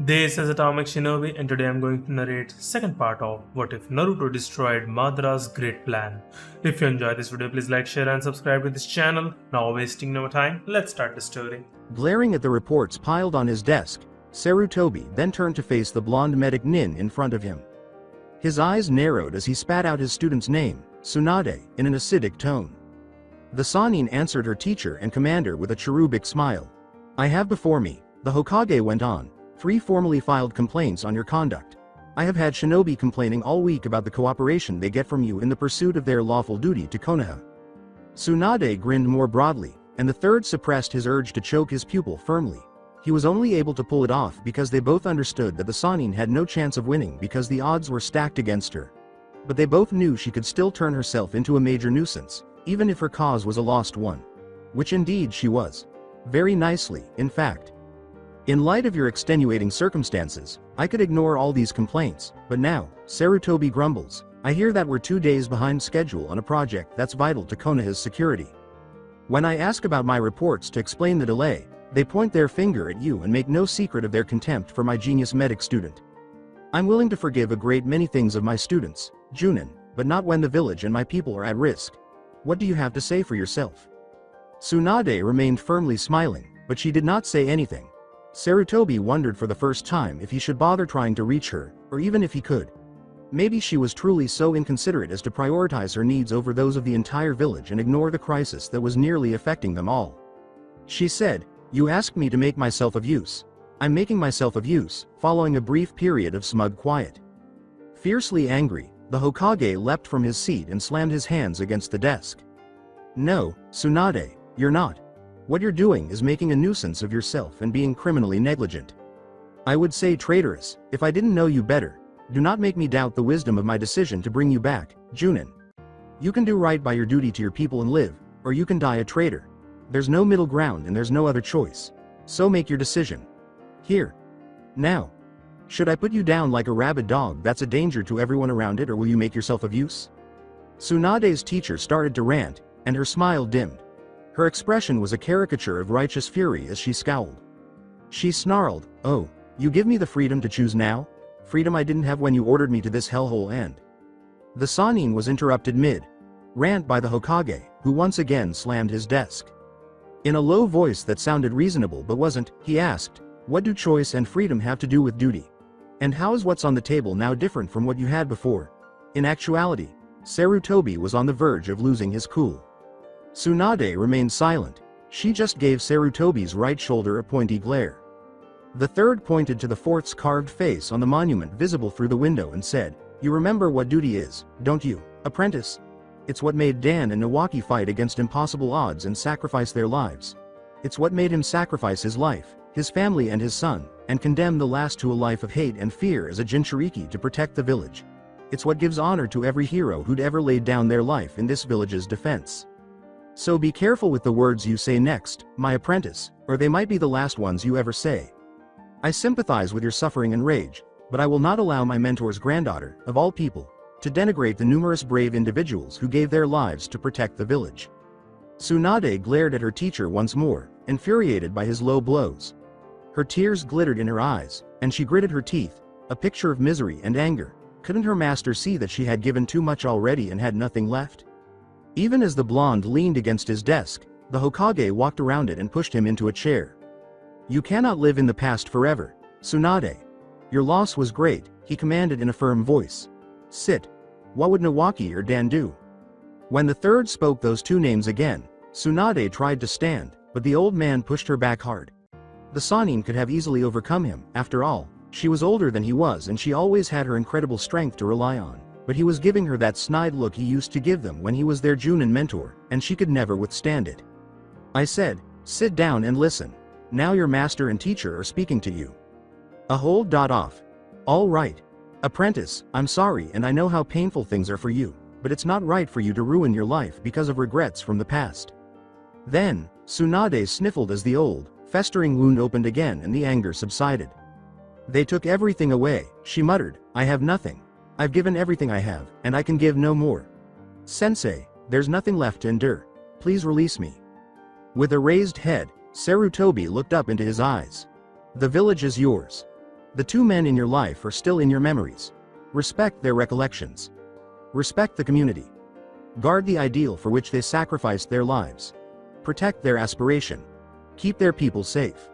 This is Atomic Shinobi, and today I'm going to narrate second part of What If Naruto Destroyed Madara's Great Plan. If you enjoyed this video, please like, share and subscribe to this channel. Now wasting no time, let's start the story. Glaring at the reports piled on his desk, Sarutobi then turned to face the blonde medic Nin in front of him. His eyes narrowed as he spat out his student's name, Tsunade, in an acidic tone. The Sannin answered her teacher and commander with a cherubic smile. "I have before me," the Hokage went on, "3 formally filed complaints on your conduct. I have had shinobi complaining all week about the cooperation they get from you in the pursuit of their lawful duty to Konoha." Tsunade grinned more broadly, and the third suppressed his urge to choke his pupil firmly. He was only able to pull it off because they both understood that the Sannin had no chance of winning because the odds were stacked against her. But they both knew she could still turn herself into a major nuisance, even if her cause was a lost one. Which indeed she was. Very nicely, in fact. "In light of your extenuating circumstances, I could ignore all these complaints, but now," Sarutobi grumbles, "I hear that we're 2 days behind schedule on a project that's vital to Konoha's security. When I ask about my reports to explain the delay, they point their finger at you and make no secret of their contempt for my genius medic student. I'm willing to forgive a great many things of my students, Jounin, but not when the village and my people are at risk. What do you have to say for yourself?" Tsunade remained firmly smiling, but she did not say anything. Sarutobi wondered for the first time if he should bother trying to reach her, or even if he could. Maybe she was truly so inconsiderate as to prioritize her needs over those of the entire village and ignore the crisis that was nearly affecting them all. She said, "You asked me to make myself of use. I'm making myself of use," following a brief period of smug quiet. Fiercely angry, the Hokage leapt from his seat and slammed his hands against the desk. "No, Tsunade, you're not. What you're doing is making a nuisance of yourself and being criminally negligent. I would say traitorous, if I didn't know you better. Do not make me doubt the wisdom of my decision to bring you back, Jounin. You can do right by your duty to your people and live, or you can die a traitor. There's no middle ground and there's no other choice. So make your decision. Here. Now. Should I put you down like a rabid dog that's a danger to everyone around it, or will you make yourself of use?" Tsunade's teacher started to rant, and her smile dimmed. Her expression was a caricature of righteous fury as she scowled. She snarled, "Oh, you give me the freedom to choose now? Freedom I didn't have when you ordered me to this hellhole end." The Sannin was interrupted mid-rant by the Hokage, who once again slammed his desk. In a low voice that sounded reasonable but wasn't, he asked, "What do choice and freedom have to do with duty? And how is what's on the table now different from what you had before?" In actuality, Sarutobi was on the verge of losing his cool. Tsunade remained silent. She just gave Sarutobi's right shoulder a pointy glare. The third pointed to the fourth's carved face on the monument visible through the window and said, "You remember what duty is, don't you, apprentice? It's what made Dan and Nawaki fight against impossible odds and sacrifice their lives. It's what made him sacrifice his life, his family and his son, and condemn the last to a life of hate and fear as a Jinchuriki to protect the village. It's what gives honor to every hero who'd ever laid down their life in this village's defense. So be careful with the words you say next, my apprentice, or they might be the last ones you ever say. I sympathize with your suffering and rage, but I will not allow my mentor's granddaughter, of all people, to denigrate the numerous brave individuals who gave their lives to protect the village." Tsunade glared at her teacher once more, infuriated by his low blows. Her tears glittered in her eyes, and she gritted her teeth, a picture of misery and anger. Couldn't her master see that she had given too much already and had nothing left? Even as the blonde leaned against his desk, the Hokage walked around it and pushed him into a chair. "You cannot live in the past forever, Tsunade. Your loss was great," he commanded in a firm voice. "Sit. What would Nawaki or Dan do?" When the third spoke those two names again, Tsunade tried to stand, but the old man pushed her back hard. The Sannin could have easily overcome him, after all. She was older than he was and she always had her incredible strength to rely on. But he was giving her that snide look he used to give them when he was their Jounin mentor, and she could never withstand it. "I said, sit down and listen. Now your master and teacher are speaking to you." A hold off. "All right. Apprentice, I'm sorry and I know how painful things are for you, but it's not right for you to ruin your life because of regrets from the past." Then, Tsunade sniffled as the old, festering wound opened again and the anger subsided. "They took everything away," she muttered. "I have nothing. I've given everything I have, and I can give no more. Sensei, there's nothing left to endure. Please release me." With a raised head, Sarutobi looked up into his eyes. "The village is yours. The two men in your life are still in your memories. Respect their recollections. Respect the community. Guard the ideal for which they sacrificed their lives. Protect their aspiration. Keep their people safe.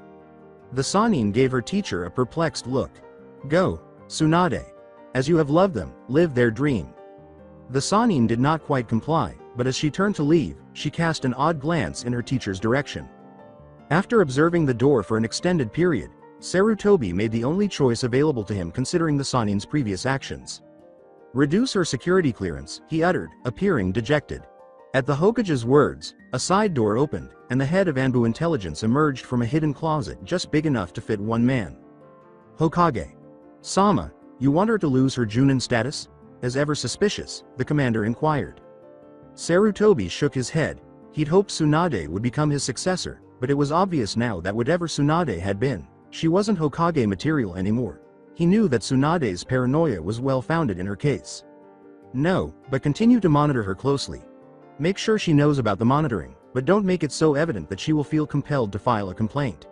The Sannin gave her teacher a perplexed look. Go, Tsunade. As you have loved them, live their dream. The Sannin did not quite comply, but as she turned to leave, she cast an odd glance in her teacher's direction. After observing the door for an extended period, Sarutobi made the only choice available to him considering the Sannin's previous actions. Reduce her security clearance, he uttered, appearing dejected. At the Hokage's words, a side door opened, and the head of Anbu intelligence emerged from a hidden closet just big enough to fit one man. Hokage. Sama, you want her to lose her Jounin status? As ever suspicious, the commander inquired. Sarutobi shook his head. He'd hoped Tsunade would become his successor, but it was obvious now that whatever Tsunade had been, she wasn't Hokage material anymore. He knew that Tsunade's paranoia was well-founded in her case. No, but continue to monitor her closely. Make sure she knows about the monitoring, but don't make it so evident that she will feel compelled to file a complaint.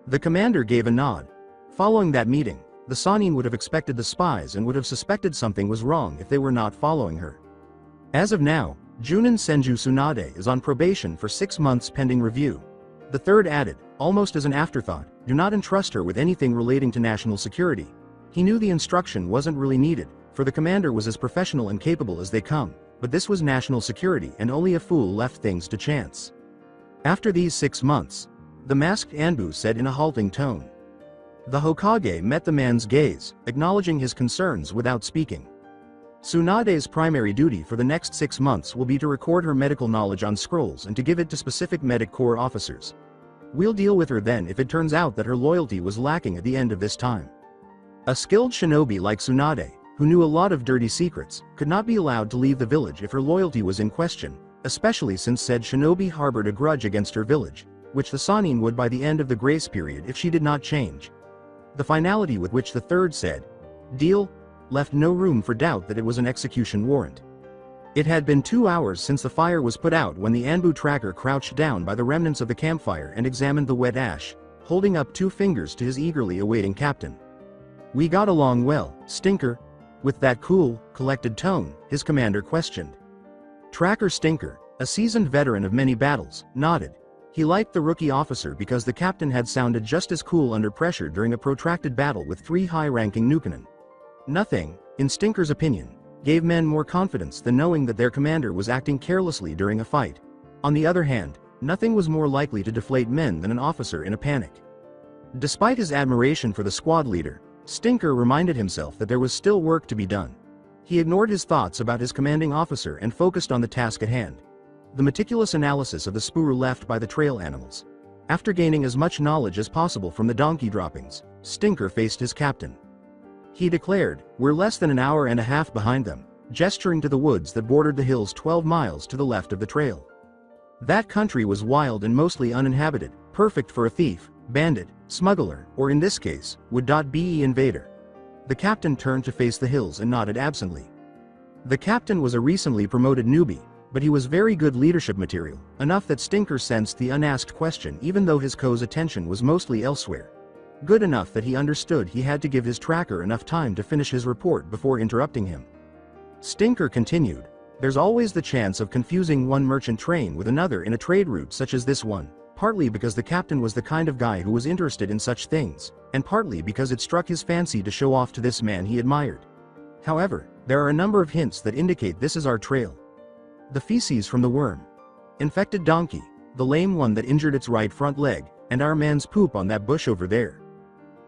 The commander gave a nod. Following that meeting, the Sannin would have expected the spies and would have suspected something was wrong if they were not following her. As of now, Jounin Senju Tsunade is on probation for 6 months pending review. The third added, almost as an afterthought, do not entrust her with anything relating to national security. He knew the instruction wasn't really needed, for the commander was as professional and capable as they come, but this was national security and only a fool left things to chance. After these 6 months, the masked Anbu said in a halting tone. The Hokage met the man's gaze, acknowledging his concerns without speaking. Tsunade's primary duty for the next 6 months will be to record her medical knowledge on scrolls and to give it to specific medic corps officers. We'll deal with her then if it turns out that her loyalty was lacking at the end of this time. A skilled shinobi like Tsunade, who knew a lot of dirty secrets, could not be allowed to leave the village if her loyalty was in question, especially since said shinobi harbored a grudge against her village, which the Sannin would by the end of the grace period if she did not change. The finality with which the third said, "Deal," left no room for doubt that it was an execution warrant. It had been 2 hours since the fire was put out when the Anbu tracker crouched down by the remnants of the campfire and examined the wet ash, holding up 2 fingers to his eagerly awaiting captain. We got along well, Stinker. With that cool, collected tone, his commander questioned. Tracker Stinker, a seasoned veteran of many battles, nodded. He liked the rookie officer because the captain had sounded just as cool under pressure during a protracted battle with 3 high-ranking Nukenin. Nothing, in Stinker's opinion, gave men more confidence than knowing that their commander was acting carelessly during a fight. On the other hand, nothing was more likely to deflate men than an officer in a panic. Despite his admiration for the squad leader, Stinker reminded himself that there was still work to be done. He ignored his thoughts about his commanding officer and focused on the task at hand. The meticulous analysis of the spoor left by the trail animals. After gaining as much knowledge as possible from the donkey droppings, Stinker faced his captain. He declared, "We're less than an hour and a half behind them," gesturing to the woods that bordered the hills 12 miles to the left of the trail. That country was wild and mostly uninhabited, perfect for a thief, bandit, smuggler, or in this case, would-be invader. The captain turned to face the hills and nodded absently. The captain was a recently promoted newbie, but he was very good leadership material, enough that Stinker sensed the unasked question even though his co's attention was mostly elsewhere. Good enough that he understood he had to give his tracker enough time to finish his report before interrupting him. Stinker continued, "There's always the chance of confusing one merchant train with another in a trade route such as this one, partly because the captain was the kind of guy who was interested in such things, and partly because it struck his fancy to show off to this man he admired. However, there are a number of hints that indicate this is our trail. The feces from the worm, infected donkey, the lame one that injured its right front leg, and our man's poop on that bush over there."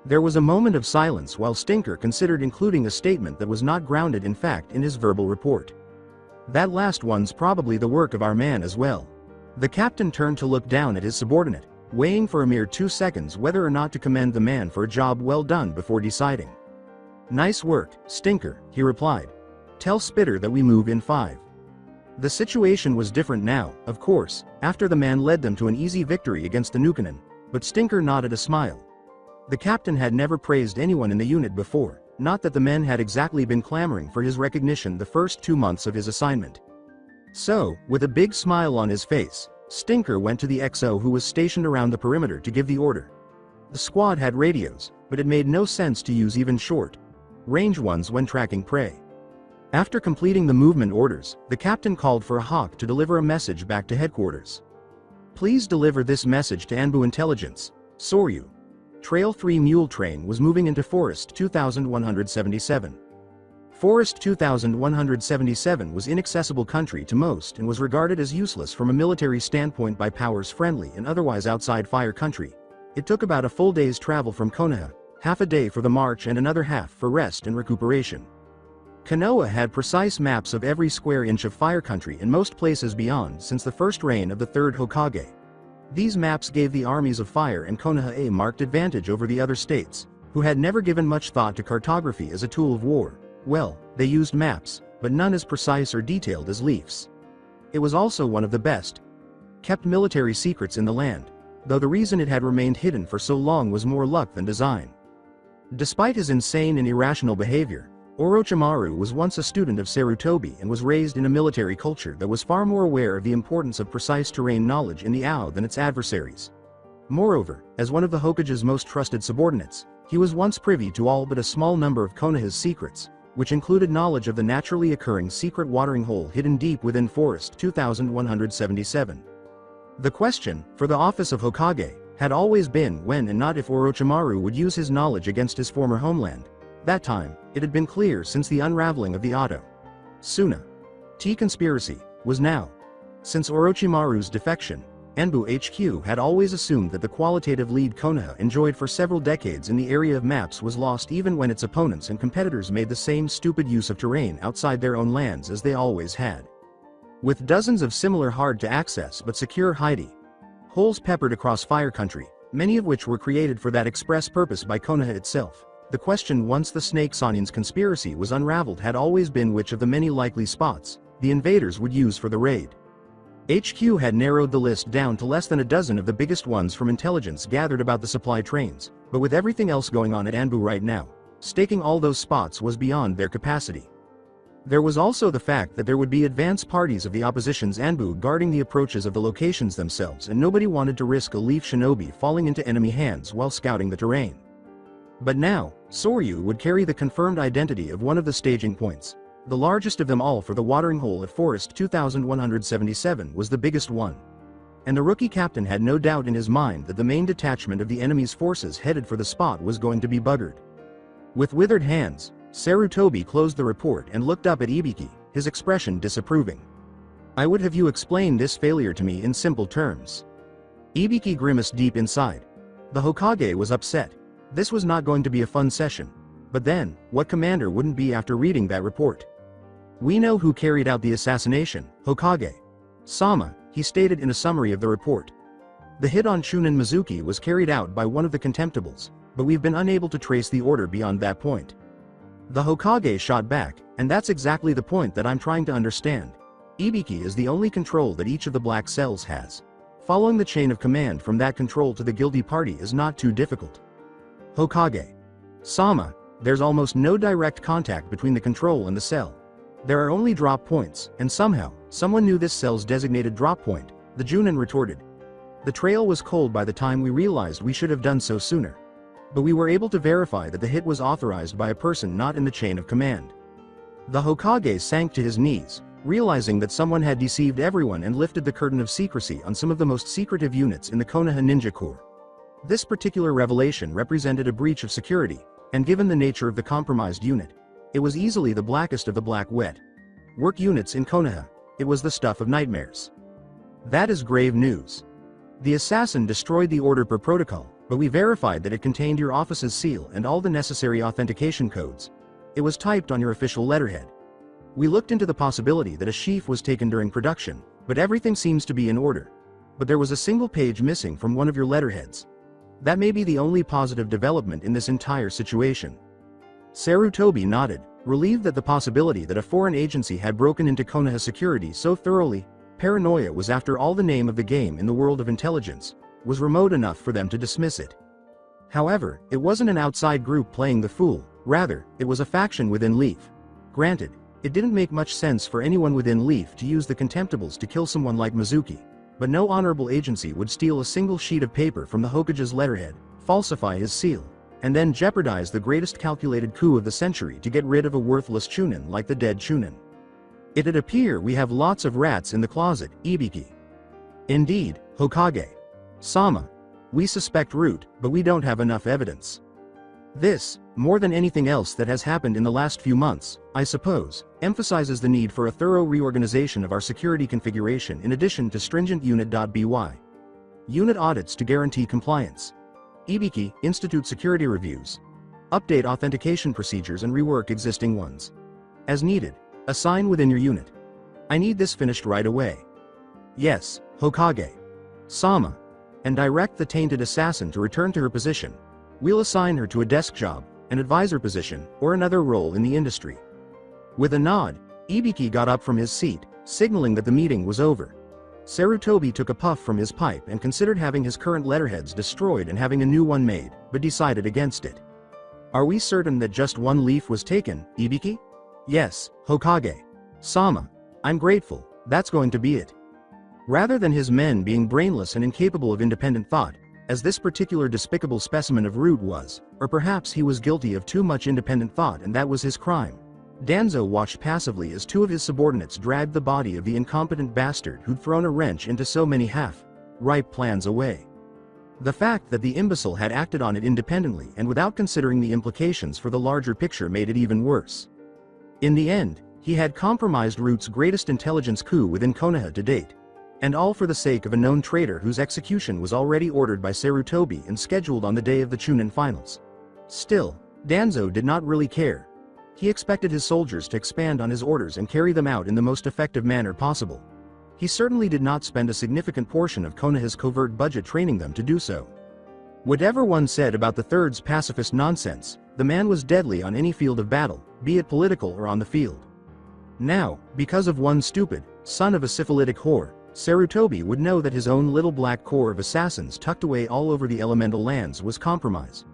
There was a moment of silence while Stinker considered including a statement that was not grounded in fact in his verbal report. "That last one's probably the work of our man as well." The captain turned to look down at his subordinate, weighing for a mere 2 seconds whether or not to commend the man for a job well done before deciding. "Nice work, Stinker," he replied. "Tell Spitter that we move in 5. The situation was different now, of course, after the man led them to an easy victory against the Nukenin, but Stinker nodded a smile. The captain had never praised anyone in the unit before, not that the men had exactly been clamoring for his recognition the first 2 months of his assignment. So, with a big smile on his face, Stinker went to the XO who was stationed around the perimeter to give the order. The squad had radios, but it made no sense to use even short-range ones when tracking prey. After completing the movement orders, the captain called for a hawk to deliver a message back to headquarters. Please deliver this message to Anbu Intelligence, Soryu. Trail 3 mule train was moving into Forest 2177. Forest 2177 was inaccessible country to most and was regarded as useless from a military standpoint by powers friendly and otherwise outside fire country. It took about a full day's travel from Konoha, half a day for the march and another half for rest and recuperation. Konoha had precise maps of every square inch of fire country in most places beyond since the first reign of the third Hokage. These maps gave the armies of fire and Konoha a marked advantage over the other states, who had never given much thought to cartography as a tool of war. Well, they used maps, but none as precise or detailed as Leaf's. It was also one of the best kept military secrets in the land, though the reason it had remained hidden for so long was more luck than design. Despite his insane and irrational behavior, Orochimaru was once a student of Sarutobi and was raised in a military culture that was far more aware of the importance of precise terrain knowledge in the AO than its adversaries. Moreover, as one of the Hokage's most trusted subordinates, he was once privy to all but a small number of Konoha's secrets, which included knowledge of the naturally occurring secret watering hole hidden deep within Forest 2177. The question, for the office of Hokage, had always been when and not if Orochimaru would use his knowledge against his former homeland. That time, it had been clear since the unraveling of the Tsunade conspiracy, was now. Since Orochimaru's defection, Anbu HQ had always assumed that the qualitative lead Konoha enjoyed for several decades in the area of maps was lost even when its opponents and competitors made the same stupid use of terrain outside their own lands as they always had. With dozens of similar hard-to-access but secure hidey holes peppered across fire country, many of which were created for that express purpose by Konoha itself, the question once the Snake Sanin's conspiracy was unraveled had always been which of the many likely spots the invaders would use for the raid. HQ had narrowed the list down to less than a dozen of the biggest ones from intelligence gathered about the supply trains, but with everything else going on at Anbu right now, staking all those spots was beyond their capacity. There was also the fact that there would be advance parties of the opposition's Anbu guarding the approaches of the locations themselves, and nobody wanted to risk a Leaf shinobi falling into enemy hands while scouting the terrain. But now, Soryu would carry the confirmed identity of one of the staging points. The largest of them all for the watering hole at Forest 2177 was the biggest one. And the rookie captain had no doubt in his mind that the main detachment of the enemy's forces headed for the spot was going to be buggered. With withered hands, Sarutobi closed the report and looked up at Ibiki, his expression disapproving. "I would have you explain this failure to me in simple terms." Ibiki grimaced deep inside. The Hokage was upset. This was not going to be a fun session. But then, what commander wouldn't be after reading that report? "We know who carried out the assassination, Hokage Sama," he stated in a summary of the report. "The hit on Shunin Mizuki was carried out by one of the contemptibles, but we've been unable to trace the order beyond that point." The Hokage shot back, "And that's exactly the point that I'm trying to understand. Ibiki is the only control that each of the black cells has. Following the chain of command from that control to the guilty party is not too difficult. Hokage Sama, there's almost no direct contact between the control and the cell. There are only drop points, and somehow, someone knew this cell's designated drop point," the Jounin retorted. "The trail was cold by the time we realized we should have done so sooner. But we were able to verify that the hit was authorized by a person not in the chain of command." The Hokage sank to his knees, realizing that someone had deceived everyone and lifted the curtain of secrecy on some of the most secretive units in the Konoha Ninja Corps. This particular revelation represented a breach of security, and given the nature of the compromised unit, it was easily the blackest of the black wet work units in Konoha. It was the stuff of nightmares. That is grave news. The assassin destroyed the order per protocol, but we verified that it contained your office's seal and all the necessary authentication codes. It was typed on your official letterhead. We looked into the possibility that a sheaf was taken during production, but everything seems to be in order. But there was a single page missing from one of your letterheads. That may be the only positive development in this entire situation." Sarutobi nodded, relieved that the possibility that a foreign agency had broken into Konoha security so thoroughly, paranoia was after all the name of the game in the world of intelligence, was remote enough for them to dismiss it. However, it wasn't an outside group playing the fool, rather, it was a faction within Leaf. Granted, it didn't make much sense for anyone within Leaf to use the contemptibles to kill someone like Mizuki, but no honorable agency would steal a single sheet of paper from the Hokage's letterhead, falsify his seal, and then jeopardize the greatest calculated coup of the century to get rid of a worthless Chunin like the dead Chunin. It'd appear we have lots of rats in the closet, Ibiki. Indeed, Hokage. Sama. We suspect Root, but we don't have enough evidence. This, more than anything else that has happened in the last few months, I suppose, emphasizes the need for a thorough reorganization of our security configuration in addition to stringent unit.by. Unit audits to guarantee compliance. Ibiki, institute security reviews. Update authentication procedures and rework existing ones. As needed, assign within your unit. I need this finished right away. Yes, Hokage. Sama. And direct the tainted assassin to return to her position. We'll assign her to a desk job, an advisor position, or another role in the industry. With a nod, Ibiki got up from his seat, signaling that the meeting was over. Sarutobi took a puff from his pipe and considered having his current letterheads destroyed and having a new one made, but decided against it. Are we certain that just one leaf was taken, Ibiki? Yes, Hokage. Sama. I'm grateful, that's going to be it. Rather than his men being brainless and incapable of independent thought, as this particular despicable specimen of Root was, or perhaps he was guilty of too much independent thought and that was his crime. Danzo watched passively as two of his subordinates dragged the body of the incompetent bastard who'd thrown a wrench into so many half-ripe plans away. The fact that the imbecile had acted on it independently and without considering the implications for the larger picture made it even worse. In the end, he had compromised Root's greatest intelligence coup within Konoha to date. And all for the sake of a known traitor whose execution was already ordered by Sarutobi and scheduled on the day of the Chunin finals. Still, Danzo did not really care. He expected his soldiers to expand on his orders and carry them out in the most effective manner possible. He certainly did not spend a significant portion of Konoha's covert budget training them to do so. Whatever one said about the Third's pacifist nonsense, the man was deadly on any field of battle, be it political or on the field. Now, because of one stupid, son of a syphilitic whore, Sarutobi would know that his own little black corps of assassins tucked away all over the elemental lands was compromised.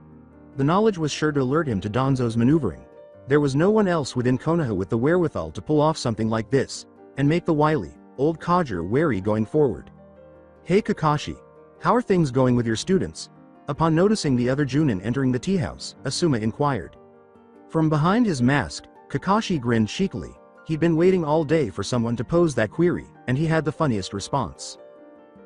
The knowledge was sure to alert him to Danzo's maneuvering. There was no one else within Konoha with the wherewithal to pull off something like this, and make the wily, old codger wary going forward. Hey Kakashi. How are things going with your students? Upon noticing the other Jounin entering the tea house, Asuma inquired. From behind his mask, Kakashi grinned cheekily. He'd been waiting all day for someone to pose that query, and he had the funniest response.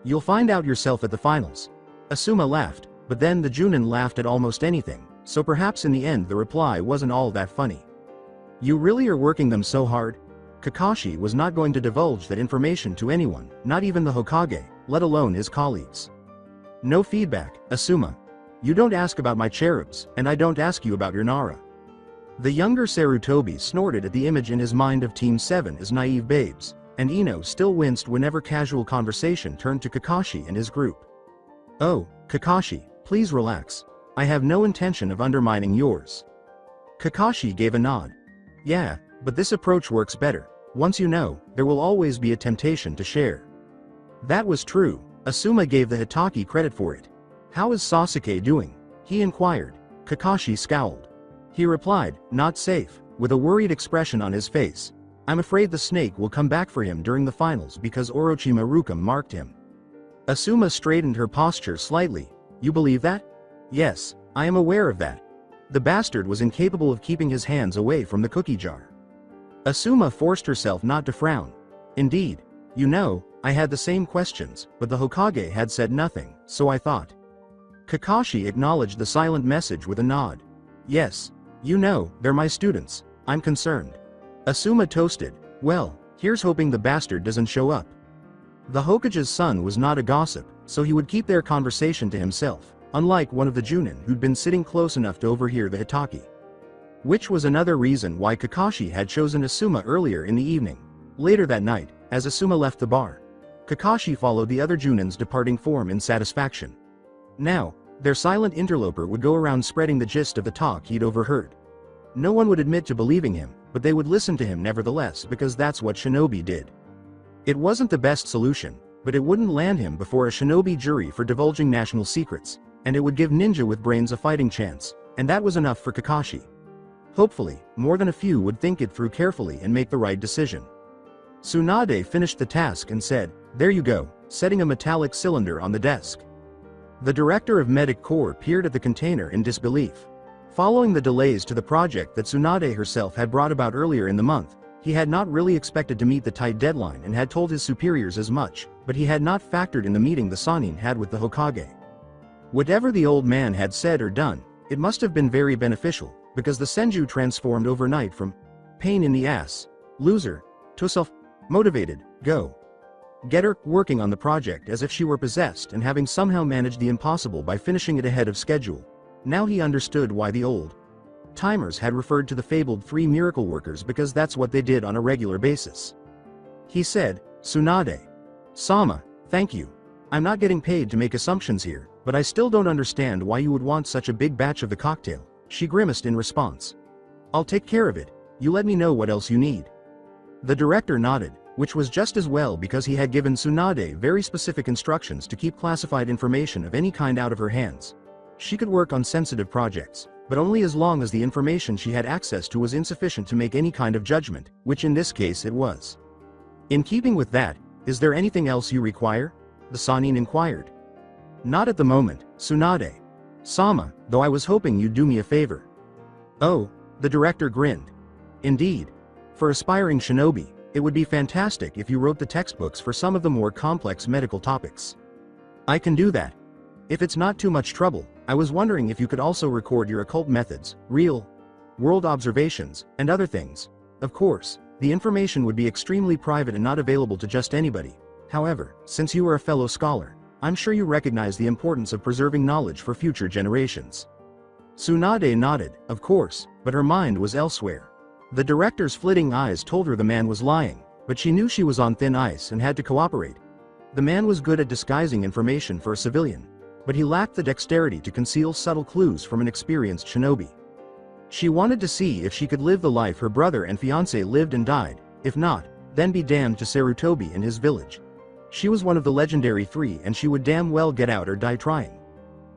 You'll find out yourself at the finals. Asuma laughed, but then the Jounin laughed at almost anything, so perhaps in the end the reply wasn't all that funny. You really are working them so hard? Kakashi was not going to divulge that information to anyone, not even the Hokage, let alone his colleagues. No feedback, Asuma. You don't ask about my cherubs, and I don't ask you about your Nara. The younger Sarutobi snorted at the image in his mind of Team 7 as naive babes, and Ino still winced whenever casual conversation turned to Kakashi and his group. Oh, Kakashi, please relax. I have no intention of undermining yours. Kakashi gave a nod. Yeah, but this approach works better. Once you know, there will always be a temptation to share. That was true. Asuma gave the Hitaki credit for it. How is Sasuke doing? He inquired. Kakashi scowled. He replied, not safe, with a worried expression on his face. I'm afraid the snake will come back for him during the finals because Orochimaru marked him. Asuma straightened her posture slightly. You believe that? Yes, I am aware of that. The bastard was incapable of keeping his hands away from the cookie jar. Asuma forced herself not to frown. Indeed. You know, I had the same questions, but the Hokage had said nothing, so I thought. Kakashi acknowledged the silent message with a nod. Yes. You know, they're my students. I'm concerned. Asuma toasted. Well, here's hoping the bastard doesn't show up. The Hokage's son was not a gossip, so he would keep their conversation to himself, unlike one of the Jounin who'd been sitting close enough to overhear the Hitaki. Which was another reason why Kakashi had chosen Asuma earlier in the evening. Later that night, as Asuma left the bar, Kakashi followed the other Jounin's departing form in satisfaction. Now, their silent interloper would go around spreading the gist of the talk he'd overheard. No one would admit to believing him, but they would listen to him nevertheless because that's what shinobi did. It wasn't the best solution, but it wouldn't land him before a shinobi jury for divulging national secrets, and it would give ninja with brains a fighting chance, and that was enough for Kakashi. Hopefully, more than a few would think it through carefully and make the right decision. Tsunade finished the task and said, there you go, setting a metallic cylinder on the desk. The director of Medic Corps peered at the container in disbelief. Following the delays to the project that Tsunade herself had brought about earlier in the month, he had not really expected to meet the tight deadline and had told his superiors as much, but he had not factored in the meeting the Sannin had with the Hokage. Whatever the old man had said or done, it must have been very beneficial, because the Senju transformed overnight from pain in the ass, loser, to self-motivated, go-getter, working on the project as if she were possessed and having somehow managed the impossible by finishing it ahead of schedule. Now he understood why the old timers had referred to the fabled 3 miracle workers, because that's what they did on a regular basis. He said, "Tsunade Sama, thank you. I'm not getting paid to make assumptions here, but I still don't understand why you would want such a big batch of the cocktail," she grimaced in response. "I'll take care of it, you let me know what else you need." The director nodded, which was just as well because he had given Tsunade very specific instructions to keep classified information of any kind out of her hands. She could work on sensitive projects, but only as long as the information she had access to was insufficient to make any kind of judgment, which in this case it was. "In keeping with that, is there anything else you require?" the Sannin inquired. "Not at the moment, Tsunade Sama, though I was hoping you'd do me a favor." "Oh," the director grinned. "Indeed. For aspiring shinobi, it would be fantastic if you wrote the textbooks for some of the more complex medical topics." "I can do that. If it's not too much trouble, I was wondering if you could also record your occult methods, real-world observations, and other things. Of course, the information would be extremely private and not available to just anybody. However, since you are a fellow scholar, I'm sure you recognize the importance of preserving knowledge for future generations." Tsunade nodded, of course, but her mind was elsewhere. The director's flitting eyes told her the man was lying, but she knew she was on thin ice and had to cooperate. The man was good at disguising information for a civilian, but he lacked the dexterity to conceal subtle clues from an experienced shinobi. She wanted to see if she could live the life her brother and fiancé lived and died. If not, then be damned to Sarutobi and his village. She was one of the legendary 3 and she would damn well get out or die trying.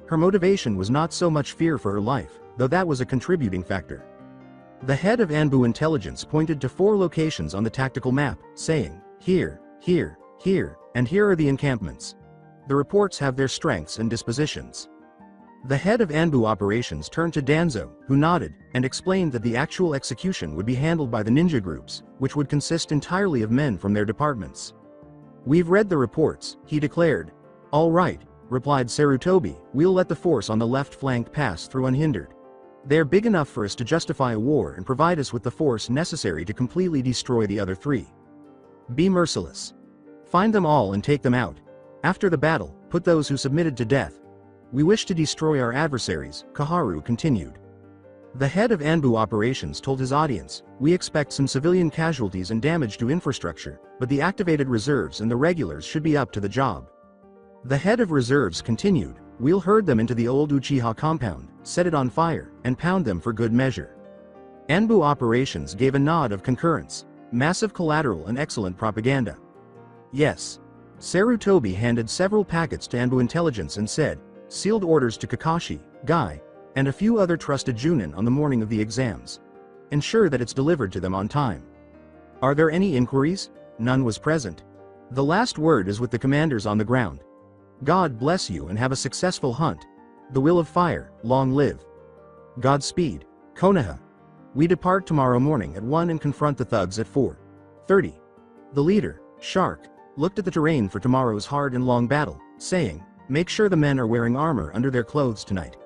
Her motivation was not so much fear for her life, though that was a contributing factor. The head of Anbu intelligence pointed to 4 locations on the tactical map, saying, "Here, here, here, and here are the encampments. The reports have their strengths and dispositions." The head of Anbu operations turned to Danzo, who nodded, and explained that the actual execution would be handled by the ninja groups, which would consist entirely of men from their departments. "We've read the reports," he declared. "All right," replied Sarutobi, "we'll let the force on the left flank pass through unhindered. They're big enough for us to justify a war and provide us with the force necessary to completely destroy the other 3. Be merciless. Find them all and take them out. After the battle, put those who submitted to death. We wish to destroy our adversaries," Kaharu continued. The head of Anbu operations told his audience, "We expect some civilian casualties and damage to infrastructure, but the activated reserves and the regulars should be up to the job." The head of reserves continued, "We'll herd them into the old Uchiha compound, set it on fire, and pound them for good measure." Anbu operations gave a nod of concurrence. Massive collateral and excellent propaganda. "Yes." Sarutobi handed several packets to Anbu intelligence and said, "Sealed orders to Kakashi, Guy, and a few other trusted Jounin on the morning of the exams. Ensure that it's delivered to them on time." "Are there any inquiries?" None was present. "The last word is with the commanders on the ground. God bless you and have a successful hunt. The will of fire, long live. Godspeed, Konoha. We depart tomorrow morning at 1 and confront the thugs at 4:30. The leader, Shark, looked at the terrain for tomorrow's hard and long battle, saying, "Make sure the men are wearing armor under their clothes tonight."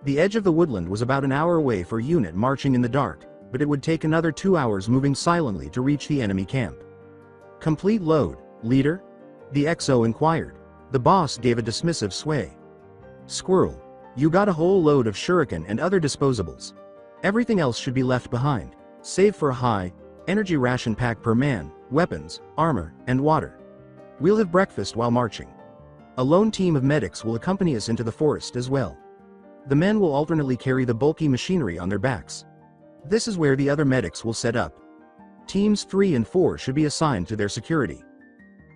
The edge of the woodland was about an hour away for a unit marching in the dark, but it would take another 2 hours moving silently to reach the enemy camp. "Complete load, leader?" the XO inquired. The boss gave a dismissive sway. "Squirrel, you got a whole load of shuriken and other disposables. Everything else should be left behind, save for a high energy ration pack per man, weapons, armor, and water. We'll have breakfast while marching. A lone team of medics will accompany us into the forest as well. The men will alternately carry the bulky machinery on their backs. This is where the other medics will set up. Teams 3 and 4 should be assigned to their security."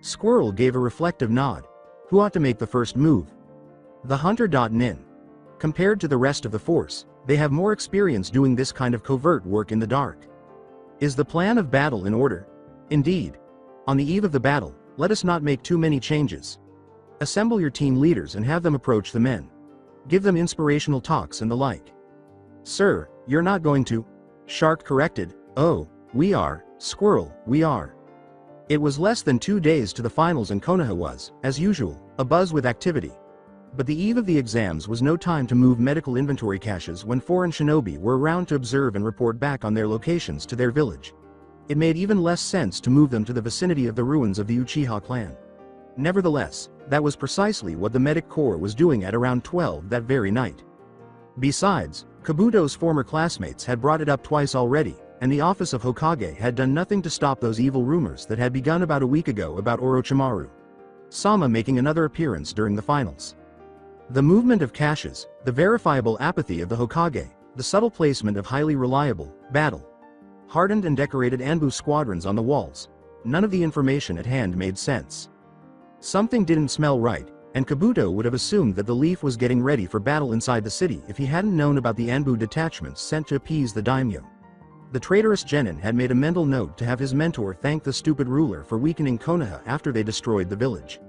Squirrel gave a reflective nod. "Who ought to make the first move?" "The hunter.nin. Compared to the rest of the force, they have more experience doing this kind of covert work in the dark." "Is the plan of battle in order?" "Indeed. On the eve of the battle, let us not make too many changes. Assemble your team leaders and have them approach the men. Give them inspirational talks and the like. Sir, you're not going to? Shark corrected. Oh, we are. Squirrel, we are. It was less than 2 days to the finals and Konoha was, as usual, abuzz with activity. But the eve of the exams was no time to move medical inventory caches when foreign shinobi were around to observe and report back on their locations to their village. It made even less sense to move them to the vicinity of the ruins of the Uchiha clan. Nevertheless, that was precisely what the medic corps was doing at around 12 that very night. Besides, Kabuto's former classmates had brought it up twice already, and the office of Hokage had done nothing to stop those evil rumors that had begun about a week ago about Orochimaru Sama making another appearance during the finals. The movement of caches, the verifiable apathy of the Hokage, the subtle placement of highly reliable, hardened and decorated Anbu squadrons on the walls, none of the information at hand made sense. Something didn't smell right, and Kabuto would have assumed that the Leaf was getting ready for battle inside the city if he hadn't known about the Anbu detachments sent to appease the daimyo. The traitorous Jounin had made a mental note to have his mentor thank the stupid ruler for weakening Konoha after they destroyed the village.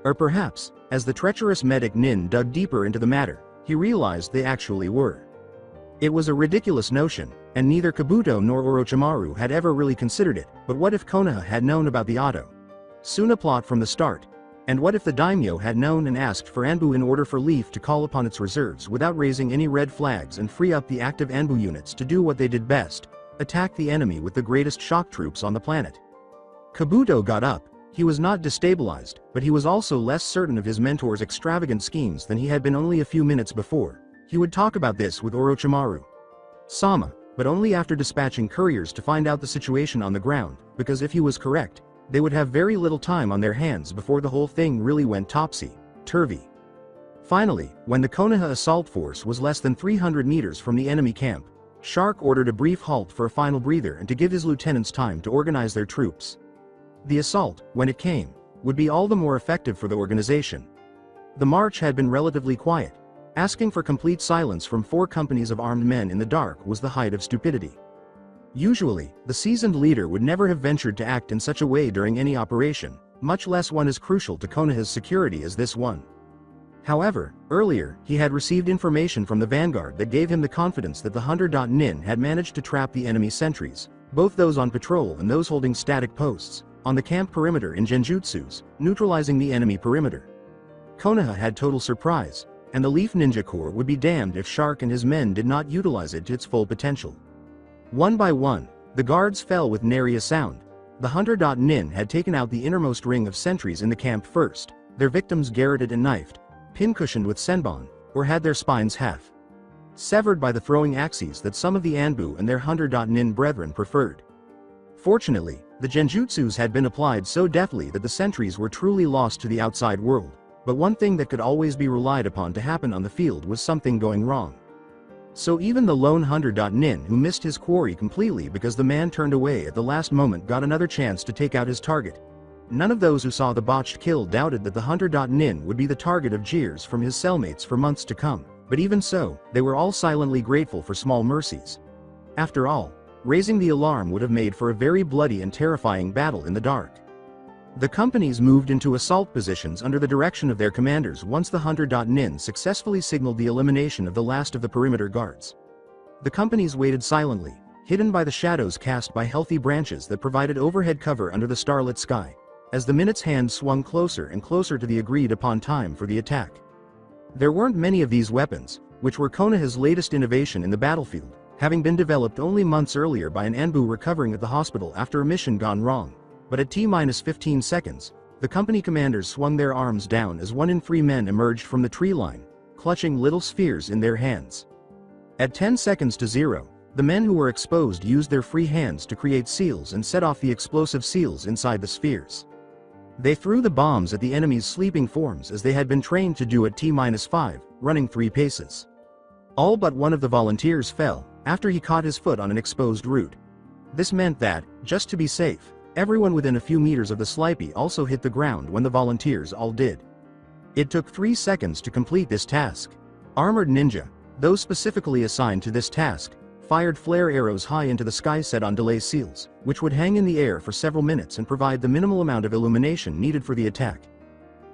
Or perhaps, as the treacherous medic Nin dug deeper into the matter, he realized they actually were. It was a ridiculous notion, and neither Kabuto nor Orochimaru had ever really considered it, but what if Konoha had known about the Suna plot from the start? And what if the daimyo had known and asked for Anbu in order for Leaf to call upon its reserves without raising any red flags and free up the active Anbu units to do what they did best, attack the enemy with the greatest shock troops on the planet? Kabuto got up. He was not destabilized, but he was also less certain of his mentor's extravagant schemes than he had been only a few minutes before. He would talk about this with Orochimaru Sama, but only after dispatching couriers to find out the situation on the ground, because if he was correct, they would have very little time on their hands before the whole thing really went topsy-turvy. Finally, when the Konoha assault force was less than 300 meters from the enemy camp, Shark ordered a brief halt for a final breather and to give his lieutenants time to organize their troops. The assault, when it came, would be all the more effective for the organization. The march had been relatively quiet. Asking for complete silence from 4 companies of armed men in the dark was the height of stupidity. Usually, the seasoned leader would never have ventured to act in such a way during any operation, much less one as crucial to Konoha's security as this one. However, earlier, he had received information from the vanguard that gave him the confidence that the hunter Nin had managed to trap the enemy sentries, both those on patrol and those holding static posts, on the camp perimeter in genjutsus, neutralizing the enemy perimeter. Konoha had total surprise, and the Leaf Ninja Corps would be damned if Shark and his men did not utilize it to its full potential. One by one, the guards fell with nary a sound. The hunter Nin had taken out the innermost ring of sentries in the camp first, their victims garroted and knifed, pincushioned with senbon, or had their spines half severed by the throwing axes that some of the Anbu and their hunter Nin brethren preferred. Fortunately, the genjutsus had been applied so deftly that the sentries were truly lost to the outside world, but one thing that could always be relied upon to happen on the field was something going wrong. So even the lone hunter Nin who missed his quarry completely because the man turned away at the last moment got another chance to take out his target. None of those who saw the botched kill doubted that the hunter Nin would be the target of jeers from his cellmates for months to come, but even so, they were all silently grateful for small mercies. After all, raising the alarm would have made for a very bloody and terrifying battle in the dark. The companies moved into assault positions under the direction of their commanders once the hunter Nin successfully signaled the elimination of the last of the perimeter guards. The companies waited silently, hidden by the shadows cast by healthy branches that provided overhead cover under the starlit sky, as the minute's hand swung closer and closer to the agreed-upon time for the attack. There weren't many of these weapons, which were Konoha's latest innovation in the battlefield, having been developed only months earlier by an Anbu recovering at the hospital after a mission gone wrong. But at T-15 seconds, the company commanders swung their arms down as 1 in 3 men emerged from the tree line, clutching little spheres in their hands. At 10 seconds to 0, the men who were exposed used their free hands to create seals and set off the explosive seals inside the spheres. They threw the bombs at the enemy's sleeping forms as they had been trained to do at T-5, running 3 paces. All but one of the volunteers fell, after he caught his foot on an exposed root. This meant that, just to be safe, everyone within a few meters of the Slipey also hit the ground when the volunteers all did. It took 3 seconds to complete this task. Armored ninja, those specifically assigned to this task, fired flare arrows high into the sky set on delay seals, which would hang in the air for several minutes and provide the minimal amount of illumination needed for the attack.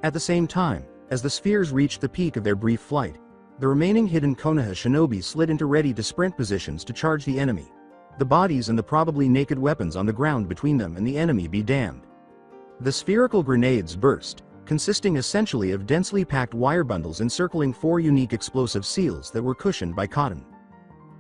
At the same time, as the spheres reached the peak of their brief flight, the remaining hidden Konoha shinobi slid into ready-to-sprint positions to charge the enemy. The bodies and the probably naked weapons on the ground between them and the enemy be damned. The spherical grenades burst, consisting essentially of densely packed wire bundles encircling 4 unique explosive seals that were cushioned by cotton.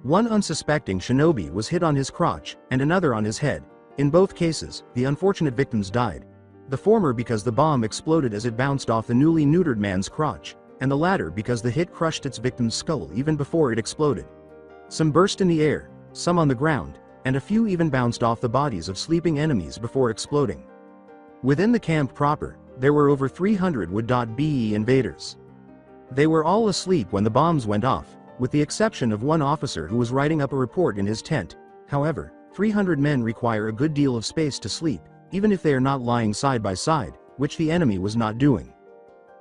One unsuspecting shinobi was hit on his crotch, and another on his head. In both cases, the unfortunate victims died. The former because the bomb exploded as it bounced off the newly neutered man's crotch, and the latter because the hit crushed its victim's skull even before it exploded. Some burst in the air, some on the ground, and a few even bounced off the bodies of sleeping enemies before exploding. Within the camp proper, there were over 300 would.be invaders. They were all asleep when the bombs went off, with the exception of one officer who was writing up a report in his tent. However, 300 men require a good deal of space to sleep, even if they are not lying side by side, which the enemy was not doing.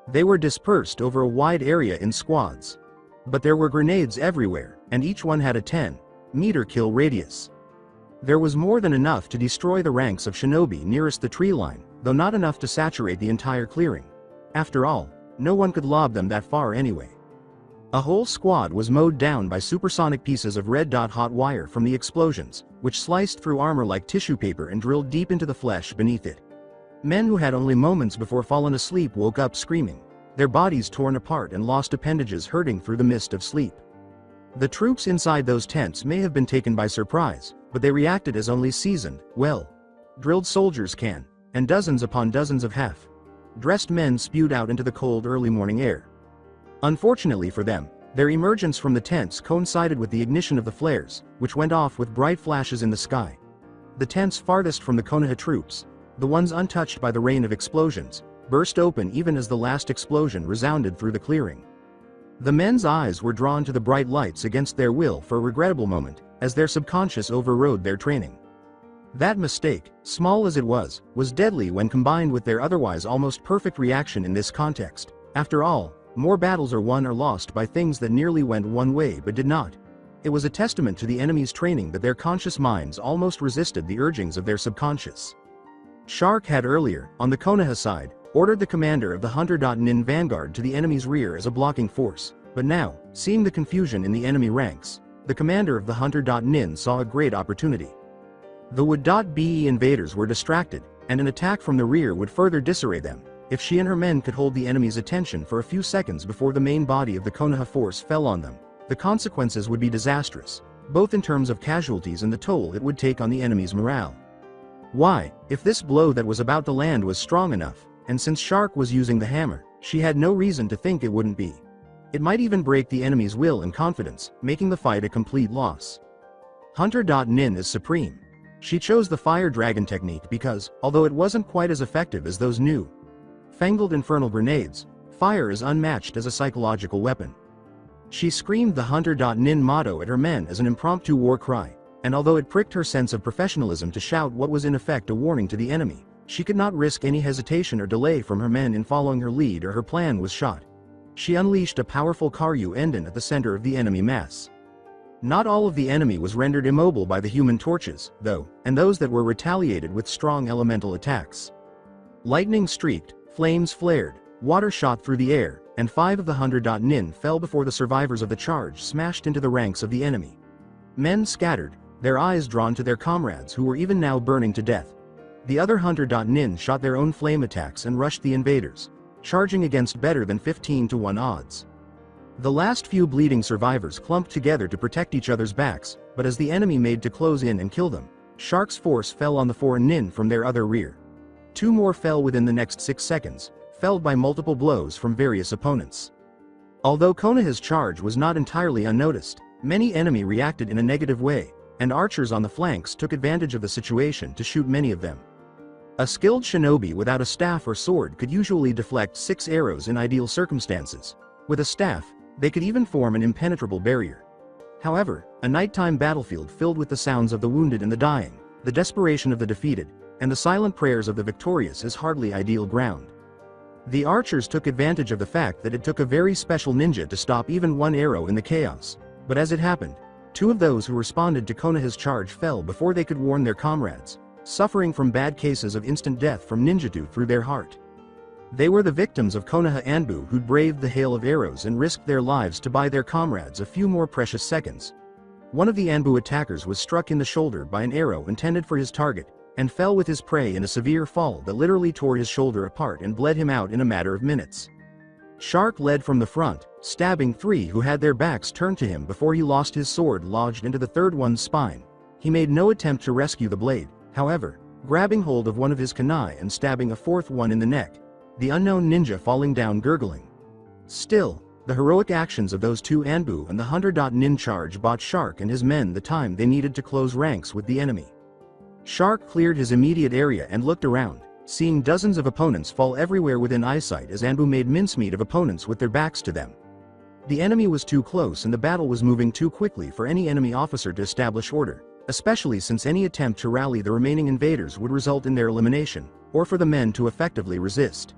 They were dispersed over a wide area in squads. But there were grenades everywhere, and each one had a 10-meter kill radius. There was more than enough to destroy the ranks of shinobi nearest the tree line, though not enough to saturate the entire clearing. After all, no one could lob them that far anyway. A whole squad was mowed down by supersonic pieces of red-hot wire from the explosions, which sliced through armor like tissue paper and drilled deep into the flesh beneath it. Men who had only moments before fallen asleep woke up screaming, their bodies torn apart and lost appendages hurting through the mist of sleep. The troops inside those tents may have been taken by surprise, but they reacted as only seasoned, well-drilled soldiers can, and dozens upon dozens of half-dressed men spewed out into the cold early morning air. Unfortunately for them, their emergence from the tents coincided with the ignition of the flares, which went off with bright flashes in the sky. The tents farthest from the Konoha troops, the ones untouched by the rain of explosions, burst open even as the last explosion resounded through the clearing. The men's eyes were drawn to the bright lights against their will for a regrettable moment, as their subconscious overrode their training. That mistake, small as it was deadly when combined with their otherwise almost perfect reaction in this context. After all, more battles are won or lost by things that nearly went one way but did not. It was a testament to the enemy's training that their conscious minds almost resisted the urgings of their subconscious. Shark had earlier, on the Konoha side, ordered the commander of the Hunter.Nin vanguard to the enemy's rear as a blocking force, but now, seeing the confusion in the enemy ranks, the commander of the Hunter.Nin saw a great opportunity. The would.be invaders were distracted, and an attack from the rear would further disarray them. If she and her men could hold the enemy's attention for a few seconds before the main body of the Konoha force fell on them, the consequences would be disastrous, both in terms of casualties and the toll it would take on the enemy's morale. Why, if this blow that was about to land was strong enough, and since Shark was using the hammer, she had no reason to think it wouldn't be. It might even break the enemy's will and confidence, making the fight a complete loss. Hunter.Nin is supreme. She chose the fire dragon technique because, although it wasn't quite as effective as those new fangled infernal grenades, fire is unmatched as a psychological weapon. She screamed the Hunter.Nin motto at her men as an impromptu war cry, and although it pricked her sense of professionalism to shout what was in effect a warning to the enemy, she could not risk any hesitation or delay from her men in following her lead or her plan was shot. She unleashed a powerful Karyu Enden at the center of the enemy mass. Not all of the enemy was rendered immobile by the human torches, though, and those that were retaliated with strong elemental attacks. Lightning streaked, flames flared, water shot through the air, and 5 of the Hunter.Nin fell before the survivors of the charge smashed into the ranks of the enemy. Men scattered, their eyes drawn to their comrades who were even now burning to death. The other Hunter.Nin shot their own flame attacks and rushed the invaders, charging against better than 15-to-1 odds. The last few bleeding survivors clumped together to protect each other's backs, but as the enemy made to close in and kill them, Shark's force fell on the 4 Nin from their other rear. 2 more fell within the next 6 seconds, felled by multiple blows from various opponents. Although Konoha's charge was not entirely unnoticed, many enemy reacted in a negative way, and archers on the flanks took advantage of the situation to shoot many of them. A skilled shinobi without a staff or sword could usually deflect 6 arrows in ideal circumstances. With a staff, they could even form an impenetrable barrier. However, a nighttime battlefield filled with the sounds of the wounded and the dying, the desperation of the defeated, and the silent prayers of the victorious is hardly ideal ground. The archers took advantage of the fact that it took a very special ninja to stop even 1 arrow in the chaos, but as it happened, 2 of those who responded to Konoha's charge fell before they could warn their comrades, suffering from bad cases of instant death from ninjutsu through their heart. They were the victims of Konoha Anbu who'd braved the hail of arrows and risked their lives to buy their comrades a few more precious seconds. One of the Anbu attackers was struck in the shoulder by an arrow intended for his target, and fell with his prey in a severe fall that literally tore his shoulder apart and bled him out in a matter of minutes. Shark led from the front, stabbing 3 who had their backs turned to him before he lost his sword lodged into the third one's spine. He made no attempt to rescue the blade, however, grabbing hold of one of his kunai and stabbing a 4th one in the neck, the unknown ninja falling down gurgling. Still, the heroic actions of those 2 Anbu and the Hunter.Nin charge bought Shark and his men the time they needed to close ranks with the enemy. Shark cleared his immediate area and looked around, seeing dozens of opponents fall everywhere within eyesight as Anbu made mincemeat of opponents with their backs to them. The enemy was too close and the battle was moving too quickly for any enemy officer to establish order, especially since any attempt to rally the remaining invaders would result in their elimination, or for the men to effectively resist.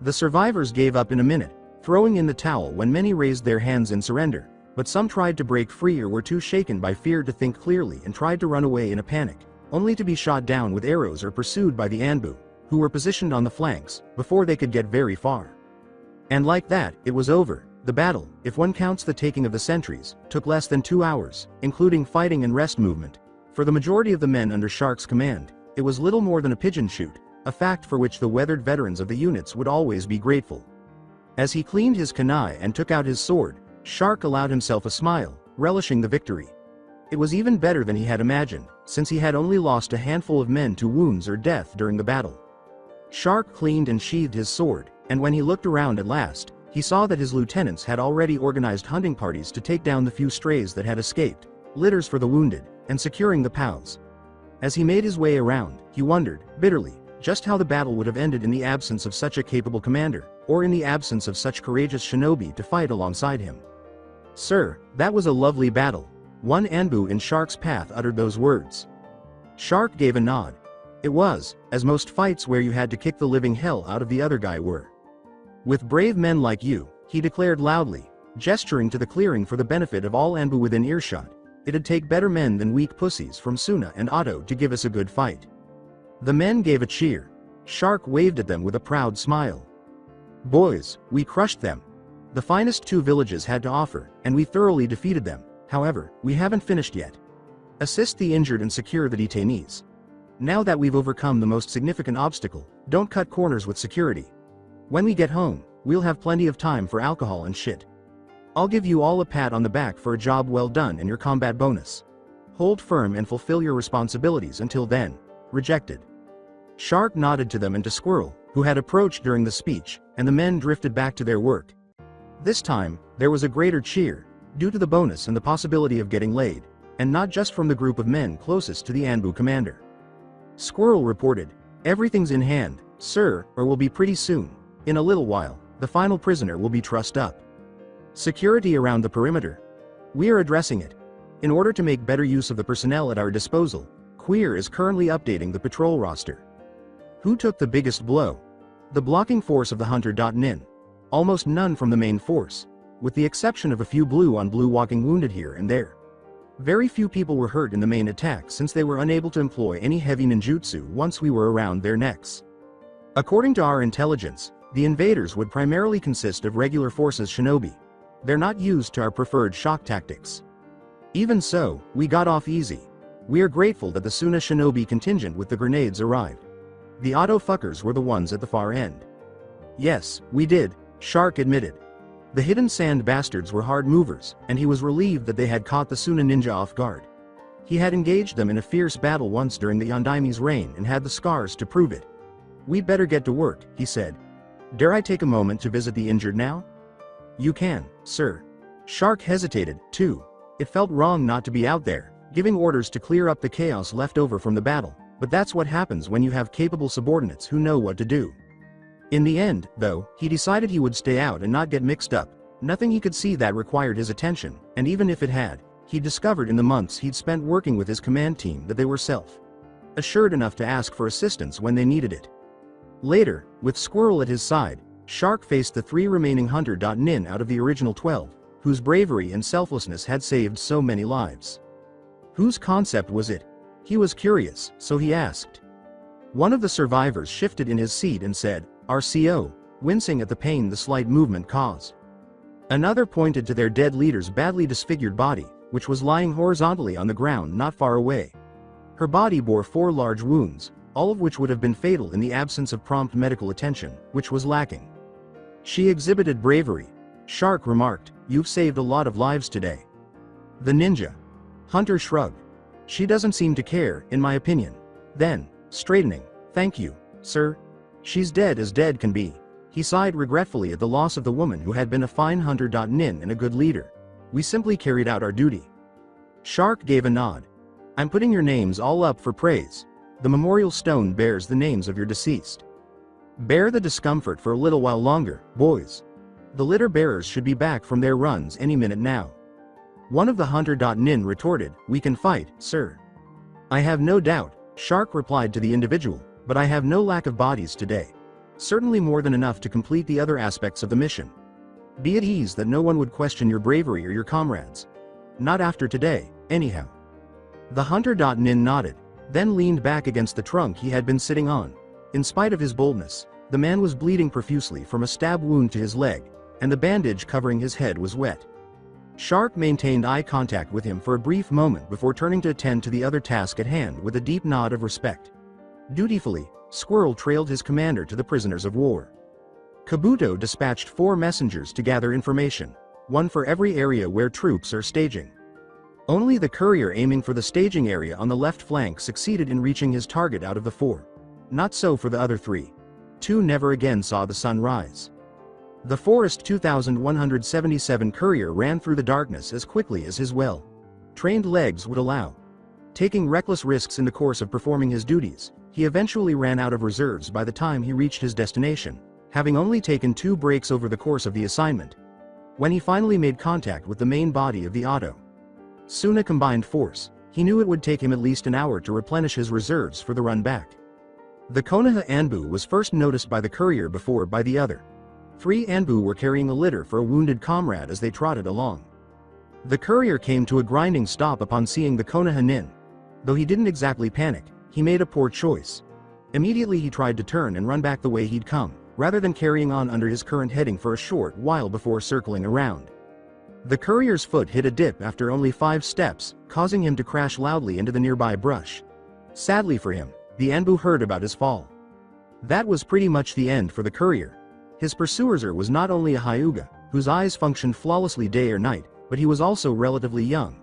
The survivors gave up in a minute, throwing in the towel when many raised their hands in surrender, but some tried to break free or were too shaken by fear to think clearly and tried to run away in a panic, only to be shot down with arrows or pursued by the Anbu, who were positioned on the flanks, before they could get very far. And like that, it was over. The battle, if one counts the taking of the sentries, took less than 2 hours, including fighting and rest movement. For the majority of the men under Shark's command, it was little more than a pigeon shoot, a fact for which the weathered veterans of the units would always be grateful. As he cleaned his kunai and took out his sword, Shark allowed himself a smile, relishing the victory. It was even better than he had imagined, since he had only lost a handful of men to wounds or death during the battle. Shark cleaned and sheathed his sword, and when he looked around at last, he saw that his lieutenants had already organized hunting parties to take down the few strays that had escaped, litters for the wounded, and securing the POWs. As he made his way around, he wondered, bitterly, just how the battle would have ended in the absence of such a capable commander, or in the absence of such courageous shinobi to fight alongside him. "Sir, that was a lovely battle." One Anbu in Shark's path uttered those words. Shark gave a nod. It was, as most fights where you had to kick the living hell out of the other guy were. "With brave men like you," he declared loudly, gesturing to the clearing for the benefit of all Anbu within earshot, "it'd take better men than weak pussies from Suna and Otto to give us a good fight." The men gave a cheer. Shark waved at them with a proud smile. "Boys, we crushed them. The finest 2 villages had to offer, and we thoroughly defeated them. However, we haven't finished yet. Assist the injured and secure the detainees. Now that we've overcome the most significant obstacle, don't cut corners with security. When we get home, we'll have plenty of time for alcohol and shit. I'll give you all a pat on the back for a job well done and your combat bonus. Hold firm and fulfill your responsibilities until then." Rejected. Shark nodded to them and to Squirrel, who had approached during the speech, and the men drifted back to their work. This time, there was a greater cheer, due to the bonus and the possibility of getting laid, and not just from the group of men closest to the Anbu commander. Squirrel reported, "Everything's in hand, sir, or will be pretty soon. In a little while, the final prisoner will be trussed up. Security around the perimeter. We are addressing it. In order to make better use of the personnel at our disposal, Queer is currently updating the patrol roster." Who took the biggest blow? The blocking force of the Hunter.Nin. Almost none from the main force, with the exception of a few blue-on-blue walking wounded here and there. Very few people were hurt in the main attack since they were unable to employ any heavy ninjutsu once we were around their necks. According to our intelligence, the invaders would primarily consist of regular forces shinobi. They're not used to our preferred shock tactics. Even so, we got off easy. We are grateful that the Suna shinobi contingent with the grenades arrived. The auto fuckers were the ones at the far end. Yes, we did, Shark admitted. The hidden sand bastards were hard movers, and he was relieved that they had caught the Suna ninja off guard. He had engaged them in a fierce battle once during the Yondaimi's reign and had the scars to prove it. "We'd better get to work," he said. "Dare I take a moment to visit the injured now?" "You can, sir." Shark hesitated, too. It felt wrong not to be out there, giving orders to clear up the chaos left over from the battle, but that's what happens when you have capable subordinates who know what to do. In the end, though, he decided he would stay out and not get mixed up. Nothing he could see that required his attention, and even if it had, he discovered in the months he'd spent working with his command team that they were self-assured enough to ask for assistance when they needed it. Later, with Squirrel at his side, Shark faced the 3 remaining Hunter.Nin out of the original 12, whose bravery and selflessness had saved so many lives. Whose concept was it? He was curious, so he asked. One of the survivors shifted in his seat and said, RCO, wincing at the pain the slight movement caused. Another pointed to their dead leader's badly disfigured body, which was lying horizontally on the ground not far away. Her body bore 4 large wounds, all of which would have been fatal in the absence of prompt medical attention, which was lacking. She exhibited bravery. Shark remarked, "You've saved a lot of lives today." The ninja hunter shrugged. "She doesn't seem to care, in my opinion." Then, straightening, "Thank you, sir. She's dead as dead can be." He sighed regretfully at the loss of the woman who had been a fine hunter. Nin and a good leader. "We simply carried out our duty." Shark gave a nod. "I'm putting your names all up for praise. The memorial stone bears the names of your deceased. Bear the discomfort for a little while longer, boys. The litter bearers should be back from their runs any minute now." One of the hunter. Nin retorted, "We can fight, sir." "I have no doubt," Shark replied to the individual, "but I have no lack of bodies today. Certainly more than enough to complete the other aspects of the mission. Be at ease that no one would question your bravery or your comrades. Not after today, anyhow." The hunter. Nin nodded, then leaned back against the trunk he had been sitting on. In spite of his boldness, the man was bleeding profusely from a stab wound to his leg, and the bandage covering his head was wet. Shark maintained eye contact with him for a brief moment before turning to attend to the other task at hand with a deep nod of respect. Dutifully, Squirrel trailed his commander to the prisoners of war. Kabuto dispatched 4 messengers to gather information, one for every area where troops are staging. Only the courier aiming for the staging area on the left flank succeeded in reaching his target out of the 4. Not so for the other 3. 2 never again saw the sun rise. The Forest 2177 courier ran through the darkness as quickly as his well-trained legs would allow. Taking reckless risks in the course of performing his duties, he eventually ran out of reserves by the time he reached his destination, having only taken 2 breaks over the course of the assignment. When he finally made contact with the main body of the Auto Suna combined force, he knew it would take him at least an hour to replenish his reserves for the run back. The Konoha Anbu was first noticed by the courier before by the other 3 Anbu were carrying a litter for a wounded comrade as they trotted along. The courier came to a grinding stop upon seeing the Konoha Nin. Though he didn't exactly panic, he made a poor choice. Immediately he tried to turn and run back the way he'd come, rather than carrying on under his current heading for a short while before circling around. The courier's foot hit a dip after only 5 steps, causing him to crash loudly into the nearby brush. Sadly for him, the Anbu heard about his fall. That was pretty much the end for the courier. His pursuer was not only a Hyuga, whose eyes functioned flawlessly day or night, but he was also relatively young.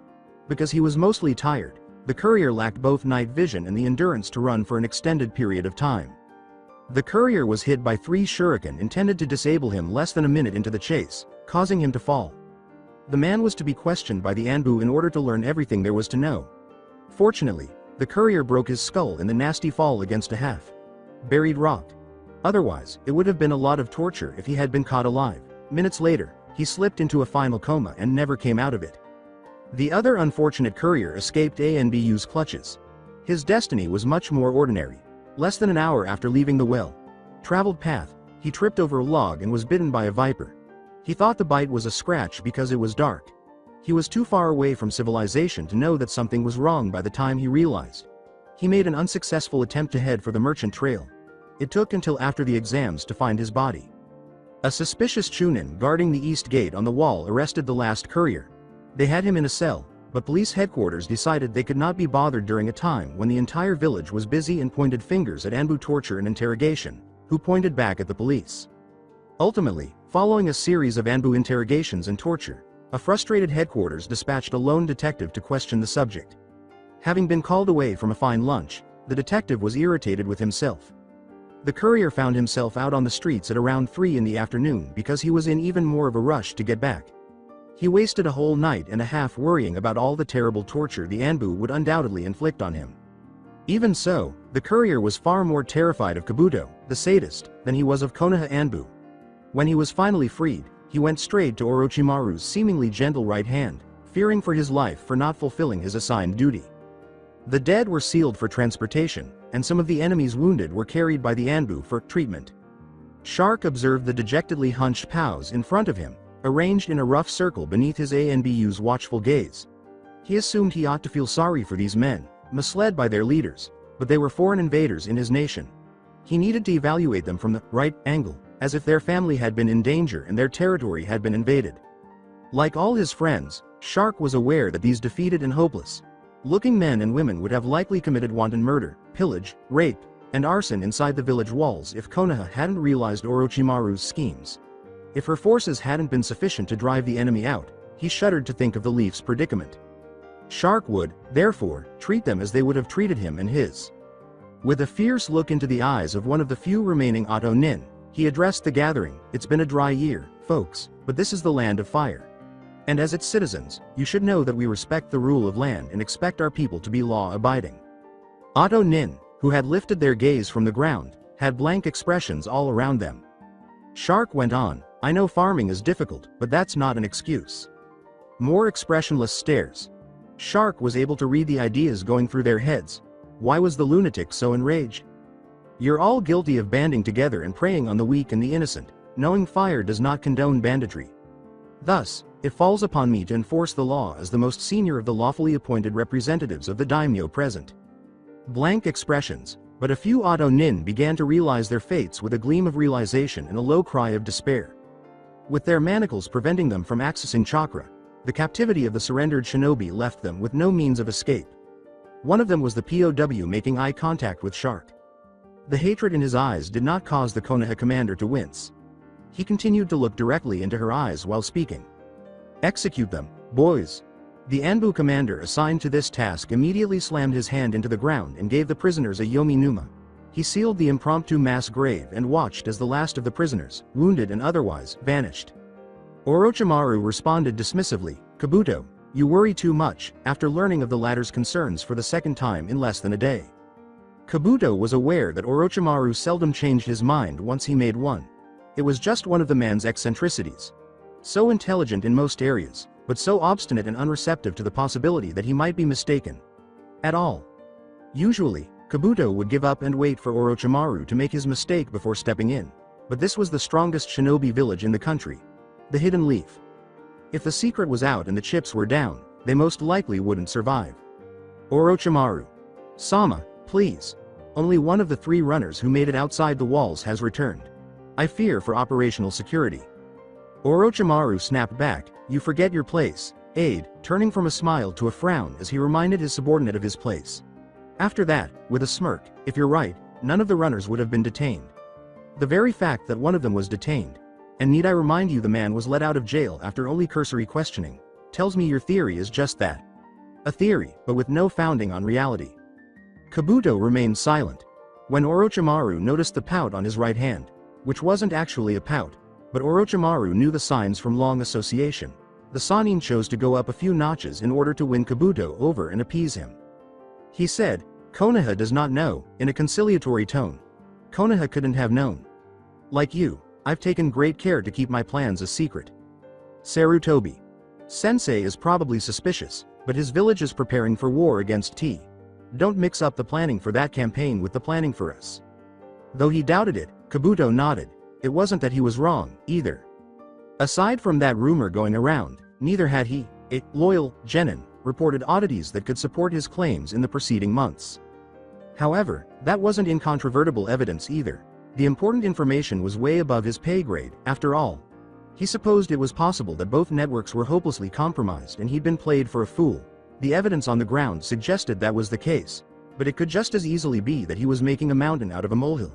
Because he was mostly tired, the courier lacked both night vision and the endurance to run for an extended period of time. The courier was hit by 3 shuriken intended to disable him less than a minute into the chase, causing him to fall. The man was to be questioned by the Anbu in order to learn everything there was to know. Fortunately, the courier broke his skull in the nasty fall against a half-buried rock. Otherwise, it would have been a lot of torture if he had been caught alive. Minutes later, he slipped into a final coma and never came out of it. The other unfortunate courier escaped Anbu's clutches. His destiny was much more ordinary. Less than an hour after leaving the well-traveled path, he tripped over a log and was bitten by a viper. He thought the bite was a scratch because it was dark. He was too far away from civilization to know that something was wrong by the time he realized. He made an unsuccessful attempt to head for the merchant trail. It took until after the exams to find his body. A suspicious Jounin guarding the east gate on the wall arrested the last courier. They had him in a cell, but police headquarters decided they could not be bothered during a time when the entire village was busy and pointed fingers at Anbu torture and interrogation, who pointed back at the police. Ultimately, following a series of Anbu interrogations and torture, a frustrated headquarters dispatched a lone detective to question the subject. Having been called away from a fine lunch, the detective was irritated with himself. The courier found himself out on the streets at around 3 in the afternoon because he was in even more of a rush to get back. He wasted a whole night and a half worrying about all the terrible torture the Anbu would undoubtedly inflict on him. Even so, the courier was far more terrified of Kabuto, the sadist, than he was of Konoha Anbu. When he was finally freed, he went straight to Orochimaru's seemingly gentle right hand, fearing for his life for not fulfilling his assigned duty. The dead were sealed for transportation, and some of the enemy's wounded were carried by the Anbu for treatment. Shark observed the dejectedly hunched POWs in front of him, arranged in a rough circle beneath his Anbu's watchful gaze. He assumed he ought to feel sorry for these men, misled by their leaders, but they were foreign invaders in his nation. He needed to evaluate them from the right angle, as if their family had been in danger and their territory had been invaded. Like all his friends, Shark was aware that these defeated and hopeless looking men and women would have likely committed wanton murder, pillage, rape, and arson inside the village walls if Konoha hadn't realized Orochimaru's schemes. If her forces hadn't been sufficient to drive the enemy out, he shuddered to think of the Leaf's predicament. Shark would, therefore, treat them as they would have treated him and his. With a fierce look into the eyes of one of the few remaining Auto Nin, he addressed the gathering. It's been a dry year, folks, but this is the land of fire. And as its citizens, you should know that we respect the rule of land and expect our people to be law-abiding. Auto Nin, who had lifted their gaze from the ground, had blank expressions all around them. Shark went on, I know farming is difficult, but that's not an excuse. More expressionless stares. Shark was able to read the ideas going through their heads. Why was the lunatic so enraged? You're all guilty of banding together and preying on the weak and the innocent, knowing fire does not condone banditry. Thus, it falls upon me to enforce the law as the most senior of the lawfully appointed representatives of the daimyo present. Blank expressions, but a few Auto Nin began to realize their fates with a gleam of realization and a low cry of despair. With their manacles preventing them from accessing chakra, the captivity of the surrendered shinobi left them with no means of escape. One of them was the POW making eye contact with Shark. The hatred in his eyes did not cause the Konoha commander to wince. He continued to look directly into her eyes while speaking. Execute them, boys. The Anbu commander assigned to this task immediately slammed his hand into the ground and gave the prisoners a yomi numa. He sealed the impromptu mass grave and watched as the last of the prisoners, wounded and otherwise, vanished. Orochimaru responded dismissively, Kabuto, you worry too much, after learning of the latter's concerns for the second time in less than a day. Kabuto was aware that Orochimaru seldom changed his mind once he made one. It was just one of the man's eccentricities. So intelligent in most areas, but so obstinate and unreceptive to the possibility that he might be mistaken. At all. Usually, Kabuto would give up and wait for Orochimaru to make his mistake before stepping in. But this was the strongest shinobi village in the country. The Hidden Leaf. If the secret was out and the chips were down, they most likely wouldn't survive. Orochimaru. Sama, please. Only one of the 3 runners who made it outside the walls has returned. I fear for operational security. Orochimaru snapped back, you forget your place, aide, turning from a smile to a frown as he reminded his subordinate of his place. After that, with a smirk, if you're right, none of the runners would have been detained. The very fact that one of them was detained, and need I remind you the man was let out of jail after only cursory questioning, tells me your theory is just that. A theory, but with no founding on reality. Kabuto remained silent. When Orochimaru noticed the pout on his right hand, which wasn't actually a pout, but Orochimaru knew the signs from long association, the Sannin chose to go up a few notches in order to win Kabuto over and appease him. He said, Konoha does not know, in a conciliatory tone. Konoha couldn't have known. Like you, I've taken great care to keep my plans a secret. Sarutobi. Sensei is probably suspicious, but his village is preparing for war against T. Don't mix up the planning for that campaign with the planning for us. Though he doubted it, Kabuto nodded. It wasn't that he was wrong, either. Aside from that rumor going around, neither had he, a loyal genin, reported oddities that could support his claims in the preceding months. However, that wasn't incontrovertible evidence either. The important information was way above his pay grade, after all. He supposed it was possible that both networks were hopelessly compromised and he'd been played for a fool. The evidence on the ground suggested that was the case, but it could just as easily be that he was making a mountain out of a molehill.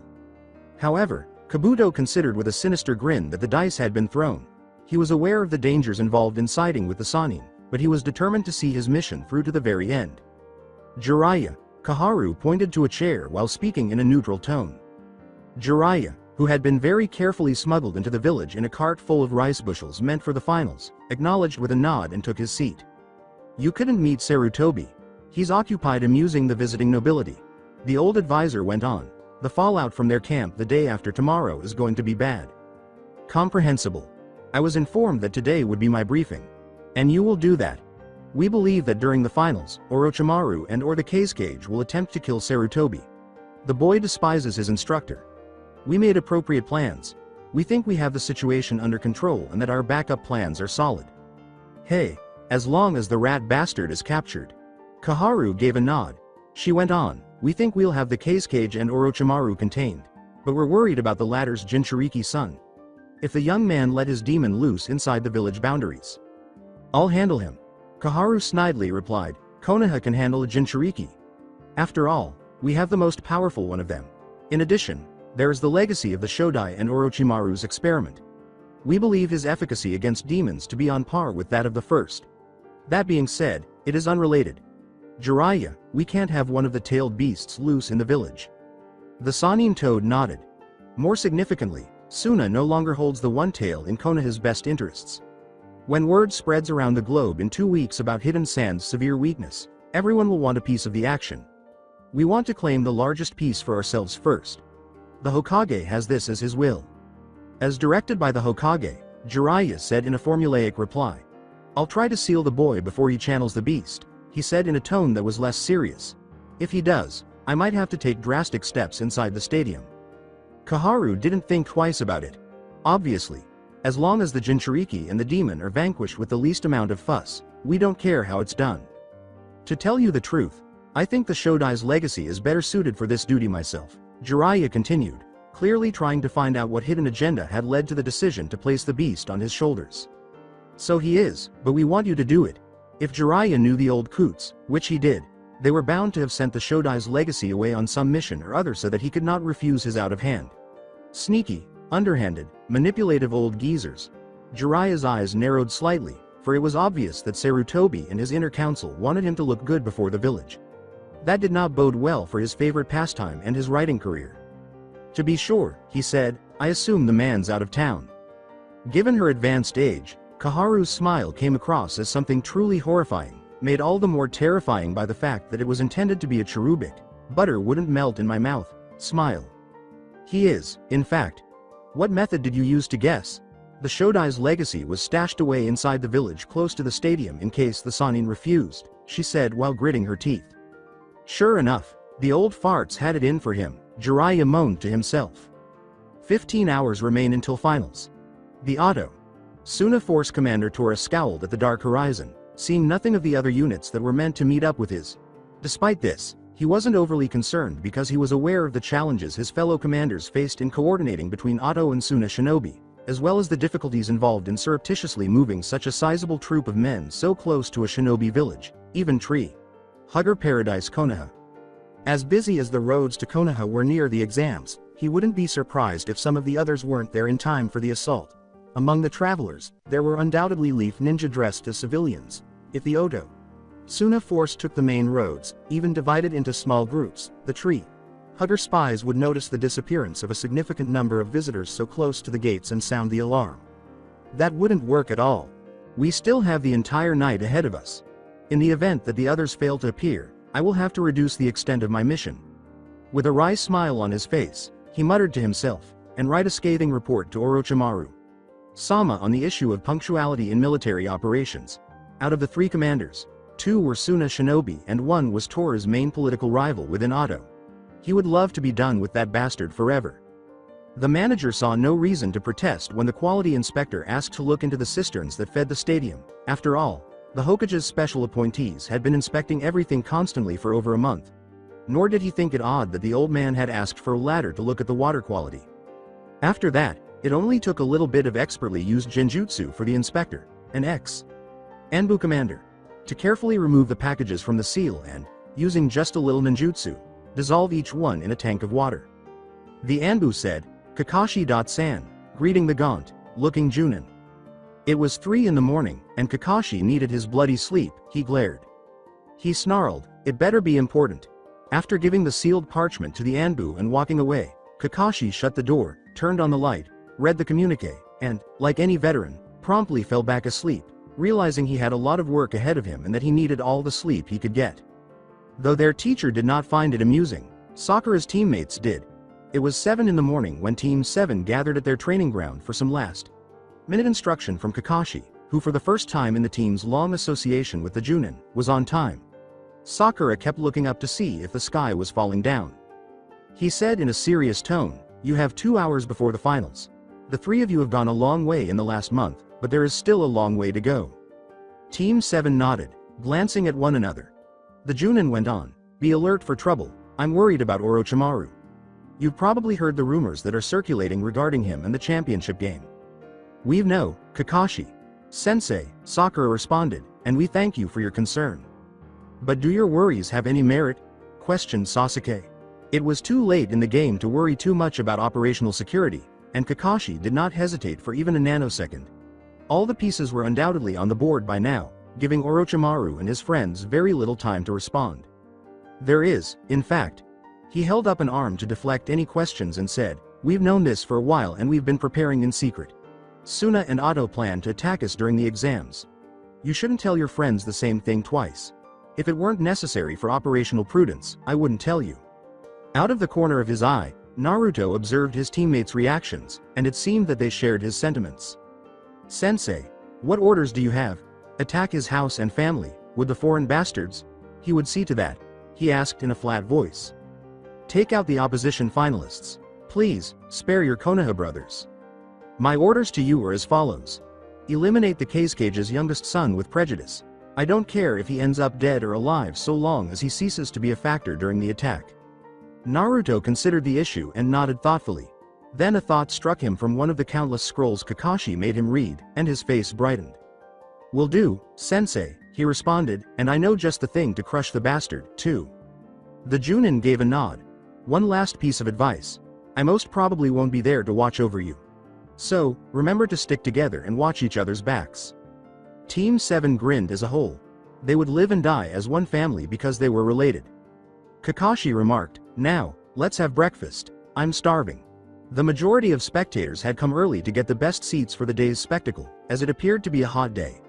However, Kabuto considered with a sinister grin that the dice had been thrown. He was aware of the dangers involved in siding with the Sannin, but he was determined to see his mission through to the very end. Jiraiya. Kaharu pointed to a chair while speaking in a neutral tone. Jiraiya, who had been very carefully smuggled into the village in a cart full of rice bushels meant for the finals, acknowledged with a nod and took his seat. You couldn't meet Sarutobi. He's occupied amusing the visiting nobility. The old advisor went on. The fallout from their camp the day after tomorrow is going to be bad. Comprehensible. I was informed that today would be my briefing. And you will do that. We believe that during the finals, Orochimaru and or the Kazekage will attempt to kill Sarutobi. The boy despises his instructor. We made appropriate plans. We think we have the situation under control and that our backup plans are solid. Hey, as long as the rat bastard is captured. Kaharu gave a nod. She went on, we think we'll have the Kazekage and Orochimaru contained. but we're worried about the latter's Jinchuriki son. If the young man let his demon loose inside the village boundaries, I'll handle him. Koharu snidely replied, Konoha can handle a Jinchuriki. After all, we have the most powerful one of them. In addition, there is the legacy of the Shodai and Orochimaru's experiment. We believe his efficacy against demons to be on par with that of the first. That being said, it is unrelated. Jiraiya, we can't have one of the tailed beasts loose in the village. The Sannin toad nodded. More significantly, Suna no longer holds the one tail in Konoha's best interests. When word spreads around the globe in 2 weeks about Hidden Sand's severe weakness, everyone will want a piece of the action. We want to claim the largest piece for ourselves first. The Hokage has this as his will. As directed by the Hokage, Jiraiya said in a formulaic reply. I'll try to seal the boy before he channels the beast, he said in a tone that was less serious. If he does, I might have to take drastic steps inside the stadium. Koharu didn't think twice about it. Obviously, as long as the Jinchuriki and the demon are vanquished with the least amount of fuss, we don't care how it's done. To tell you the truth, I think the Shodai's legacy is better suited for this duty myself, Jiraiya continued, clearly trying to find out what hidden agenda had led to the decision to place the beast on his shoulders. So he is, but we want you to do it. If Jiraiya knew the old coots, which he did, they were bound to have sent the Shodai's legacy away on some mission or other so that he could not refuse his out of hand. Sneaky, underhanded, manipulative old geezers. Jiraiya's eyes narrowed slightly, for it was obvious that Sarutobi and his inner council wanted him to look good before the village. That did not bode well for his favorite pastime and his writing career. To be sure, he said, I assume the man's out of town. Given her advanced age, Koharu's smile came across as something truly horrifying, made all the more terrifying by the fact that it was intended to be a cherubic, butter wouldn't melt in my mouth, smile. He is, in fact. What method did you use to guess? The Shodai's legacy was stashed away inside the village close to the stadium in case the Sannin refused, she said while gritting her teeth. Sure enough, the old farts had it in for him, Jiraiya moaned to himself. 15 hours remain until finals. The Auto. Suna Force Commander Tora scowled at the dark horizon, seeing nothing of the other units that were meant to meet up with his. Despite this, he wasn't overly concerned because he was aware of the challenges his fellow commanders faced in coordinating between Auto and Suna Shinobi, as well as the difficulties involved in surreptitiously moving such a sizable troop of men so close to a shinobi village, even Tree. Hugger Paradise Konoha. As busy as the roads to Konoha were near the exams, he wouldn't be surprised if some of the others weren't there in time for the assault. Among the travelers, there were undoubtedly Leaf Ninja dressed as civilians. If the Odo Suna force took the main roads, even divided into small groups, the Tree Hugger spies would notice the disappearance of a significant number of visitors so close to the gates and sound the alarm. That wouldn't work at all. We still have the entire night ahead of us. In the event that the others fail to appear, I will have to reduce the extent of my mission. With a wry smile on his face, he muttered to himself, and write a scathing report to Orochimaru Sama on the issue of punctuality in military operations. Out of the 3 commanders, 2 were Suna Shinobi and 1 was Tora's main political rival within Auto. He would love to be done with that bastard forever. The manager saw no reason to protest when the quality inspector asked to look into the cisterns that fed the stadium. After all, the Hokage's special appointees had been inspecting everything constantly for over a month. Nor did he think it odd that the old man had asked for a ladder to look at the water quality. After that, it only took a little bit of expertly used genjutsu for the inspector, an Anbu commander, to carefully remove the packages from the seal and, using just a little ninjutsu, dissolve each one in a tank of water. The Anbu said, Kakashi.san, greeting the gaunt, looking Jounin. It was 3 in the morning, and Kakashi needed his bloody sleep, he glared. He snarled, it better be important. After giving the sealed parchment to the Anbu and walking away, Kakashi shut the door, turned on the light, read the communique, and, like any veteran, promptly fell back asleep, realizing he had a lot of work ahead of him and that he needed all the sleep he could get. Though their teacher did not find it amusing, Sakura's teammates did. It was 7 in the morning when Team 7 gathered at their training ground for some last-minute instruction from Kakashi, who for the first time in the team's long association with the Jounin, was on time. Sakura kept looking up to see if the sky was falling down. He said in a serious tone, you have 2 hours before the finals. The 3 of you have gone a long way in the last month, but there is still a long way to go. Team 7 nodded, glancing at one another. The Jounin went on, be alert for trouble, I'm worried about Orochimaru. You've probably heard the rumors that are circulating regarding him and the championship game. We know, Kakashi. Sensei, Sakura responded, and we thank you for your concern. But do your worries have any merit? Questioned Sasuke. It was too late in the game to worry too much about operational security, and Kakashi did not hesitate for even a nanosecond. All the pieces were undoubtedly on the board by now, giving Orochimaru and his friends very little time to respond. There is, in fact. He held up an arm to deflect any questions and said, we've known this for a while and we've been preparing in secret. Suna and Otto plan to attack us during the exams. You shouldn't tell your friends the same thing twice. If it weren't necessary for operational prudence, I wouldn't tell you. Out of the corner of his eye, Naruto observed his teammates' reactions, and it seemed that they shared his sentiments. Sensei, what orders do you have? Attack his house and family, with the foreign bastards? He would see to that, he asked in a flat voice. Take out the opposition finalists. Please, spare your Konoha brothers. My orders to you are as follows. Eliminate the Kazukage's youngest son with prejudice. I don't care if he ends up dead or alive so long as he ceases to be a factor during the attack. Naruto considered the issue and nodded thoughtfully. Then a thought struck him from one of the countless scrolls Kakashi made him read, and his face brightened. Will do, Sensei, he responded, and I know just the thing to crush the bastard, too. The Jounin gave a nod. One last piece of advice. I most probably won't be there to watch over you. So, remember to stick together and watch each other's backs. Team 7 grinned as a whole. They would live and die as one family because they were related. Kakashi remarked, now, let's have breakfast. I'm starving. The majority of spectators had come early to get the best seats for the day's spectacle, as it appeared to be a hot day.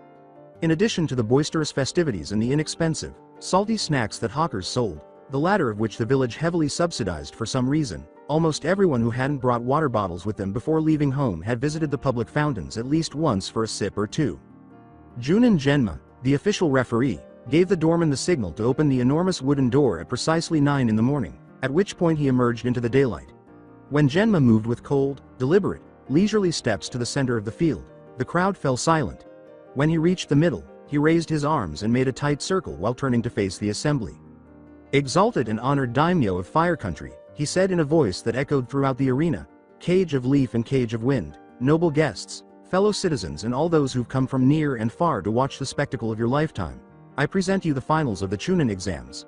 In addition to the boisterous festivities and the inexpensive, salty snacks that hawkers sold, the latter of which the village heavily subsidized for some reason, almost everyone who hadn't brought water bottles with them before leaving home had visited the public fountains at least once for a sip or two. Jounin Genma, the official referee, gave the doorman the signal to open the enormous wooden door at precisely 9 in the morning, at which point he emerged into the daylight. When Genma moved with cold, deliberate, leisurely steps to the center of the field, the crowd fell silent. When he reached the middle, he raised his arms and made a tight circle while turning to face the assembly. Exalted and honored daimyo of Fire Country, he said in a voice that echoed throughout the arena, Cage of Leaf and Cage of Wind, noble guests, fellow citizens and all those who've come from near and far to watch the spectacle of your lifetime, I present you the finals of the Chunin exams.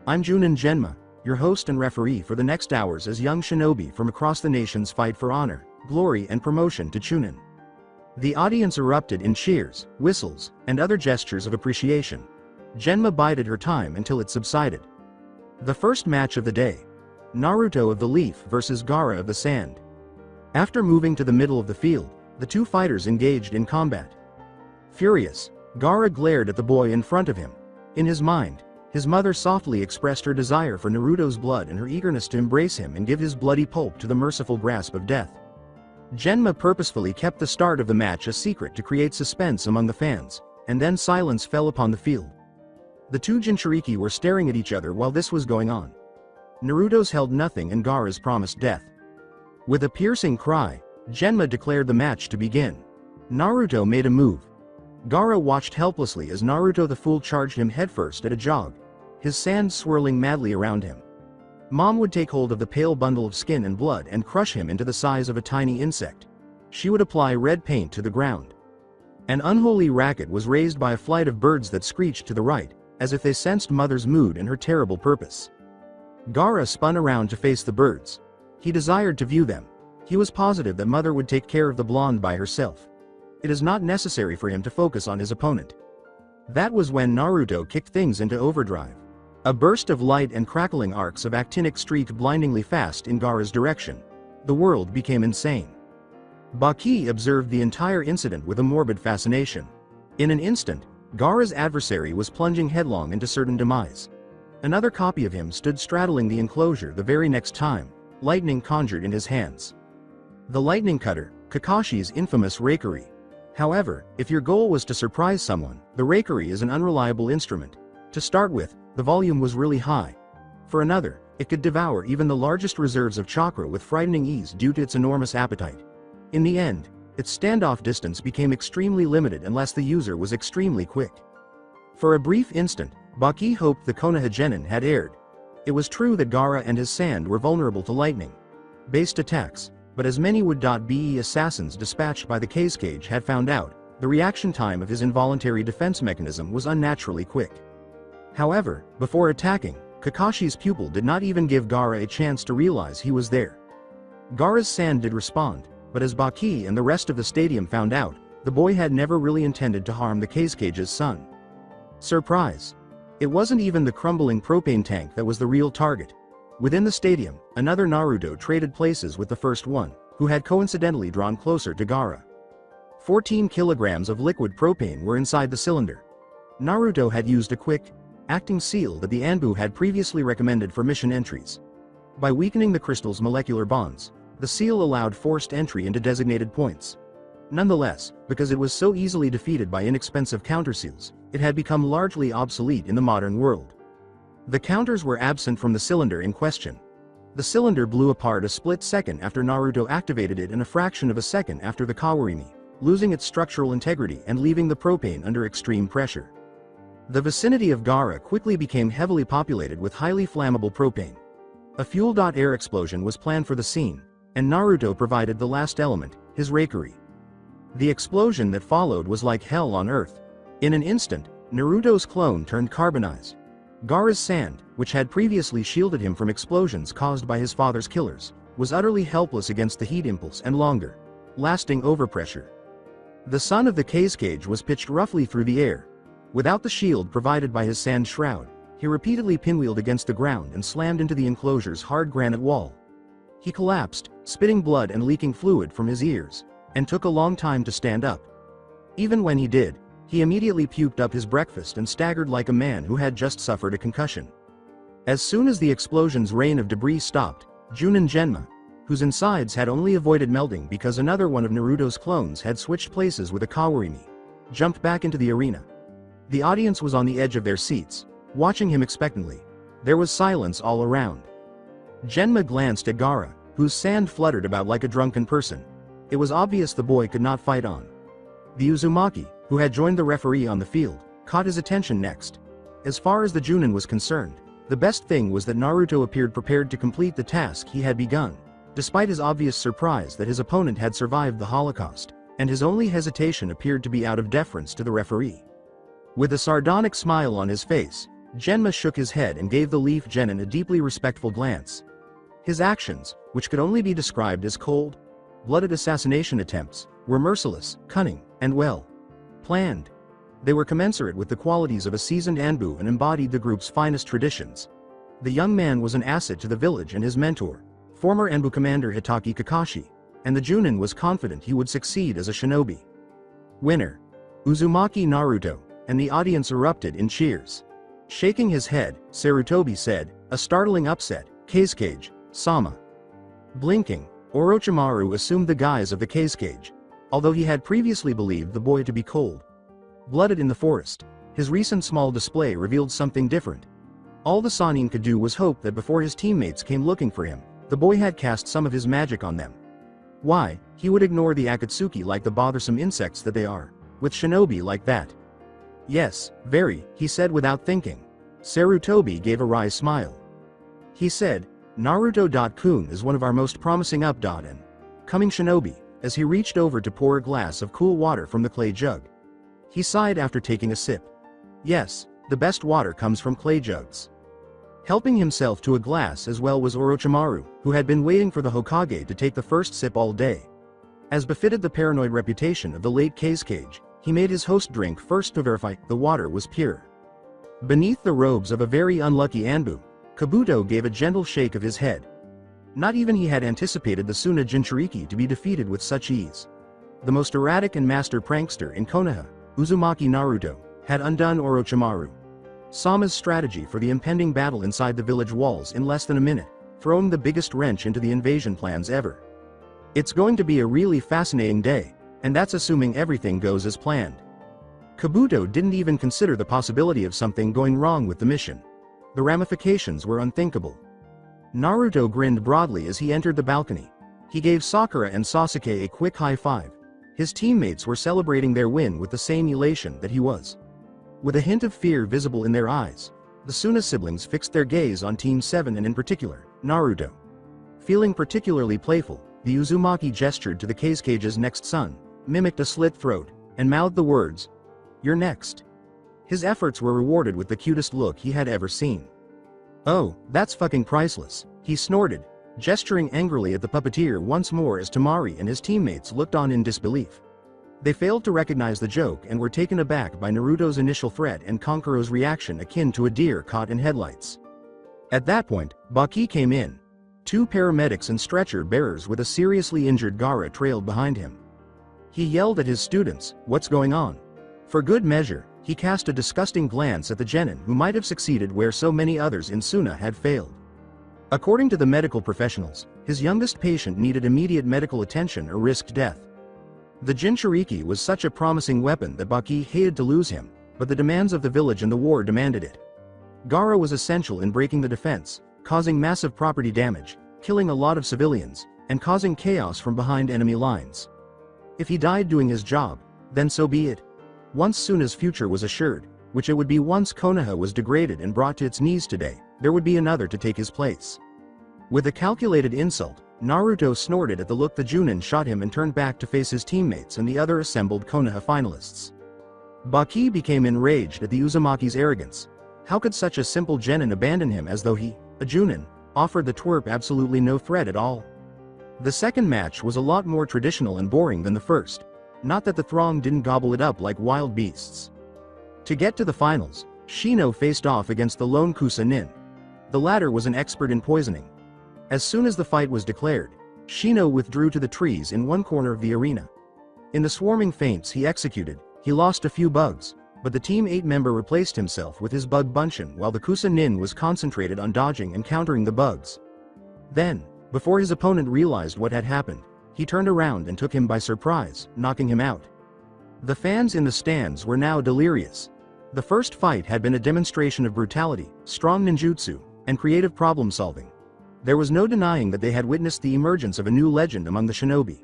I'm Jounin Genma, your host and referee for the next hours as young shinobi from across the nations fight for honor, glory and promotion to Chunin. The audience erupted in cheers, whistles, and other gestures of appreciation. Genma bided her time until it subsided. The first match of the day. Naruto of the Leaf versus Gaara of the Sand. After moving to the middle of the field, the two fighters engaged in combat. Furious, Gaara glared at the boy in front of him. In his mind, his mother softly expressed her desire for Naruto's blood and her eagerness to embrace him and give his bloody pulp to the merciful grasp of death. Genma purposefully kept the start of the match a secret to create suspense among the fans, and then silence fell upon the field. The two Jinchuriki were staring at each other while this was going on. Naruto's held nothing and Gaara's promised death. With a piercing cry, Genma declared the match to begin. Naruto made a move. Gaara watched helplessly as Naruto the Fool charged him headfirst at a jog, his sand swirling madly around him. Mom would take hold of the pale bundle of skin and blood and crush him into the size of a tiny insect. She would apply red paint to the ground. An unholy racket was raised by a flight of birds that screeched to the right, as if they sensed Mother's mood and her terrible purpose. Gaara spun around to face the birds. He desired to view them. He was positive that Mother would take care of the blonde by herself. It is not necessary for him to focus on his opponent. That was when Naruto kicked things into overdrive. A burst of light and crackling arcs of actinic streaked blindingly fast in Gaara's direction. The world became insane. Baki observed the entire incident with a morbid fascination. In an instant, Gaara's adversary was plunging headlong into certain demise. Another copy of him stood straddling the enclosure the very next time, lightning conjured in his hands. The lightning cutter, Kakashi's infamous rakery. However, if your goal was to surprise someone, the rakery is an unreliable instrument. To start with, the volume was really high. For another, it could devour even the largest reserves of chakra with frightening ease due to its enormous appetite. In the end, its standoff distance became extremely limited unless the user was extremely quick. For a brief instant, Baki hoped the Konoha Genin had erred. It was true that Gaara and his sand were vulnerable to lightning, based attacks, but as many would-be assassins dispatched by the Kazekage had found out, the reaction time of his involuntary defense mechanism was unnaturally quick. However, before attacking, Kakashi's pupil did not even give Gaara a chance to realize he was there. Gaara's sand did respond, but as Baki and the rest of the stadium found out, the boy had never really intended to harm the Kazecage's son. Surprise! It wasn't even the crumbling propane tank that was the real target. Within the stadium, another Naruto traded places with the first one, who had coincidentally drawn closer to Gaara. 14 kilograms of liquid propane were inside the cylinder. Naruto had used a quick, acting seal that the Anbu had previously recommended for mission entries. By weakening the crystal's molecular bonds, the seal allowed forced entry into designated points. Nonetheless, because it was so easily defeated by inexpensive counterseals, it had become largely obsolete in the modern world. The counters were absent from the cylinder in question. The cylinder blew apart a split second after Naruto activated it and a fraction of a second after the Kawarimi, losing its structural integrity and leaving the propane under extreme pressure. The vicinity of Gaara quickly became heavily populated with highly flammable propane. A fuel-air explosion was planned for the scene, and Naruto provided the last element, his Reikiri. The explosion that followed was like hell on earth. In an instant, Naruto's clone turned carbonized. Gaara's sand, which had previously shielded him from explosions caused by his father's killers, was utterly helpless against the heat impulse and longer-lasting overpressure. The son of the Kazekage was pitched roughly through the air. Without the shield provided by his sand shroud, he repeatedly pinwheeled against the ground and slammed into the enclosure's hard granite wall. He collapsed, spitting blood and leaking fluid from his ears, and took a long time to stand up. Even when he did, he immediately puked up his breakfast and staggered like a man who had just suffered a concussion. As soon as the explosion's rain of debris stopped, Jounin Genma, whose insides had only avoided melting because another one of Naruto's clones had switched places with a Kawarimi, jumped back into the arena. The audience was on the edge of their seats, watching him expectantly. There was silence all around. Genma glanced at Gaara, whose sand fluttered about like a drunken person. It was obvious the boy could not fight on. The Uzumaki, who had joined the referee on the field, caught his attention next. As far as the Jounin was concerned, the best thing was that Naruto appeared prepared to complete the task he had begun, despite his obvious surprise that his opponent had survived the Holocaust, and his only hesitation appeared to be out of deference to the referee. With a sardonic smile on his face, Genma shook his head and gave the Leaf Genin a deeply respectful glance. His actions, which could only be described as cold-blooded assassination attempts, were merciless, cunning, and well-planned. They were commensurate with the qualities of a seasoned Anbu and embodied the group's finest traditions. The young man was an asset to the village and his mentor, former Anbu commander Hitaki Kakashi, and the Jounin was confident he would succeed as a shinobi. Winner. Uzumaki Naruto, and the audience erupted in cheers. Shaking his head, Sarutobi said, "A startling upset, Kazekage, Sama." Blinking, Orochimaru assumed the guise of the Kazekage. Although he had previously believed the boy to be cold-blooded in the forest, his recent small display revealed something different. All the Sannin could do was hope that before his teammates came looking for him, the boy had cast some of his magic on them. Why, he would ignore the Akatsuki like the bothersome insects that they are, with shinobi like that. Yes, very, he said without thinking. Sarutobi gave a wry smile. He said, Naruto.kun is one of our most promising and coming shinobi, as he reached over to pour a glass of cool water from the clay jug. He sighed after taking a sip. Yes, the best water comes from clay jugs. Helping himself to a glass as well was Orochimaru, who had been waiting for the Hokage to take the first sip all day. As befitted the paranoid reputation of the late Kazekage, he made his host drink first to verify the water was pure. Beneath the robes of a very unlucky Anbu, Kabuto gave a gentle shake of his head. Not even he had anticipated the Tsunade Jinchuriki to be defeated with such ease. The most erratic and master prankster in Konoha, Uzumaki Naruto, had undone Orochimaru. Sama's strategy for the impending battle inside the village walls in less than a minute, throwing the biggest wrench into the invasion plans ever. It's going to be a really fascinating day, and that's assuming everything goes as planned. Kabuto didn't even consider the possibility of something going wrong with the mission. The ramifications were unthinkable. Naruto grinned broadly as he entered the balcony. He gave Sakura and Sasuke a quick high five. His teammates were celebrating their win with the same elation that he was. With a hint of fear visible in their eyes, the Suna siblings fixed their gaze on Team 7 and in particular, Naruto. Feeling particularly playful, the Uzumaki gestured to the Kage's next son, mimicked a slit throat, and mouthed the words, "You're next." His efforts were rewarded with the cutest look he had ever seen. "Oh, that's fucking priceless," he snorted, gesturing angrily at the puppeteer once more as Tamari and his teammates looked on in disbelief. They failed to recognize the joke and were taken aback by Naruto's initial threat and Kankuro's reaction akin to a deer caught in headlights. At that point, Baki came in. 2 paramedics and stretcher bearers with a seriously injured Gaara trailed behind him. He yelled at his students, "What's going on?" For good measure, he cast a disgusting glance at the genin who might have succeeded where so many others in Suna had failed. According to the medical professionals, his youngest patient needed immediate medical attention or risked death. The Jinchuriki was such a promising weapon that Baki hated to lose him, but the demands of the village and the war demanded it. Gaara was essential in breaking the defense, causing massive property damage, killing a lot of civilians, and causing chaos from behind enemy lines. If he died doing his job, then so be it. Once Suna's future was assured, which it would be once Konoha was degraded and brought to its knees today, there would be another to take his place. With a calculated insult, Naruto snorted at the look the Jounin shot him and turned back to face his teammates and the other assembled Konoha finalists. Baki became enraged at the Uzumaki's arrogance. How could such a simple genin abandon him as though he, a Jounin, offered the twerp absolutely no threat at all? The second match was a lot more traditional and boring than the first. Not that the throng didn't gobble it up like wild beasts. To get to the finals, Shino faced off against the lone Kusa Nin. The latter was an expert in poisoning. As soon as the fight was declared, Shino withdrew to the trees in one corner of the arena. In the swarming feints he executed, he lost a few bugs, but the Team 8 member replaced himself with his bug Bunshin while the Kusa Nin was concentrated on dodging and countering the bugs. Then, before his opponent realized what had happened, he turned around and took him by surprise, knocking him out. The fans in the stands were now delirious. The first fight had been a demonstration of brutality, strong ninjutsu, and creative problem-solving. There was no denying that they had witnessed the emergence of a new legend among the shinobi.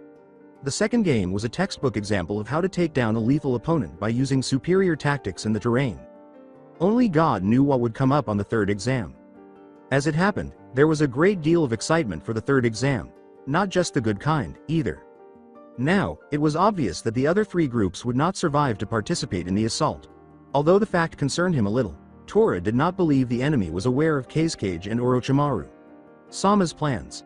The second game was a textbook example of how to take down a lethal opponent by using superior tactics in the terrain. Only God knew what would come up on the third exam. As it happened, there was a great deal of excitement for the third exam, not just the good kind, either. Now, it was obvious that the other 3 groups would not survive to participate in the assault. Although the fact concerned him a little, Tora did not believe the enemy was aware of Kazekage and Orochimaru. Sama's plans.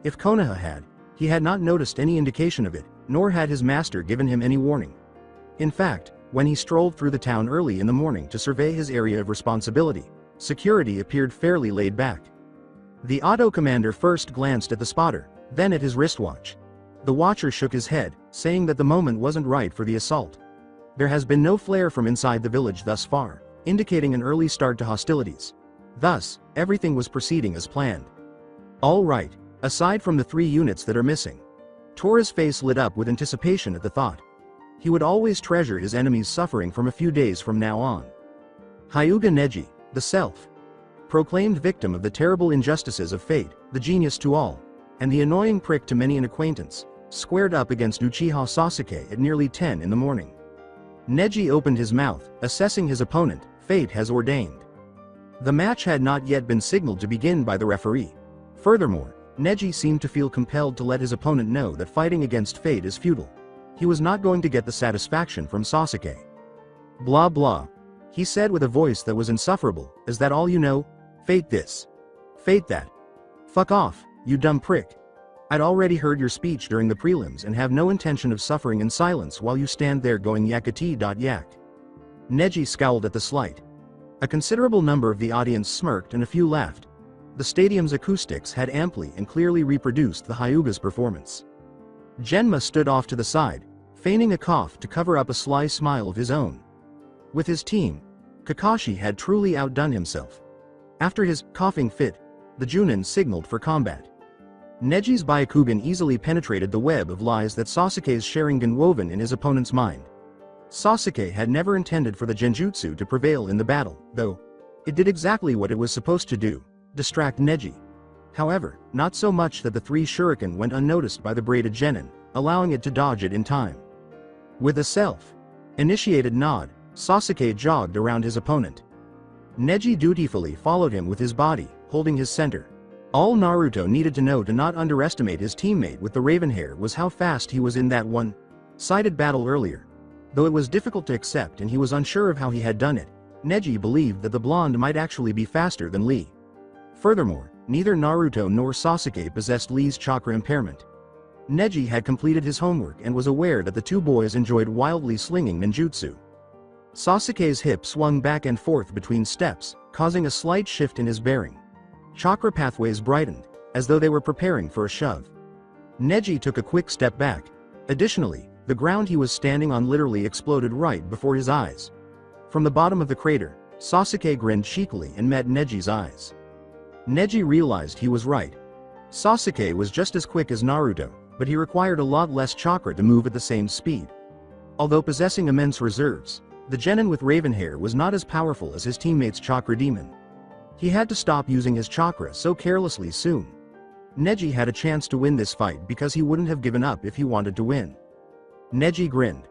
If Konoha had, he had not noticed any indication of it, nor had his master given him any warning. In fact, when he strolled through the town early in the morning to survey his area of responsibility, security appeared fairly laid back. The auto commander first glanced at the spotter, then at his wristwatch. The watcher shook his head, saying that the moment wasn't right for the assault. There has been no flare from inside the village thus far, indicating an early start to hostilities. Thus, everything was proceeding as planned. All right, aside from the 3 units that are missing. Tora's face lit up with anticipation at the thought. He would always treasure his enemy's suffering from a few days from now on. Hyuga Neji, the self-proclaimed victim of the terrible injustices of fate, the genius to all, and the annoying prick to many an acquaintance, squared up against Uchiha Sasuke at nearly 10 in the morning. Neji opened his mouth, assessing his opponent. Fate has ordained. The match had not yet been signaled to begin by the referee. Furthermore, Neji seemed to feel compelled to let his opponent know that fighting against fate is futile. He was not going to get the satisfaction from Sasuke. Blah blah. He said with a voice that was insufferable, "Is that all you know? Fate this. Fate that. Fuck off, you dumb prick. I'd already heard your speech during the prelims and have no intention of suffering in silence while you stand there going yakati.yak." Neji scowled at the slight. A considerable number of the audience smirked and a few laughed. The stadium's acoustics had amply and clearly reproduced the Hyuga's performance. Genma stood off to the side, feigning a cough to cover up a sly smile of his own. With his team, Kakashi had truly outdone himself. After his coughing fit, the Jounin signaled for combat. Neji's Byakugan easily penetrated the web of lies that Sasuke's Sharingan woven in his opponent's mind. Sasuke had never intended for the Genjutsu to prevail in the battle, though it did exactly what it was supposed to do: distract Neji. However, not so much that the 3 shuriken went unnoticed by the braided genin, allowing it to dodge it in time. With a self-initiated nod, Sasuke jogged around his opponent. Neji dutifully followed him with his body, holding his center. All Naruto needed to know to not underestimate his teammate with the raven hair was how fast he was in that one-sided battle earlier. Though it was difficult to accept and he was unsure of how he had done it, Neji believed that the blonde might actually be faster than Lee. Furthermore, neither Naruto nor Sasuke possessed Lee's chakra impairment. Neji had completed his homework and was aware that the two boys enjoyed wildly slinging ninjutsu. Sasuke's hip swung back and forth between steps, causing a slight shift in his bearing. Chakra pathways brightened, as though they were preparing for a shove. Neji took a quick step back. Additionally, the ground he was standing on literally exploded right before his eyes. From the bottom of the crater, Sasuke grinned cheekily and met Neji's eyes. Neji realized he was right. Sasuke was just as quick as Naruto, but he required a lot less chakra to move at the same speed. Although possessing immense reserves, the genin with raven hair was not as powerful as his teammate's chakra demon. He had to stop using his chakra so carelessly soon. Neji had a chance to win this fight because he wouldn't have given up if he wanted to win. Neji grinned.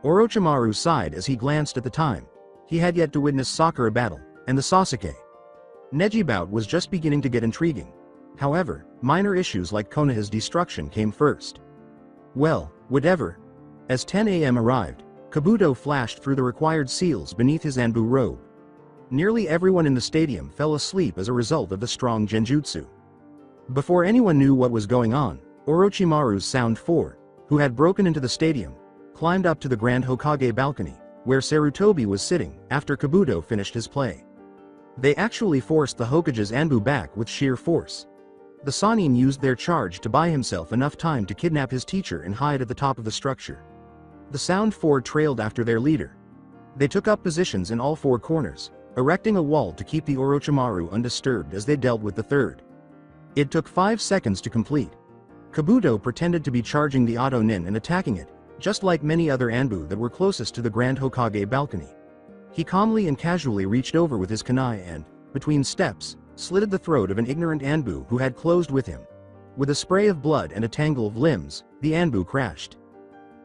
Orochimaru sighed as he glanced at the time. He had yet to witness Sakura battle, and the Sasuke Neji bout was just beginning to get intriguing. However, minor issues like Konoha's destruction came first. Well, whatever. As 10 a.m. arrived, Kabuto flashed through the required seals beneath his Anbu robe. Nearly everyone in the stadium fell asleep as a result of the strong genjutsu. Before anyone knew what was going on, Orochimaru's Sound 4, who had broken into the stadium, climbed up to the Grand Hokage balcony, where Sarutobi was sitting after Kabuto finished his play. They actually forced the Hokage's Anbu back with sheer force. The Sannin used their charge to buy himself enough time to kidnap his teacher and hide at the top of the structure. The Sound 4 trailed after their leader. They took up positions in all four corners, erecting a wall to keep the Orochimaru undisturbed as they dealt with the third. It took 5 seconds to complete. Kabuto pretended to be charging the Auto Nin and attacking it, just like many other Anbu that were closest to the Grand Hokage balcony. He calmly and casually reached over with his kunai and, between steps, slitted the throat of an ignorant Anbu who had closed with him. With a spray of blood and a tangle of limbs, the Anbu crashed.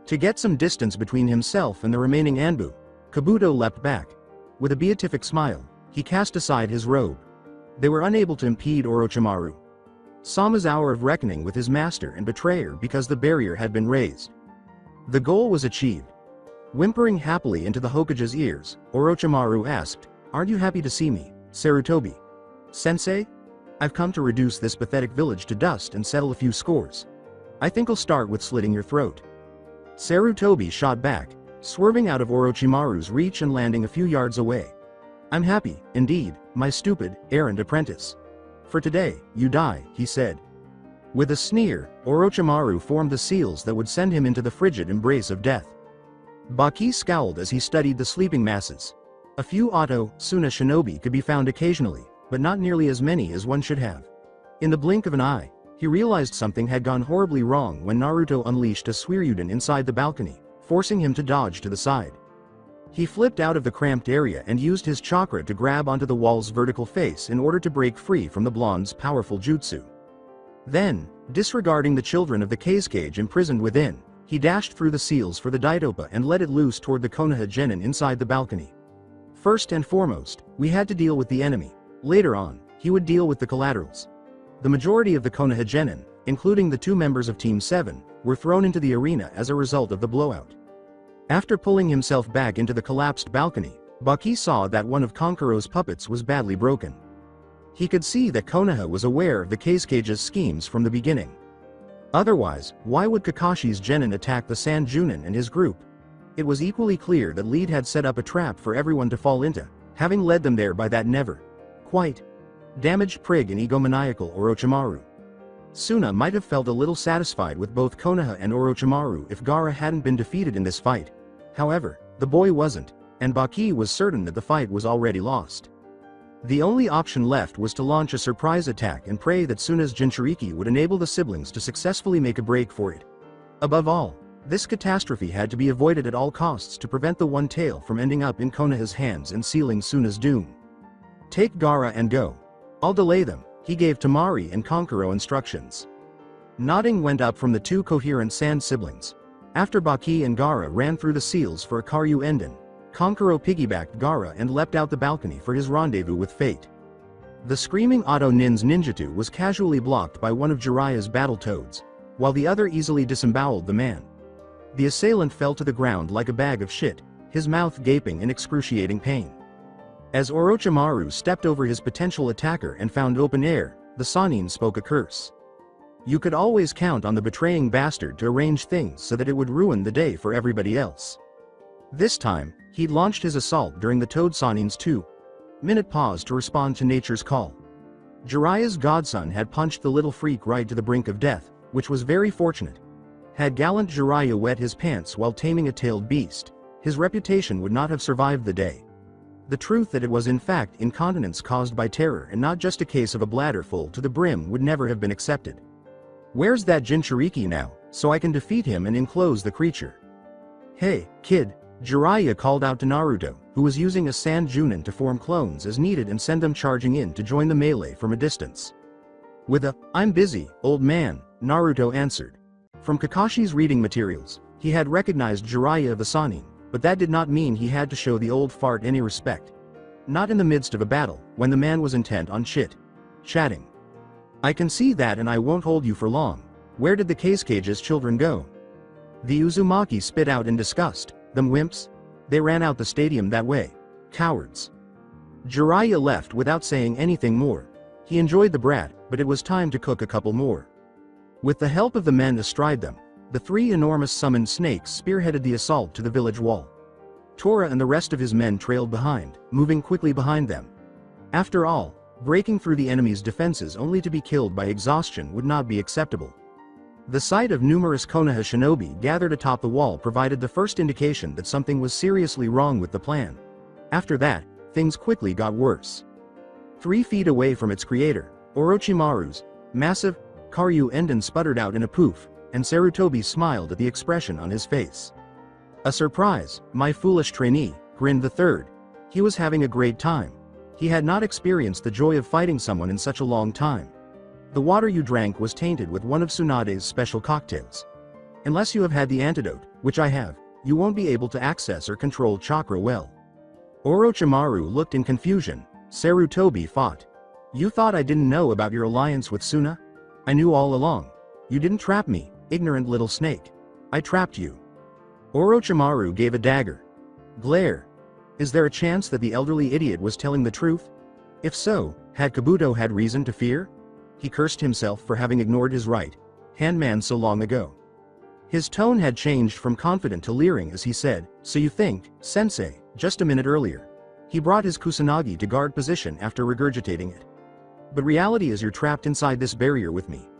To get some distance between himself and the remaining Anbu, Kabuto leapt back. With a beatific smile, he cast aside his robe. They were unable to impede Orochimaru. Sama's hour of reckoning with his master and betrayer because the barrier had been raised. The goal was achieved. Whimpering happily into the Hokage's ears, Orochimaru asked, "Aren't you happy to see me, Sarutobi? Sensei? I've come to reduce this pathetic village to dust and settle a few scores. I think I'll start with slitting your throat." Sarutobi shot back, swerving out of Orochimaru's reach and landing a few yards away. "I'm happy, indeed, my stupid, errant apprentice. For today, you die," he said. With a sneer, Orochimaru formed the seals that would send him into the frigid embrace of death. Baki scowled as he studied the sleeping masses. A few Suna shinobi could be found occasionally, but not nearly as many as one should have. In the blink of an eye, he realized something had gone horribly wrong when Naruto unleashed a Suiryuden inside the balcony, forcing him to dodge to the side. He flipped out of the cramped area and used his chakra to grab onto the wall's vertical face in order to break free from the blonde's powerful jutsu. Then, disregarding the children of the cage imprisoned within, he dashed through the seals for the Daitopa and let it loose toward the Konoha genin inside the balcony. First and foremost, we had to deal with the enemy. Later on, he would deal with the collaterals. The majority of the Konoha genin, including the 2 members of Team 7, were thrown into the arena as a result of the blowout. After pulling himself back into the collapsed balcony, Baki saw that one of Kankuro's puppets was badly broken. He could see that Konoha was aware of the cage's schemes from the beginning. Otherwise, why would Kakashi's genin attack the Sand Jounin and his group? It was equally clear that Lead had set up a trap for everyone to fall into, having led them there by that never quite damaged prig and egomaniacal Orochimaru. Suna might have felt a little satisfied with both Konoha and Orochimaru if Gaara hadn't been defeated in this fight. However, the boy wasn't, and Baki was certain that the fight was already lost. The only option left was to launch a surprise attack and pray that Suna's Jinchuriki would enable the siblings to successfully make a break for it. Above all, this catastrophe had to be avoided at all costs to prevent the One Tail from ending up in Konoha's hands and sealing Suna's doom. "Take Gaara and go. I'll delay them," he gave Temari and Kankuro instructions. Nodding went up from the 2 coherent Sand siblings. After Baki and Gaara ran through the seals for a Karyu Enden, Kankuro piggybacked Gaara and leapt out the balcony for his rendezvous with fate. The screaming Auto Nin's ninjutsu was casually blocked by one of Jiraiya's battle toads, while the other easily disemboweled the man. The assailant fell to the ground like a bag of shit, his mouth gaping in excruciating pain. As Orochimaru stepped over his potential attacker and found open air, the Sannin spoke a curse. You could always count on the betraying bastard to arrange things so that it would ruin the day for everybody else. This time, he'd launched his assault during the Toad Sannin's 2-minute pause to respond to nature's call. Jiraiya's godson had punched the little freak right to the brink of death, which was very fortunate. Had gallant Jiraiya wet his pants while taming a tailed beast, his reputation would not have survived the day. The truth that it was in fact incontinence caused by terror and not just a case of a bladder full to the brim would never have been accepted. Where's that Jinchuriki now, so I can defeat him and enclose the creature? Hey, kid, Jiraiya called out to Naruto, who was using a sand Jounin to form clones as needed and send them charging in to join the melee from a distance. With a, "I'm busy, old man," Naruto answered. From Kakashi's reading materials, he had recognized Jiraiya of the Sannin, but that did not mean he had to show the old fart any respect. Not in the midst of a battle, when the man was intent on chatting. "I can see that and I won't hold you for long. Where did the Kazukage's children go?" The Uzumaki spit out in disgust. "Them wimps? They ran out the stadium that way. Cowards." Jiraiya left without saying anything more. He enjoyed the brat, but it was time to cook a couple more. With the help of the men astride them, the 3 enormous summoned snakes spearheaded the assault to the village wall. Tora and the rest of his men trailed behind, moving quickly behind them. After all, breaking through the enemy's defenses only to be killed by exhaustion would not be acceptable. The sight of numerous Konoha shinobi gathered atop the wall provided the first indication that something was seriously wrong with the plan. After that, things quickly got worse. 3 feet away from its creator, Orochimaru's massive Karyu Enden sputtered out in a poof, and Sarutobi smiled at the expression on his face. "A surprise, my foolish trainee," grinned the third. He was having a great time. He had not experienced the joy of fighting someone in such a long time. "The water you drank was tainted with one of Tsunade's special cocktails. Unless you have had the antidote, which I have, you won't be able to access or control chakra well." Orochimaru looked in confusion. Sarutobi fought. "You thought I didn't know about your alliance with Suna? I knew all along. You didn't trap me, ignorant little snake. I trapped you." Orochimaru gave a dagger glare. Is there a chance that the elderly idiot was telling the truth? If so, had Kabuto had reason to fear? He cursed himself for having ignored his right-hand man so long ago. His tone had changed from confident to leering as he said, "So you think, sensei, just a minute earlier." He brought his kusanagi to guard position after regurgitating it. "But reality is you're trapped inside this barrier with me.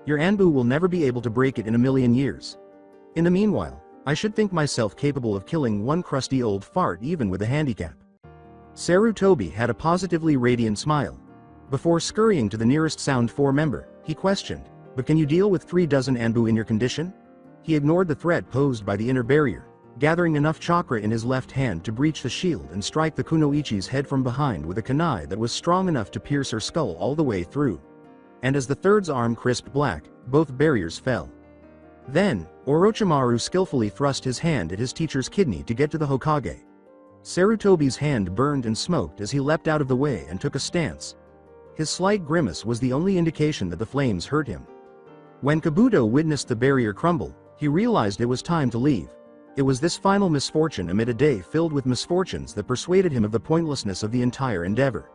Your Anbu will never be able to break it in a million years. In the meanwhile, I should think myself capable of killing one crusty old fart even with a handicap." Sarutobi had a positively radiant smile. Before scurrying to the nearest Sound 4 member, he questioned, "But can you deal with 3 dozen Anbu in your condition?" He ignored the threat posed by the inner barrier, gathering enough chakra in his left hand to breach the shield and strike the kunoichi's head from behind with a kunai that was strong enough to pierce her skull all the way through. And as the third's arm crisped black, both barriers fell. Then, Orochimaru skillfully thrust his hand at his teacher's kidney to get to the Hokage. Sarutobi's hand burned and smoked as he leapt out of the way and took a stance. His slight grimace was the only indication that the flames hurt him. When Kabuto witnessed the barrier crumble, he realized it was time to leave. It was this final misfortune amid a day filled with misfortunes that persuaded him of the pointlessness of the entire endeavor.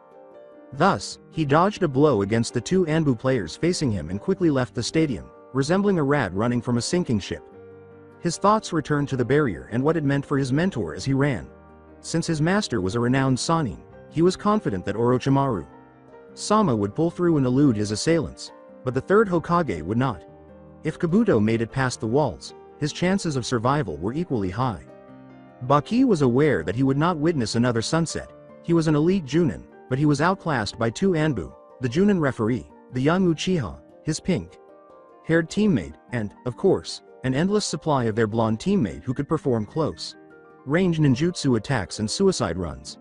Thus, he dodged a blow against the 2 Anbu players facing him and quickly left the stadium, resembling a rat running from a sinking ship. His thoughts returned to the barrier and what it meant for his mentor as he ran. Since his master was a renowned Sannin, he was confident that Orochimaru-sama would pull through and elude his assailants, but the third Hokage would not. If Kabuto made it past the walls, his chances of survival were equally high. Baki was aware that he would not witness another sunset. He was an elite Jounin, but he was outclassed by 2 Anbu, the Jounin referee, the young Uchiha, his pink-haired teammate, and, of course, an endless supply of their blonde teammate who could perform close-range ninjutsu attacks and suicide runs.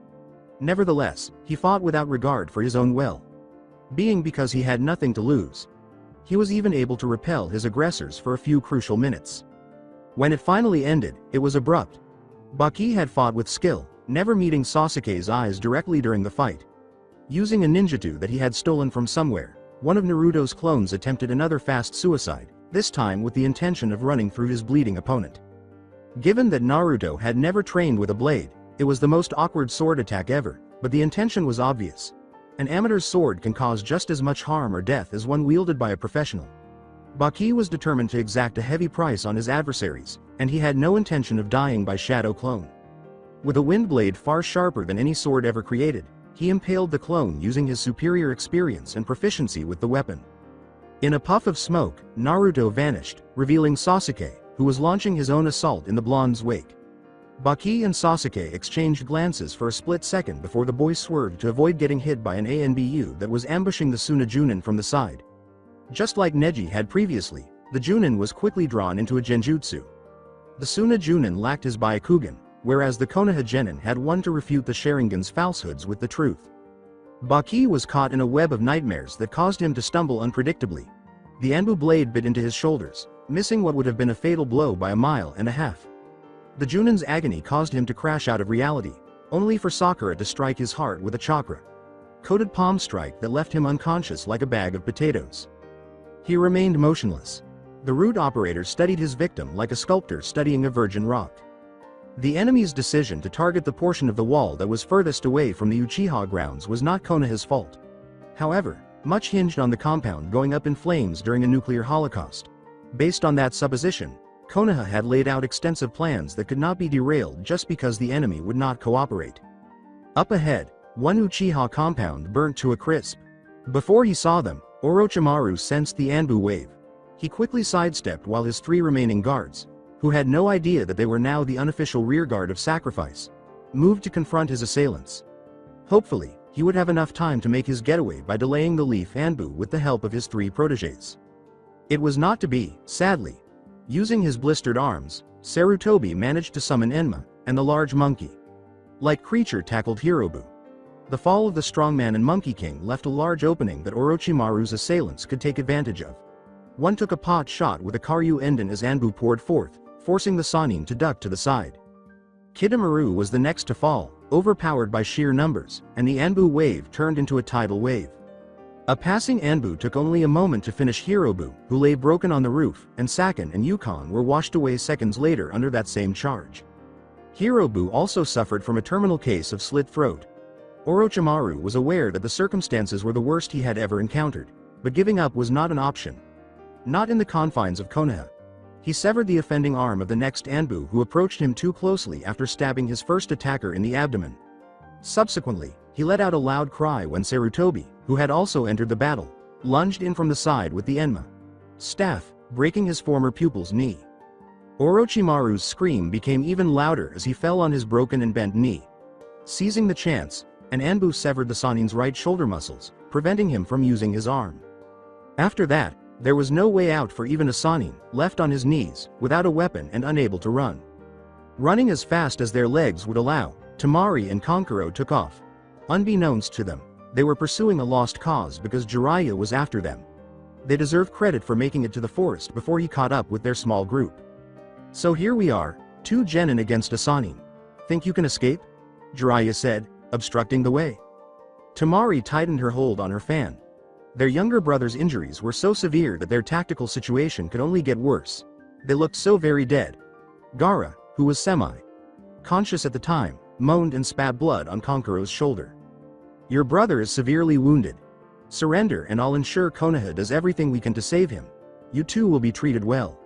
Nevertheless, he fought without regard for his own well-being because he had nothing to lose. He was even able to repel his aggressors for a few crucial minutes. When it finally ended, it was abrupt. Baki had fought with skill, never meeting Sasuke's eyes directly during the fight. Using a ninjutsu that he had stolen from somewhere, one of Naruto's clones attempted another fast suicide, this time with the intention of running through his bleeding opponent. Given that Naruto had never trained with a blade, it was the most awkward sword attack ever, but the intention was obvious. An amateur's sword can cause just as much harm or death as one wielded by a professional. Baki was determined to exact a heavy price on his adversaries, and he had no intention of dying by shadow clone. With a wind blade far sharper than any sword ever created, he impaled the clone using his superior experience and proficiency with the weapon. In a puff of smoke, Naruto vanished, revealing Sasuke, who was launching his own assault in the blonde's wake. Baki and Sasuke exchanged glances for a split second before the boy swerved to avoid getting hit by an Anbu that was ambushing the Jounin from the side. Just like Neji had previously, the Jounin was quickly drawn into a genjutsu. The Jounin lacked his Byakugan, whereas the Konoha Genin had one to refute the Sharingan's falsehoods with the truth. Baki was caught in a web of nightmares that caused him to stumble unpredictably. The Anbu blade bit into his shoulders, missing what would have been a fatal blow by a mile and a half. The Jounin's agony caused him to crash out of reality, only for Sakura to strike his heart with a chakra-coated palm strike that left him unconscious like a bag of potatoes. He remained motionless. The root operator studied his victim like a sculptor studying a virgin rock. The enemy's decision to target the portion of the wall that was furthest away from the Uchiha grounds was not Konoha's fault. However, much hinged on the compound going up in flames during a nuclear holocaust. Based on that supposition, Konoha had laid out extensive plans that could not be derailed just because the enemy would not cooperate. Up ahead, one Uchiha compound burnt to a crisp. Before he saw them, Orochimaru sensed the Anbu wave. He quickly sidestepped while his three remaining guards, who had no idea that they were now the unofficial rearguard of sacrifice, moved to confront his assailants. Hopefully, he would have enough time to make his getaway by delaying the Leaf Anbu with the help of his three protégés. It was not to be, sadly. Using his blistered arms, Sarutobi managed to summon Enma, and the large monkey-like creature tackled Hirobu. The fall of the strongman and Monkey King left a large opening that Orochimaru's assailants could take advantage of. One took a pot shot with a Karyu Enden as Anbu poured forth, forcing the Sannin to duck to the side. Kidomaru was the next to fall, overpowered by sheer numbers, and the Anbu wave turned into a tidal wave. A passing Anbu took only a moment to finish Hirobu, who lay broken on the roof, and Saken and Yukon were washed away seconds later under that same charge. Hirobu also suffered from a terminal case of slit throat. Orochimaru was aware that the circumstances were the worst he had ever encountered, but giving up was not an option. Not in the confines of Konoha. He severed the offending arm of the next Anbu who approached him too closely after stabbing his first attacker in the abdomen. Subsequently, he let out a loud cry when Sarutobi, who had also entered the battle, lunged in from the side with the Enma staff, breaking his former pupil's knee. Orochimaru's scream became even louder as he fell on his broken and bent knee. Seizing the chance, an Anbu severed the Sannin's right shoulder muscles, preventing him from using his arm. After that, there was no way out for even a Sannin, left on his knees, without a weapon and unable to run. Running as fast as their legs would allow, Temari and Kankuro took off. Unbeknownst to them, they were pursuing a lost cause because Jiraiya was after them. They deserve credit for making it to the forest before he caught up with their small group. So here we are, two Genin against a Sannin. Think you can escape? Jiraiya said, obstructing the way. Temari tightened her hold on her fan. Their younger brother's injuries were so severe that their tactical situation could only get worse. They looked so very dead. Gaara, who was semi-conscious at the time, moaned and spat blood on Kankuro's shoulder. Your brother is severely wounded. Surrender and I'll ensure Konoha does everything we can to save him. You two will be treated well.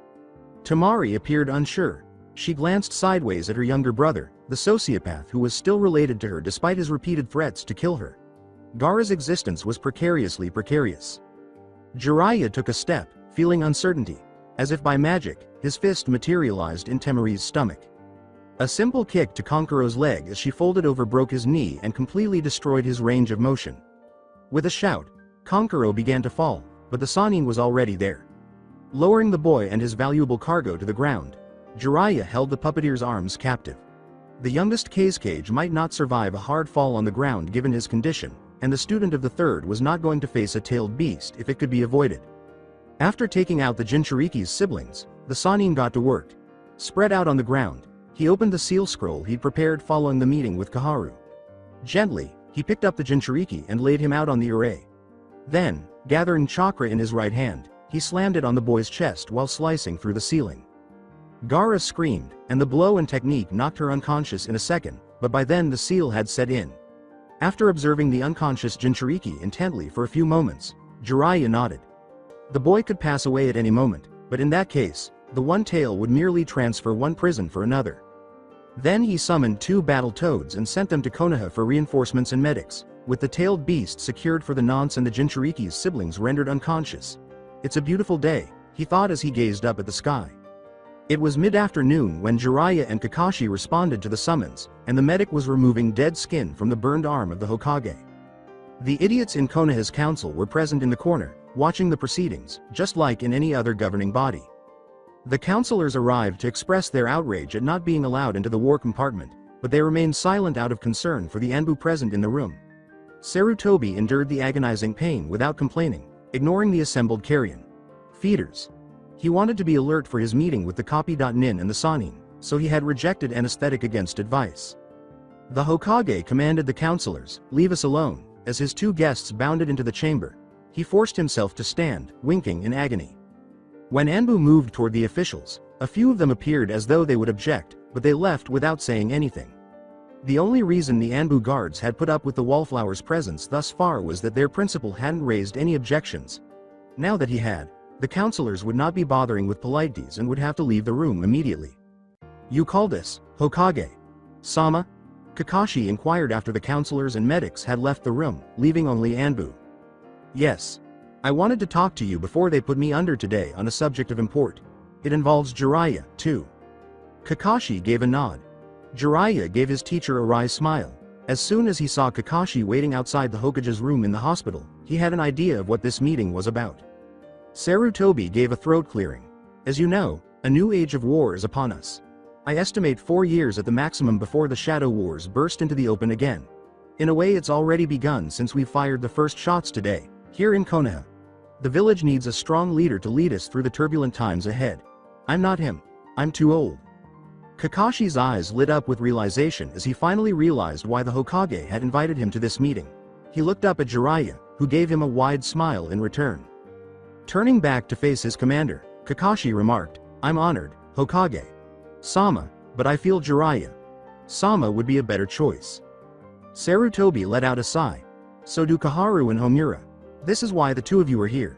Temari appeared unsure. She glanced sideways at her younger brother, the sociopath who was still related to her despite his repeated threats to kill her. Gaara's existence was precariously precarious. Jiraiya took a step, feeling uncertainty. As if by magic, his fist materialized in Temari's stomach. A simple kick to Kankuro's leg as she folded over broke his knee and completely destroyed his range of motion. With a shout, Kankuro began to fall, but the Sannin was already there. Lowering the boy and his valuable cargo to the ground, Jiraiya held the puppeteer's arms captive. The youngest Kazekage might not survive a hard fall on the ground given his condition, and the student of the third was not going to face a tailed beast if it could be avoided. After taking out the Jinchuriki's siblings, the Sannin got to work. Spread out on the ground, he opened the seal scroll he'd prepared following the meeting with Kaharu. Gently, He picked up the Jinchuriki and laid him out on the array. Then, gathering chakra in his right hand, he slammed it on the boy's chest while slicing through the ceiling. Gaara screamed, and the blow and technique knocked her unconscious in a second, but by then the seal had set in. After observing the unconscious Jinchuriki intently for a few moments, Jiraiya nodded. The boy could pass away at any moment, but in that case, the one tail would merely transfer one prison for another. Then he summoned 2 battle toads and sent them to Konoha for reinforcements and medics, with the tailed beast secured for the nonce and the Jinchuriki's siblings rendered unconscious. It's a beautiful day, he thought as he gazed up at the sky. It was mid-afternoon when Jiraiya and Kakashi responded to the summons, and the medic was removing dead skin from the burned arm of the Hokage. The idiots in Konoha's council were present in the corner, watching the proceedings, just like in any other governing body. The councilors arrived to express their outrage at not being allowed into the war compartment, but they remained silent out of concern for the Anbu present in the room. Sarutobi endured the agonizing pain without complaining, ignoring the assembled carrion feeders. He wanted to be alert for his meeting with the copy.nin and the Sannin, so he had rejected anesthetic against advice. The Hokage commanded the councilors, "Leave us alone," as his 2 guests bounded into the chamber. He forced himself to stand, winking in agony. When Anbu moved toward the officials, a few of them appeared as though they would object, but they left without saying anything. The only reason the Anbu guards had put up with the Wallflower's presence thus far was that their principal hadn't raised any objections. Now that he had, the councilors would not be bothering with politeties and would have to leave the room immediately. "You called us, Hokage Sama?" Kakashi inquired after the councilors and medics had left the room, leaving only Anbu. "Yes. I wanted to talk to you before they put me under today on a subject of import. It involves Jiraiya, too." Kakashi gave a nod. Jiraiya gave his teacher a wry smile. As soon as he saw Kakashi waiting outside the Hokage's room in the hospital, he had an idea of what this meeting was about. Sarutobi gave a throat clearing. "As you know, a new age of war is upon us. I estimate 4 years at the maximum before the Shadow Wars burst into the open again. In a way it's already begun since we fired the first shots today, here in Konoha. The village needs a strong leader to lead us through the turbulent times ahead. I'm not him. I'm too old." Kakashi's eyes lit up with realization as he finally realized why the Hokage had invited him to this meeting. He looked up at Jiraiya, who gave him a wide smile in return. Turning back to face his commander, Kakashi remarked, "I'm honored, Hokage Sama, but I feel Jiraiya Sama would be a better choice." Sarutobi let out a sigh. "So do Kaharu and Homura. This is why the 2 of you are here."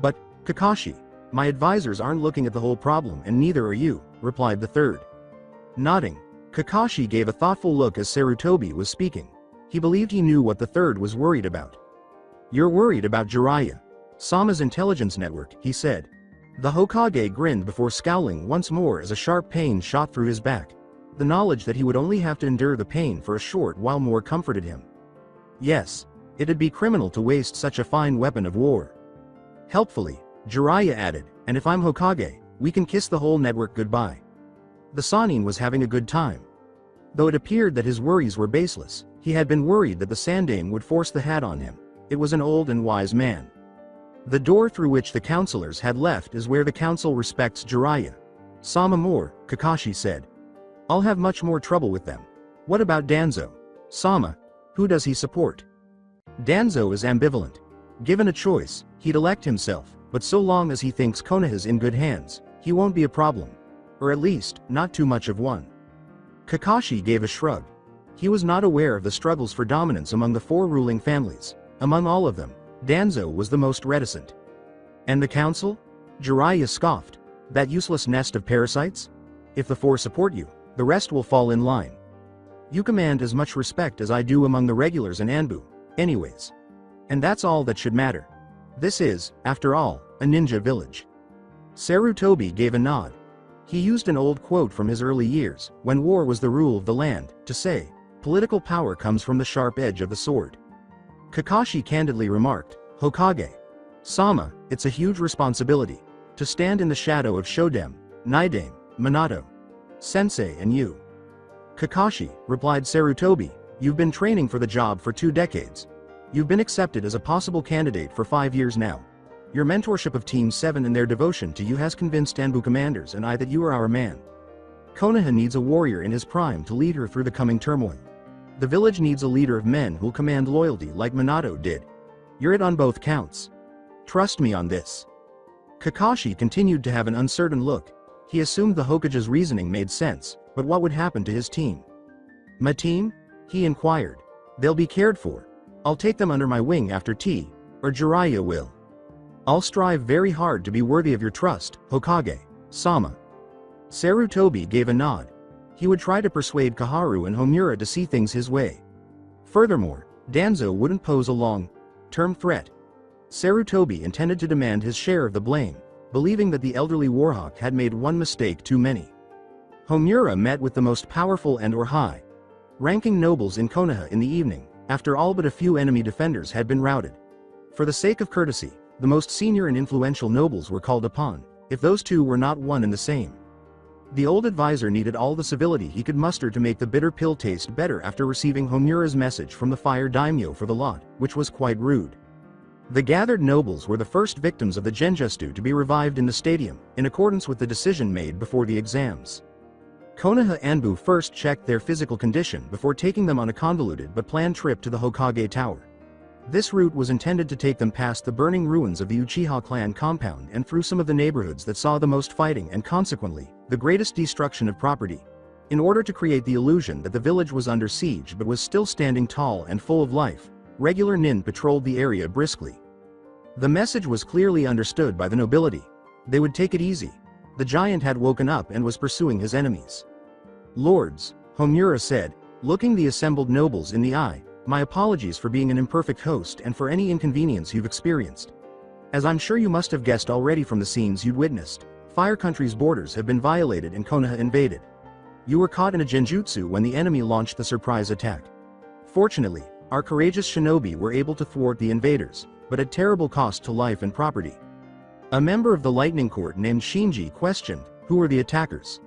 "But, Kakashi, my advisors aren't looking at the whole problem and neither are you," replied the 3rd. Nodding, Kakashi gave a thoughtful look as Sarutobi was speaking. He believed he knew what the 3rd was worried about. "You're worried about Jiraiya Sama's intelligence network," he said. The Hokage grinned before scowling once more as a sharp pain shot through his back. The knowledge that he would only have to endure the pain for a short while more comforted him. Yes, it'd be criminal to waste such a fine weapon of war. Helpfully, Jiraiya added, "And if I'm Hokage, we can kiss the whole network goodbye." The Sannin was having a good time. Though it appeared that his worries were baseless, he had been worried that the Sandaime would force the hat on him. It was an old and wise man. The door through which the councilors had left is where the council respects Jiraiya Sama more, Kakashi said. "I'll have much more trouble with them. What about Danzo Sama? Who does he support?" Danzo is ambivalent. Given a choice, he'd elect himself, but so long as he thinks Konoha's in good hands, he won't be a problem. Or at least, not too much of one. Kakashi gave a shrug. He was not aware of the struggles for dominance among the 4 ruling families. Among all of them, Danzo was the most reticent. "And the council?" Jiraiya scoffed. "That useless nest of parasites? If the 4 support you, the rest will fall in line. You command as much respect as I do among the regulars in Anbu, anyways. And that's all that should matter. This is, after all, a ninja village." Sarutobi gave a nod. He used an old quote from his early years, when war was the rule of the land, to say, "Political power comes from the sharp edge of the sword." Kakashi candidly remarked, "Hokage Sama, it's a huge responsibility. To stand in the shadow of Shodem, Nidaime, Minato Sensei and you." "Kakashi," replied Sarutobi, "you've been training for the job for 2 decades. You've been accepted as a possible candidate for 5 years now. Your mentorship of Team 7 and their devotion to you has convinced Anbu commanders and I that you are our man. Konoha needs a warrior in his prime to lead her through the coming turmoil. The village needs a leader of men who'll command loyalty like Minato did. You're it on both counts. Trust me on this. Kakashi continued to have an uncertain look. He assumed the Hokage's reasoning made sense, but what would happen to his team? My team? He inquired. They'll be cared for. I'll take them under my wing after tea, or Jiraiya will. I'll strive very hard to be worthy of your trust, Hokage, Sama. Sarutobi gave a nod. He would try to persuade Kaharu and Homura to see things his way. Furthermore, Danzo wouldn't pose a long-term threat. Sarutobi intended to demand his share of the blame, believing that the elderly Warhawk had made one mistake too many. Homura met with the most powerful and/or high-ranking nobles in Konoha in the evening, after all but a few enemy defenders had been routed. For the sake of courtesy, the most senior and influential nobles were called upon, if those two were not one and the same. The old advisor needed all the civility he could muster to make the bitter pill taste better after receiving Homura's message from the fire daimyo for the lot, which was quite rude. The gathered nobles were the first victims of the Genjutsu to be revived in the stadium, in accordance with the decision made before the exams. Konoha Anbu first checked their physical condition before taking them on a convoluted but planned trip to the Hokage Tower. This route was intended to take them past the burning ruins of the Uchiha clan compound and through some of the neighborhoods that saw the most fighting and consequently, the greatest destruction of property. In order to create the illusion that the village was under siege but was still standing tall and full of life, regular nin patrolled the area briskly. The message was clearly understood by the nobility. They would take it easy. The giant had woken up and was pursuing his enemies. Lords, Homura said, looking the assembled nobles in the eye, my apologies for being an imperfect host and for any inconvenience you've experienced. As I'm sure you must have guessed already from the scenes you'd witnessed, Fire Country's borders have been violated and Konoha invaded. You were caught in a genjutsu when the enemy launched the surprise attack. Fortunately, our courageous shinobi were able to thwart the invaders, but at terrible cost to life and property. A member of the Lightning Court named Shinji questioned, who were the attackers?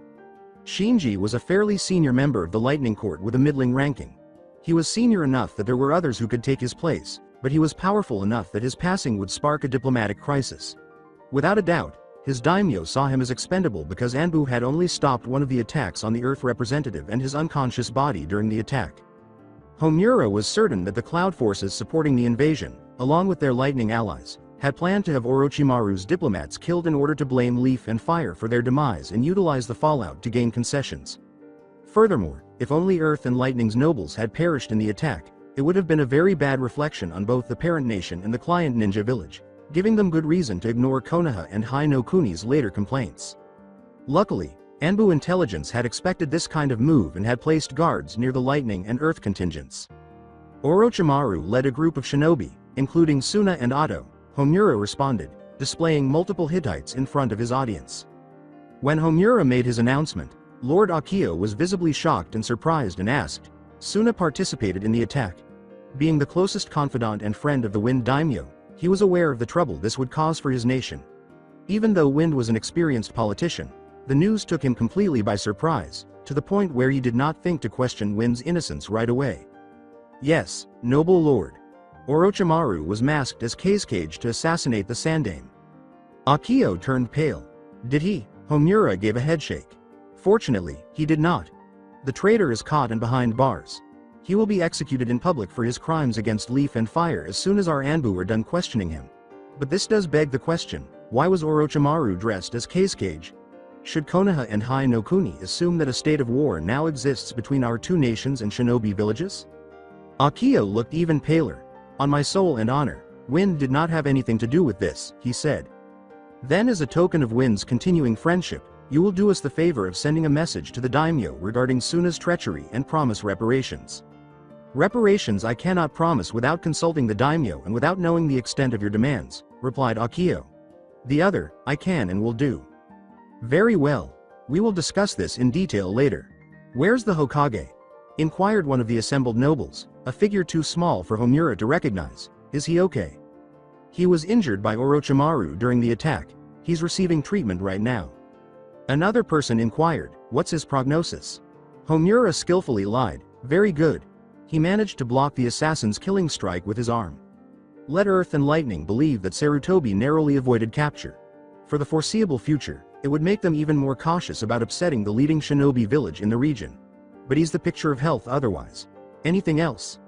Shinji was a fairly senior member of the Lightning Court with a middling ranking. He was senior enough that there were others who could take his place, but he was powerful enough that his passing would spark a diplomatic crisis. Without a doubt, his daimyo saw him as expendable because Anbu had only stopped one of the attacks on the Earth representative and his unconscious body during the attack. Homura was certain that the cloud forces supporting the invasion, along with their lightning allies, had planned to have Orochimaru's diplomats killed in order to blame Leaf and Fire for their demise and utilize the fallout to gain concessions. Furthermore, if only Earth and Lightning's nobles had perished in the attack, it would have been a very bad reflection on both the parent nation and the client ninja village, giving them good reason to ignore Konoha and Hai no Kuni's later complaints. Luckily, Anbu intelligence had expected this kind of move and had placed guards near the Lightning and Earth contingents. Orochimaru led a group of shinobi, including Suna and Otto. Homura responded, displaying multiple Hittites in front of his audience. When Homura made his announcement, Lord Akio was visibly shocked and surprised and asked, Suna participated in the attack. Being the closest confidant and friend of the Wind Daimyo, he was aware of the trouble this would cause for his nation. Even though Wind was an experienced politician, the news took him completely by surprise, to the point where he did not think to question Wind's innocence right away. Yes, noble lord. Orochimaru was masked as Kazekage to assassinate the Sandaime. Akio turned pale. Did he? Homura gave a headshake. Fortunately, he did not. The traitor is caught and behind bars. He will be executed in public for his crimes against Leaf and Fire as soon as our Anbu are done questioning him. But this does beg the question, why was Orochimaru dressed as Kazekage? Should Konoha and Hai no Kuni assume that a state of war now exists between our two nations and shinobi villages? Akio looked even paler. On my soul and honor, Wind did not have anything to do with this, he said. Then as a token of Wind's continuing friendship, you will do us the favor of sending a message to the daimyo regarding Suna's treachery and promise reparations. Reparations I cannot promise without consulting the daimyo and without knowing the extent of your demands, replied Akio. The other, I can and will do. Very well. We will discuss this in detail later. Where's the Hokage? Inquired one of the assembled nobles, a figure too small for Homura to recognize. Is he okay? He was injured by Orochimaru during the attack. He's receiving treatment right now. Another person inquired, what's his prognosis? Homura skillfully lied, very good. He managed to block the assassin's killing strike with his arm. Let Earth and Lightning believe that Sarutobi narrowly avoided capture. For the foreseeable future, it would make them even more cautious about upsetting the leading shinobi village in the region. But he's the picture of health otherwise. Anything else?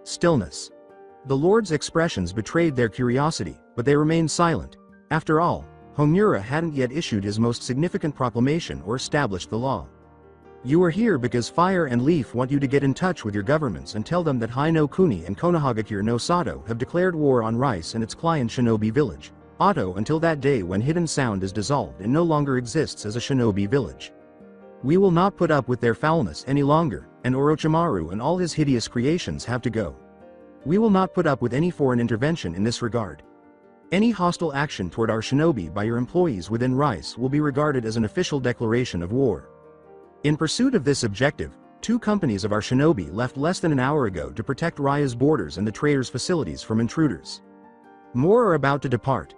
Stillness. The lords' expressions betrayed their curiosity, but they remained silent. After all, Homura hadn't yet issued his most significant proclamation or established the law. You are here because Fire and Leaf want you to get in touch with your governments and tell them that Hai no Kuni and Konohagakure no Sato have declared war on Rice and its client shinobi village, Otto, until that day when Hidden Sound is dissolved and no longer exists as a shinobi village. We will not put up with their foulness any longer, and Orochimaru and all his hideous creations have to go. We will not put up with any foreign intervention in this regard. Any hostile action toward our shinobi by your employees within Rice will be regarded as an official declaration of war. In pursuit of this objective, 2 companies of our shinobi left less than an hour ago to protect Raya's borders and the trader's facilities from intruders. More are about to depart.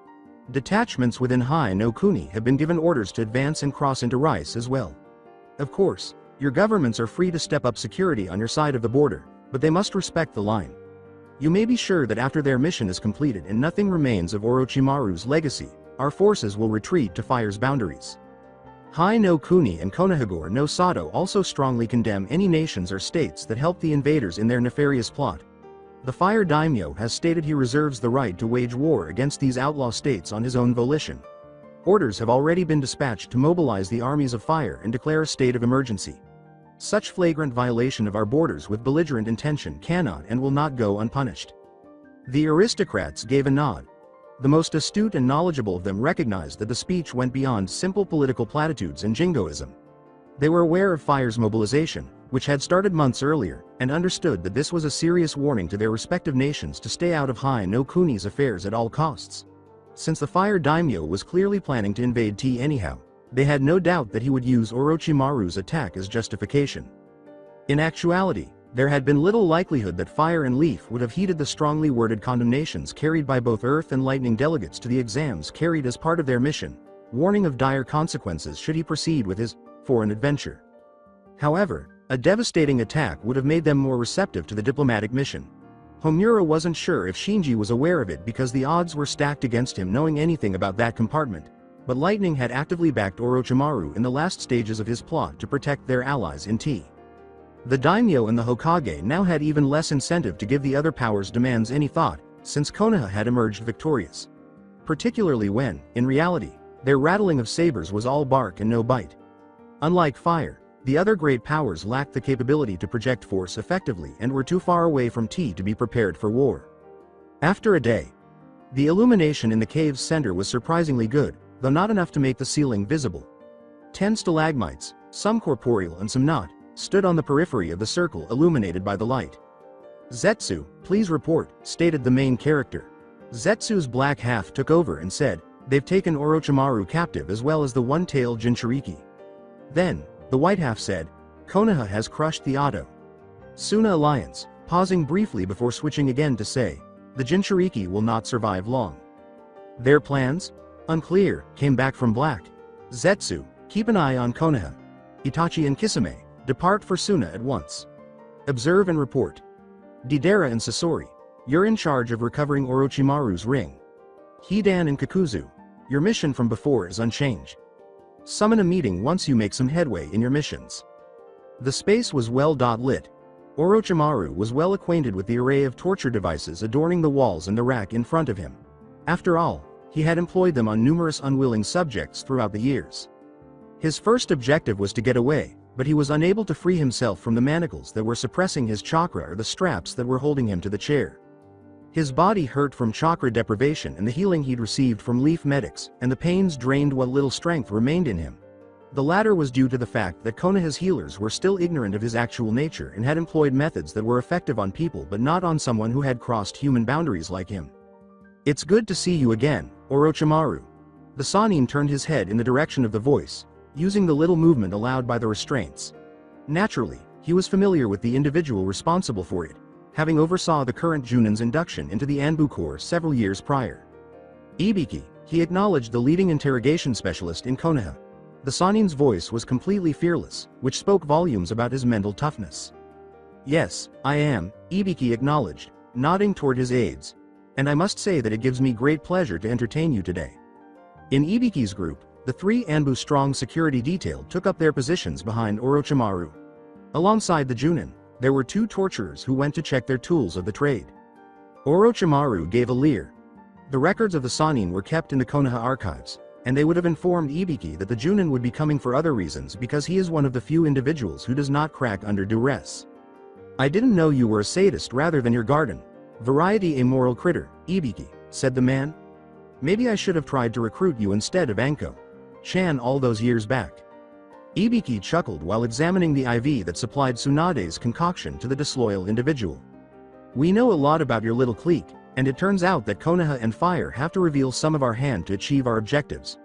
Detachments within Hai no Kuni have been given orders to advance and cross into Rice as well. Of course, your governments are free to step up security on your side of the border, but they must respect the line. You may be sure that after their mission is completed and nothing remains of Orochimaru's legacy, our forces will retreat to Fire's boundaries. Hai no Kuni and Konohagakure no Sato also strongly condemn any nations or states that help the invaders in their nefarious plot. The Fire Daimyo has stated he reserves the right to wage war against these outlaw states on his own volition. Orders have already been dispatched to mobilize the armies of Fire and declare a state of emergency. Such flagrant violation of our borders with belligerent intention cannot and will not go unpunished. The aristocrats gave a nod. The most astute and knowledgeable of them recognized that the speech went beyond simple political platitudes and jingoism. They were aware of Fire's mobilization, which had started months earlier, and understood that this was a serious warning to their respective nations to stay out of Hai no Kuni's affairs at all costs. Since the Fire Daimyo was clearly planning to invade T anyhow, they had no doubt that he would use Orochimaru's attack as justification. In actuality, there had been little likelihood that Fire and Leaf would have heeded the strongly worded condemnations carried by both Earth and Lightning delegates to the exams carried as part of their mission, warning of dire consequences should he proceed with his foreign adventure. However, a devastating attack would have made them more receptive to the diplomatic mission. Homura wasn't sure if Shinji was aware of it because the odds were stacked against him knowing anything about that compartment, but Lightning had actively backed Orochimaru in the last stages of his plot to protect their allies in T. The daimyo and the Hokage now had even less incentive to give the other powers' demands any thought, since Konoha had emerged victorious. Particularly when, in reality, their rattling of sabers was all bark and no bite. Unlike Fire, the other great powers lacked the capability to project force effectively and were too far away from T to be prepared for war. After a day, the illumination in the cave's center was surprisingly good, though not enough to make the ceiling visible. 10 stalagmites, some corporeal and some not, stood on the periphery of the circle illuminated by the light. "Zetsu, please report," stated the main character. Zetsu's black half took over and said, "They've taken Orochimaru captive as well as the one-tailed Jinchuriki." Then, the white half said, "Konoha has crushed the Otto Suna alliance," pausing briefly before switching again to say, "The Jinchuriki will not survive long." "Their plans? Unclear," came back from Black. "Zetsu, keep an eye on Konoha. Itachi and Kisame, depart for Suna at once. Observe and report. Deidara and Sasori, you're in charge of recovering Orochimaru's ring. Hidan and Kakuzu, your mission from before is unchanged. Summon a meeting once you make some headway in your missions." The space was well lit. Orochimaru was well acquainted with the array of torture devices adorning the walls and the rack in front of him. After all, he had employed them on numerous unwilling subjects throughout the years. His first objective was to get away, but he was unable to free himself from the manacles that were suppressing his chakra or the straps that were holding him to the chair. His body hurt from chakra deprivation and the healing he'd received from leaf medics, and the pains drained what little strength remained in him. The latter was due to the fact that Konoha's healers were still ignorant of his actual nature and had employed methods that were effective on people but not on someone who had crossed human boundaries like him. "It's good to see you again, Orochimaru." The Sannin turned his head in the direction of the voice, using the little movement allowed by the restraints. Naturally, he was familiar with the individual responsible for it, having oversaw the current Jounin's induction into the Anbu Corps several years prior. "Ibiki," he acknowledged the leading interrogation specialist in Konoha. The Sannin's voice was completely fearless, which spoke volumes about his mental toughness. "Yes, I am," Ibiki acknowledged, nodding toward his aides. "And I must say that it gives me great pleasure to entertain you today." In Ibiki's group, the 3 Anbu strong security detail took up their positions behind Orochimaru. Alongside the Jounin, there were 2 torturers who went to check their tools of the trade. Orochimaru gave a leer. The records of the Sannin were kept in the Konoha archives, and they would have informed Ibiki that the Jounin would be coming for other reasons because he is one of the few individuals who does not crack under duress. I didn't know you were a sadist rather than your garden variety amoral critter, Ibiki, said the man. Maybe I should have tried to recruit you instead of Anko-chan all those years back. Ibiki chuckled while examining the IV that supplied Tsunade's concoction to the disloyal individual. We know a lot about your little clique, and it turns out that Konoha and Fire have to reveal some of our hand to achieve our objectives.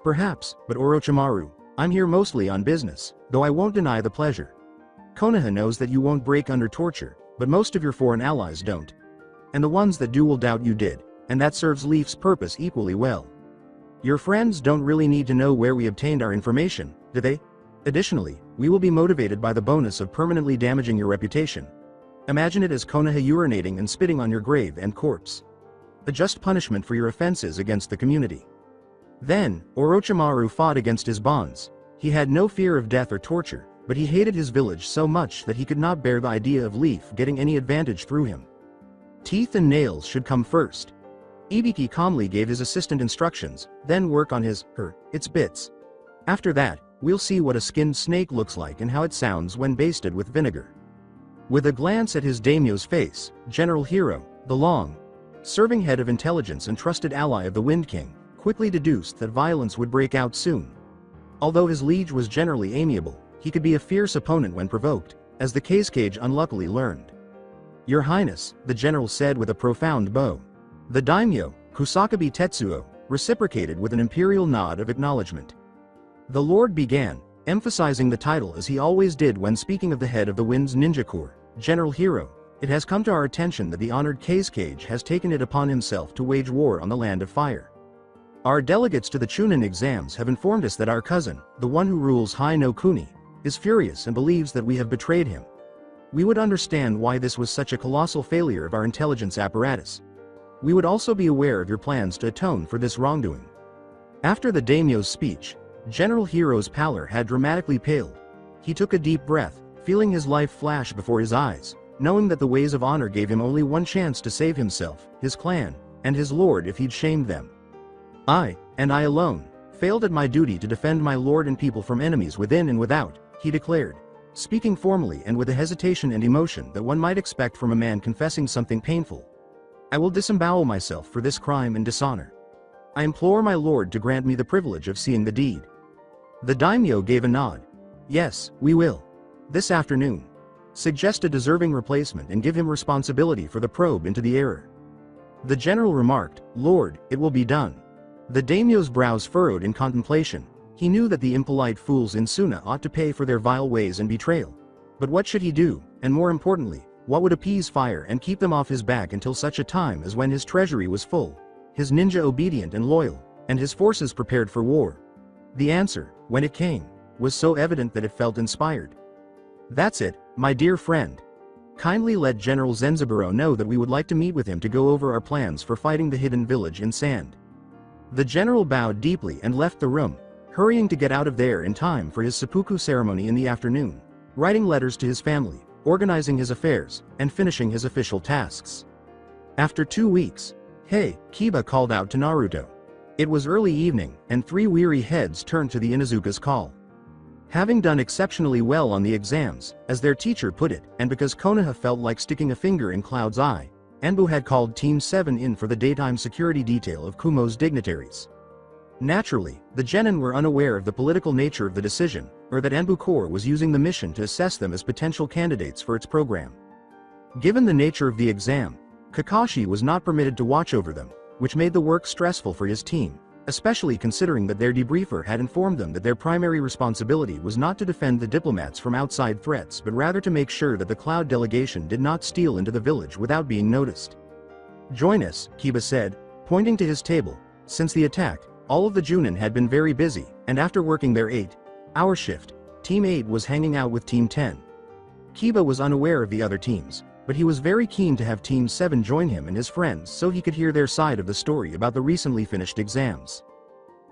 Perhaps, but Orochimaru, I'm here mostly on business, though I won't deny the pleasure. Konoha knows that you won't break under torture, but most of your foreign allies don't. And the ones that do will doubt you did, and that serves Leaf's purpose equally well. Your friends don't really need to know where we obtained our information, do they? Additionally, we will be motivated by the bonus of permanently damaging your reputation. Imagine it as Konoha urinating and spitting on your grave and corpse. A just punishment for your offenses against the community. Then, Orochimaru fought against his bonds. He had no fear of death or torture, but he hated his village so much that he could not bear the idea of Leaf getting any advantage through him. Teeth and nails should come first. Ibiki calmly gave his assistant instructions, then work on its bits. After that, we'll see what a skinned snake looks like and how it sounds when basted with vinegar. With a glance at his daimyo's face, General Hiro, the long-serving head of intelligence and trusted ally of the Wind King, quickly deduced that violence would break out soon. Although his liege was generally amiable, he could be a fierce opponent when provoked, as the Cage unluckily learned. Your Highness, the general said with a profound bow. The daimyo, Kusakabe Tetsuo, reciprocated with an imperial nod of acknowledgement. The lord began, emphasizing the title as he always did when speaking of the head of the Wind's Ninja Corps, General Hiro. It has come to our attention that the honored Cage has taken it upon himself to wage war on the land of fire. Our delegates to the Chunin exams have informed us that our cousin, the one who rules Hai no Kuni, is furious and believes that we have betrayed him. We would understand why this was such a colossal failure of our intelligence apparatus. We would also be aware of your plans to atone for this wrongdoing. After the daimyo's speech, General Hiro's pallor had dramatically paled. He took a deep breath, feeling his life flash before his eyes, knowing that the ways of honor gave him only one chance to save himself, his clan, and his lord if he'd shamed them. I, and I alone, failed at my duty to defend my lord and people from enemies within and without, he declared, speaking formally and with a hesitation and emotion that one might expect from a man confessing something painful. I will disembowel myself for this crime and dishonor. I implore my lord to grant me the privilege of seeing the deed. The daimyo gave a nod. Yes, we will. This afternoon. Suggest a deserving replacement and give him responsibility for the probe into the error. The general remarked, Lord, it will be done. The daimyo's brows furrowed in contemplation. He knew that the impolite fools in Suna ought to pay for their vile ways and betrayal. But what should he do, and more importantly, what would appease Fire and keep them off his back until such a time as when his treasury was full, his ninja obedient and loyal, and his forces prepared for war? The answer, when it came, was so evident that it felt inspired. That's it, my dear friend. Kindly let General Zenzaburo know that we would like to meet with him to go over our plans for fighting the hidden village in sand. The general bowed deeply and left the room, hurrying to get out of there in time for his seppuku ceremony in the afternoon, writing letters to his family, organizing his affairs, and finishing his official tasks. After 2 weeks, hey, Kiba called out to Naruto. It was early evening, and 3 weary heads turned to the Inuzuka's call. Having done exceptionally well on the exams, as their teacher put it, and because Konoha felt like sticking a finger in Cloud's eye, Anbu had called Team 7 in for the daytime security detail of Kumo's dignitaries. Naturally, the genin were unaware of the political nature of the decision, or that Anbu Corps was using the mission to assess them as potential candidates for its program. Given the nature of the exam, Kakashi was not permitted to watch over them, which made the work stressful for his team, especially considering that their debriefer had informed them that their primary responsibility was not to defend the diplomats from outside threats but rather to make sure that the Cloud delegation did not steal into the village without being noticed. Join us, Kiba said, pointing to his table. Since the attack, all of the Jounin had been very busy, and after working their 8-hour shift, Team 8 was hanging out with Team 10. Kiba was unaware of the other teams, but he was very keen to have Team 7 join him and his friends so he could hear their side of the story about the recently finished exams.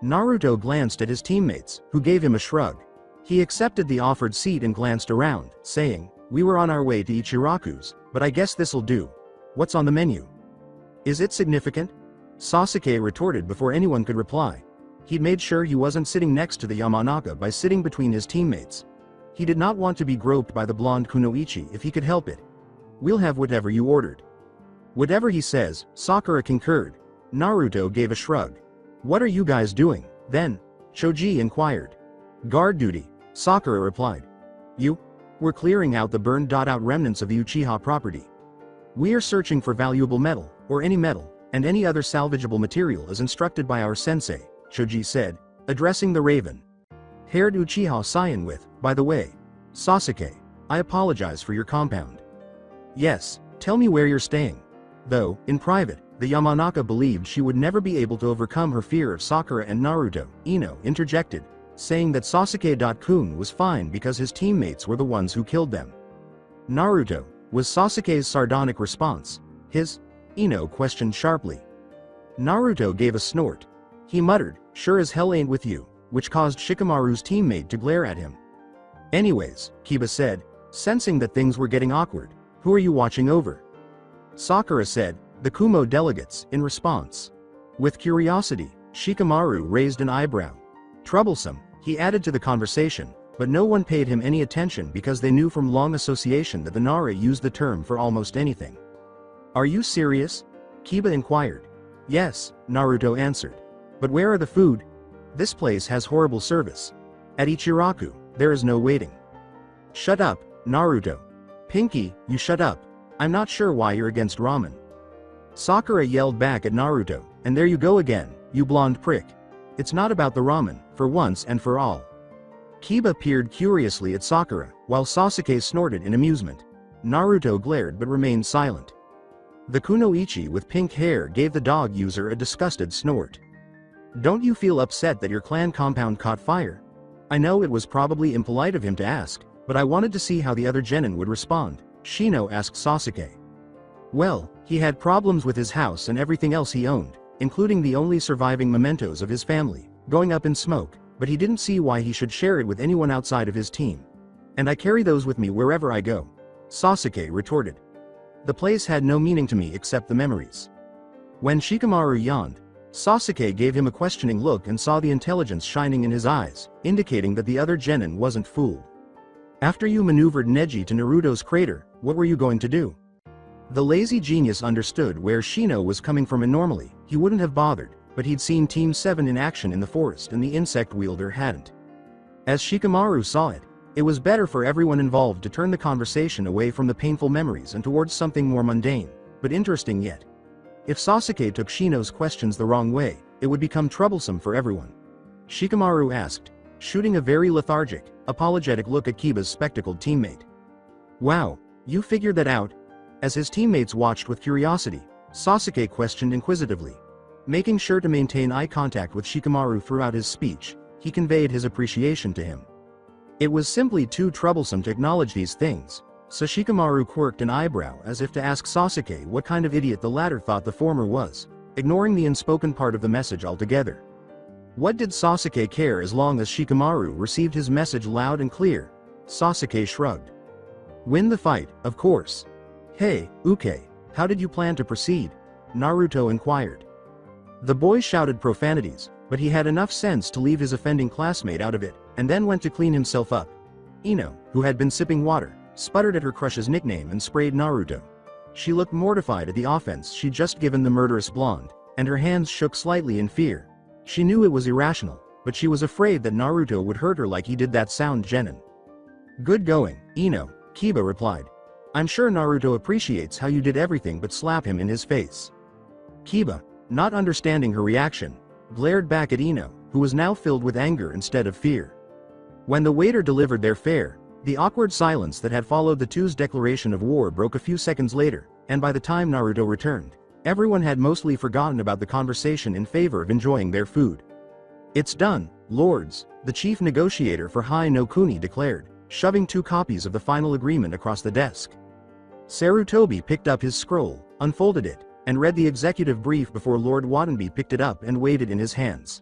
Naruto glanced at his teammates, who gave him a shrug. He accepted the offered seat and glanced around, saying, We were on our way to Ichiraku's, but I guess this'll do. What's on the menu? Is it significant? Sasuke retorted before anyone could reply. He'd made sure he wasn't sitting next to the Yamanaka by sitting between his teammates. He did not want to be groped by the blonde kunoichi if he could help it. We'll have whatever you ordered. Whatever he says, Sakura concurred. Naruto gave a shrug. What are you guys doing, then? Choji inquired. Guard duty, Sakura replied. We're clearing out the burned-out remnants of the Uchiha property. We are searching for valuable metal, or any metal, and any other salvageable material as instructed by our sensei, Choji said, addressing the raven-haired Uchiha Saiyan with, by the way, Sasuke, I apologize for your compound. Yes, tell me where you're staying. Though, in private, the Yamanaka believed she would never be able to overcome her fear of Sakura and Naruto, Ino interjected, saying that Sasuke-kun was fine because his teammates were the ones who killed them. Naruto, was Sasuke's sardonic response. Ino questioned sharply. Naruto gave a snort. He muttered, sure as hell ain't with you, which caused Shikamaru's teammate to glare at him. Anyways, Kiba said, sensing that things were getting awkward, who are you watching over? Sakura said, the Kumo delegates, in response. With curiosity, Shikamaru raised an eyebrow. Troublesome, he added to the conversation, but no one paid him any attention because they knew from long association that the Nara used the term for almost anything. Are you serious? Kiba inquired. Yes, Naruto answered. But where are the food? This place has horrible service. At Ichiraku, there is no waiting. Shut up, Naruto. Pinky, you shut up. I'm not sure why you're against ramen. Sakura yelled back at Naruto, and there you go again, you blonde prick. It's not about the ramen, for once and for all. Kiba peered curiously at Sakura, while Sasuke snorted in amusement. Naruto glared but remained silent. The kunoichi with pink hair gave the dog user a disgusted snort. Don't you feel upset that your clan compound caught fire? I know it was probably impolite of him to ask, but I wanted to see how the other genin would respond, Shino asked Sasuke. Well, he had problems with his house and everything else he owned, including the only surviving mementos of his family, going up in smoke, but he didn't see why he should share it with anyone outside of his team. And I carry those with me wherever I go, Sasuke retorted. The place had no meaning to me except the memories. When Shikamaru yawned, Sasuke gave him a questioning look and saw the intelligence shining in his eyes, indicating that the other genin wasn't fooled. After you maneuvered Neji to Naruto's crater, what were you going to do? The lazy genius understood where Shino was coming from, and normally, he wouldn't have bothered, but he'd seen Team 7 in action in the forest and the insect wielder hadn't. As Shikamaru saw it, it was better for everyone involved to turn the conversation away from the painful memories and towards something more mundane, but interesting yet. If Sasuke took Shino's questions the wrong way, it would become troublesome for everyone. Shikamaru asked, shooting a very lethargic, apologetic look at Kiba's spectacled teammate. Wow, you figured that out? As his teammates watched with curiosity, Sasuke questioned inquisitively. Making sure to maintain eye contact with Shikamaru throughout his speech, he conveyed his appreciation to him. It was simply too troublesome to acknowledge these things, so Shikamaru quirked an eyebrow as if to ask Sasuke what kind of idiot the latter thought the former was, ignoring the unspoken part of the message altogether. What did Sasuke care as long as Shikamaru received his message loud and clear? Sasuke shrugged. Win the fight, of course. Hey, Uke, how did you plan to proceed? Naruto inquired. The boy shouted profanities, but he had enough sense to leave his offending classmate out of it, and then went to clean himself up. Ino, who had been sipping water, sputtered at her crush's nickname and sprayed Naruto. She looked mortified at the offense she'd just given the murderous blonde, and her hands shook slightly in fear. She knew it was irrational, but she was afraid that Naruto would hurt her like he did that sound genin. Good going, Ino, Kiba replied. I'm sure Naruto appreciates how you did everything but slap him in his face. Kiba, not understanding her reaction, glared back at Ino, who was now filled with anger instead of fear. When the waiter delivered their fare, the awkward silence that had followed the two's declaration of war broke a few seconds later, and by the time Naruto returned, everyone had mostly forgotten about the conversation in favor of enjoying their food. It's done, lords, the chief negotiator for Hai no Kuni declared, shoving 2 copies of the final agreement across the desk. Sarutobi picked up his scroll, unfolded it, and read the executive brief before Lord Watenby picked it up and weighed it in his hands.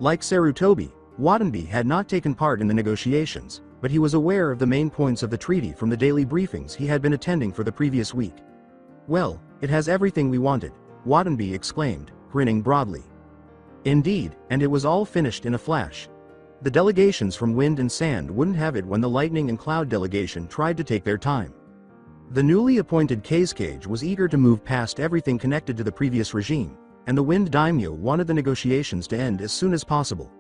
Like Sarutobi, Watenby had not taken part in the negotiations, but he was aware of the main points of the treaty from the daily briefings he had been attending for the previous week. "Well, it has everything we wanted," Watanabe exclaimed, grinning broadly. Indeed, and it was all finished in a flash. The delegations from Wind and Sand wouldn't have it when the Lightning and Cloud delegation tried to take their time. The newly appointed Kazekage was eager to move past everything connected to the previous regime, and the Wind Daimyo wanted the negotiations to end as soon as possible.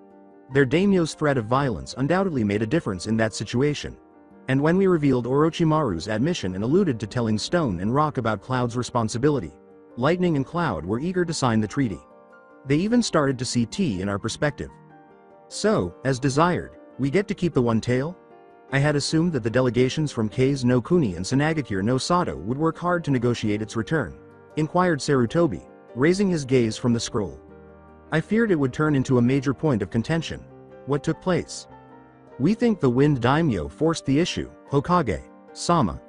Their daimyo's threat of violence undoubtedly made a difference in that situation. And when we revealed Orochimaru's admission and alluded to telling Stone and Rock about Cloud's responsibility, Lightning and Cloud were eager to sign the treaty. They even started to see tea in our perspective. So, as desired, we get to keep the one tail? I had assumed that the delegations from Kase no Kuni and Sanagakure no Sato would work hard to negotiate its return, inquired Sarutobi, raising his gaze from the scroll. I feared it would turn into a major point of contention. What took place? We think the Wind Daimyo forced the issue, Hokage Sama.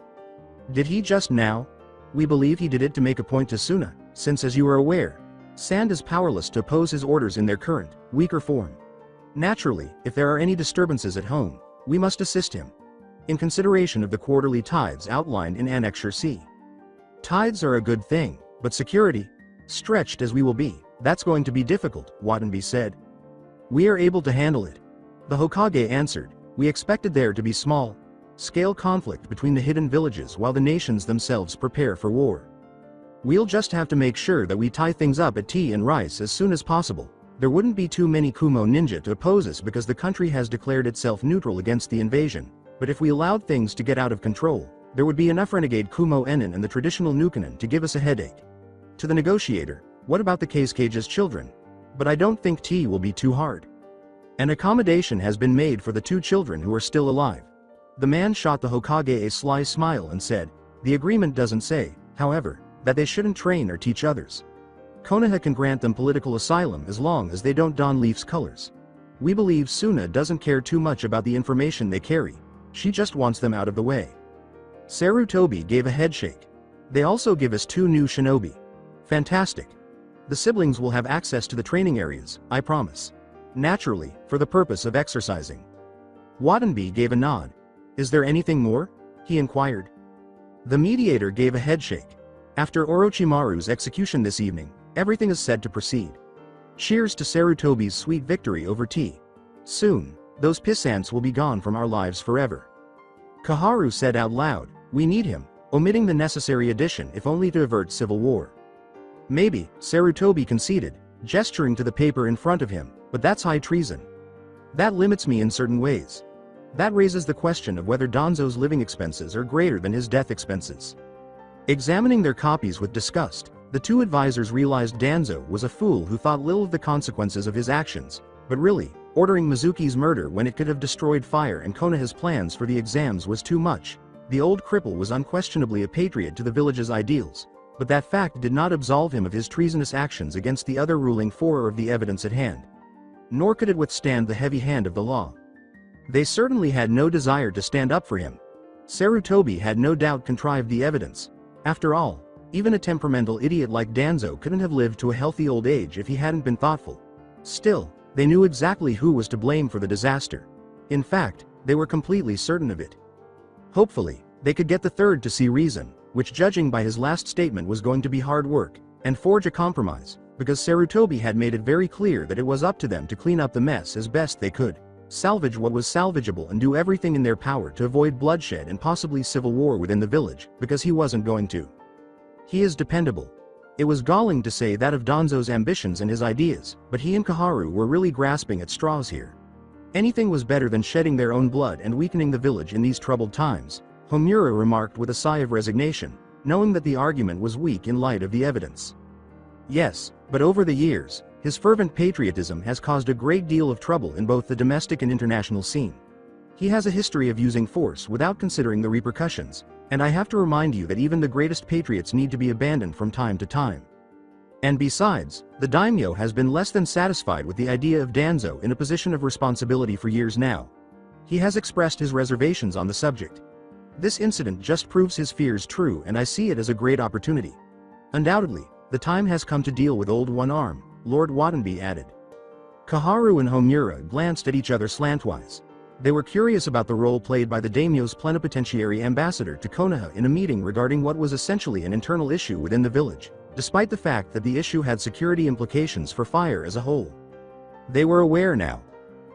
Did he just now? We believe he did it to make a point to Suna, since as you are aware, Sand is powerless to oppose his orders in their current, weaker form. Naturally, if there are any disturbances at home, we must assist him. In consideration of the quarterly tithes outlined in Annexure C. Tithes are a good thing, but security? Stretched as we will be, that's going to be difficult, Watanabe said. We are able to handle it. The Hokage answered, we expected there to be small-scale conflict between the hidden villages while the nations themselves prepare for war. We'll just have to make sure that we tie things up at tea and rice as soon as possible. There wouldn't be too many Kumo ninja to oppose us because the country has declared itself neutral against the invasion, but if we allowed things to get out of control, there would be enough renegade Kumo Enin and the traditional Nukanen to give us a headache. To the negotiator, what about the Kazekage's children? But I don't think tea will be too hard. An accommodation has been made for the 2 children who are still alive. The man shot the Hokage a sly smile and said, the agreement doesn't say, however, that they shouldn't train or teach others. Konoha can grant them political asylum as long as they don't don Leaf's colors. We believe Suna doesn't care too much about the information they carry, she just wants them out of the way. Sarutobi gave a headshake. They also give us 2 new shinobi. Fantastic. The siblings will have access to the training areas, I promise. Naturally, for the purpose of exercising. Watanabe gave a nod. Is there anything more? He inquired. The mediator gave a headshake. After Orochimaru's execution this evening, everything is said to proceed. Cheers to Sarutobi's sweet victory over tea. Soon, those pissants will be gone from our lives forever. Kaharu said out loud, we need him, omitting the necessary addition if only to avert civil war. Maybe, Sarutobi conceded, gesturing to the paper in front of him, but that's high treason. That limits me in certain ways. That raises the question of whether Danzo's living expenses are greater than his death expenses. Examining their copies with disgust, the 2 advisors realized Danzo was a fool who thought little of the consequences of his actions, but really, ordering Mizuki's murder when it could have destroyed Fire and Konoha's plans for the exams was too much. The old cripple was unquestionably a patriot to the village's ideals, but that fact did not absolve him of his treasonous actions against the other ruling 4 of the evidence at hand. Nor could it withstand the heavy hand of the law. They certainly had no desire to stand up for him. Sarutobi had no doubt contrived the evidence. After all, even a temperamental idiot like Danzo couldn't have lived to a healthy old age if he hadn't been thoughtful. Still, they knew exactly who was to blame for the disaster. In fact, they were completely certain of it. Hopefully, they could get the 3rd to see reason, which judging by his last statement was going to be hard work, and forge a compromise, because Sarutobi had made it very clear that it was up to them to clean up the mess as best they could, salvage what was salvageable and do everything in their power to avoid bloodshed and possibly civil war within the village, because he wasn't going to. He is dependable. It was galling to say that of Danzo's ambitions and his ideas, but he and Kaharu were really grasping at straws here. Anything was better than shedding their own blood and weakening the village in these troubled times, Homura remarked with a sigh of resignation, knowing that the argument was weak in light of the evidence. Yes, but over the years, his fervent patriotism has caused a great deal of trouble in both the domestic and international scene. He has a history of using force without considering the repercussions, and I have to remind you that even the greatest patriots need to be abandoned from time to time. And besides, the daimyo has been less than satisfied with the idea of Danzo in a position of responsibility for years now. He has expressed his reservations on the subject. This incident just proves his fears true, and I see it as a great opportunity. Undoubtedly, the time has come to deal with Old One Arm, Lord Watanabe added. Kaharu and Homura glanced at each other slantwise. They were curious about the role played by the daimyo's plenipotentiary ambassador to Konoha in a meeting regarding what was essentially an internal issue within the village, despite the fact that the issue had security implications for fire as a whole. They were aware now.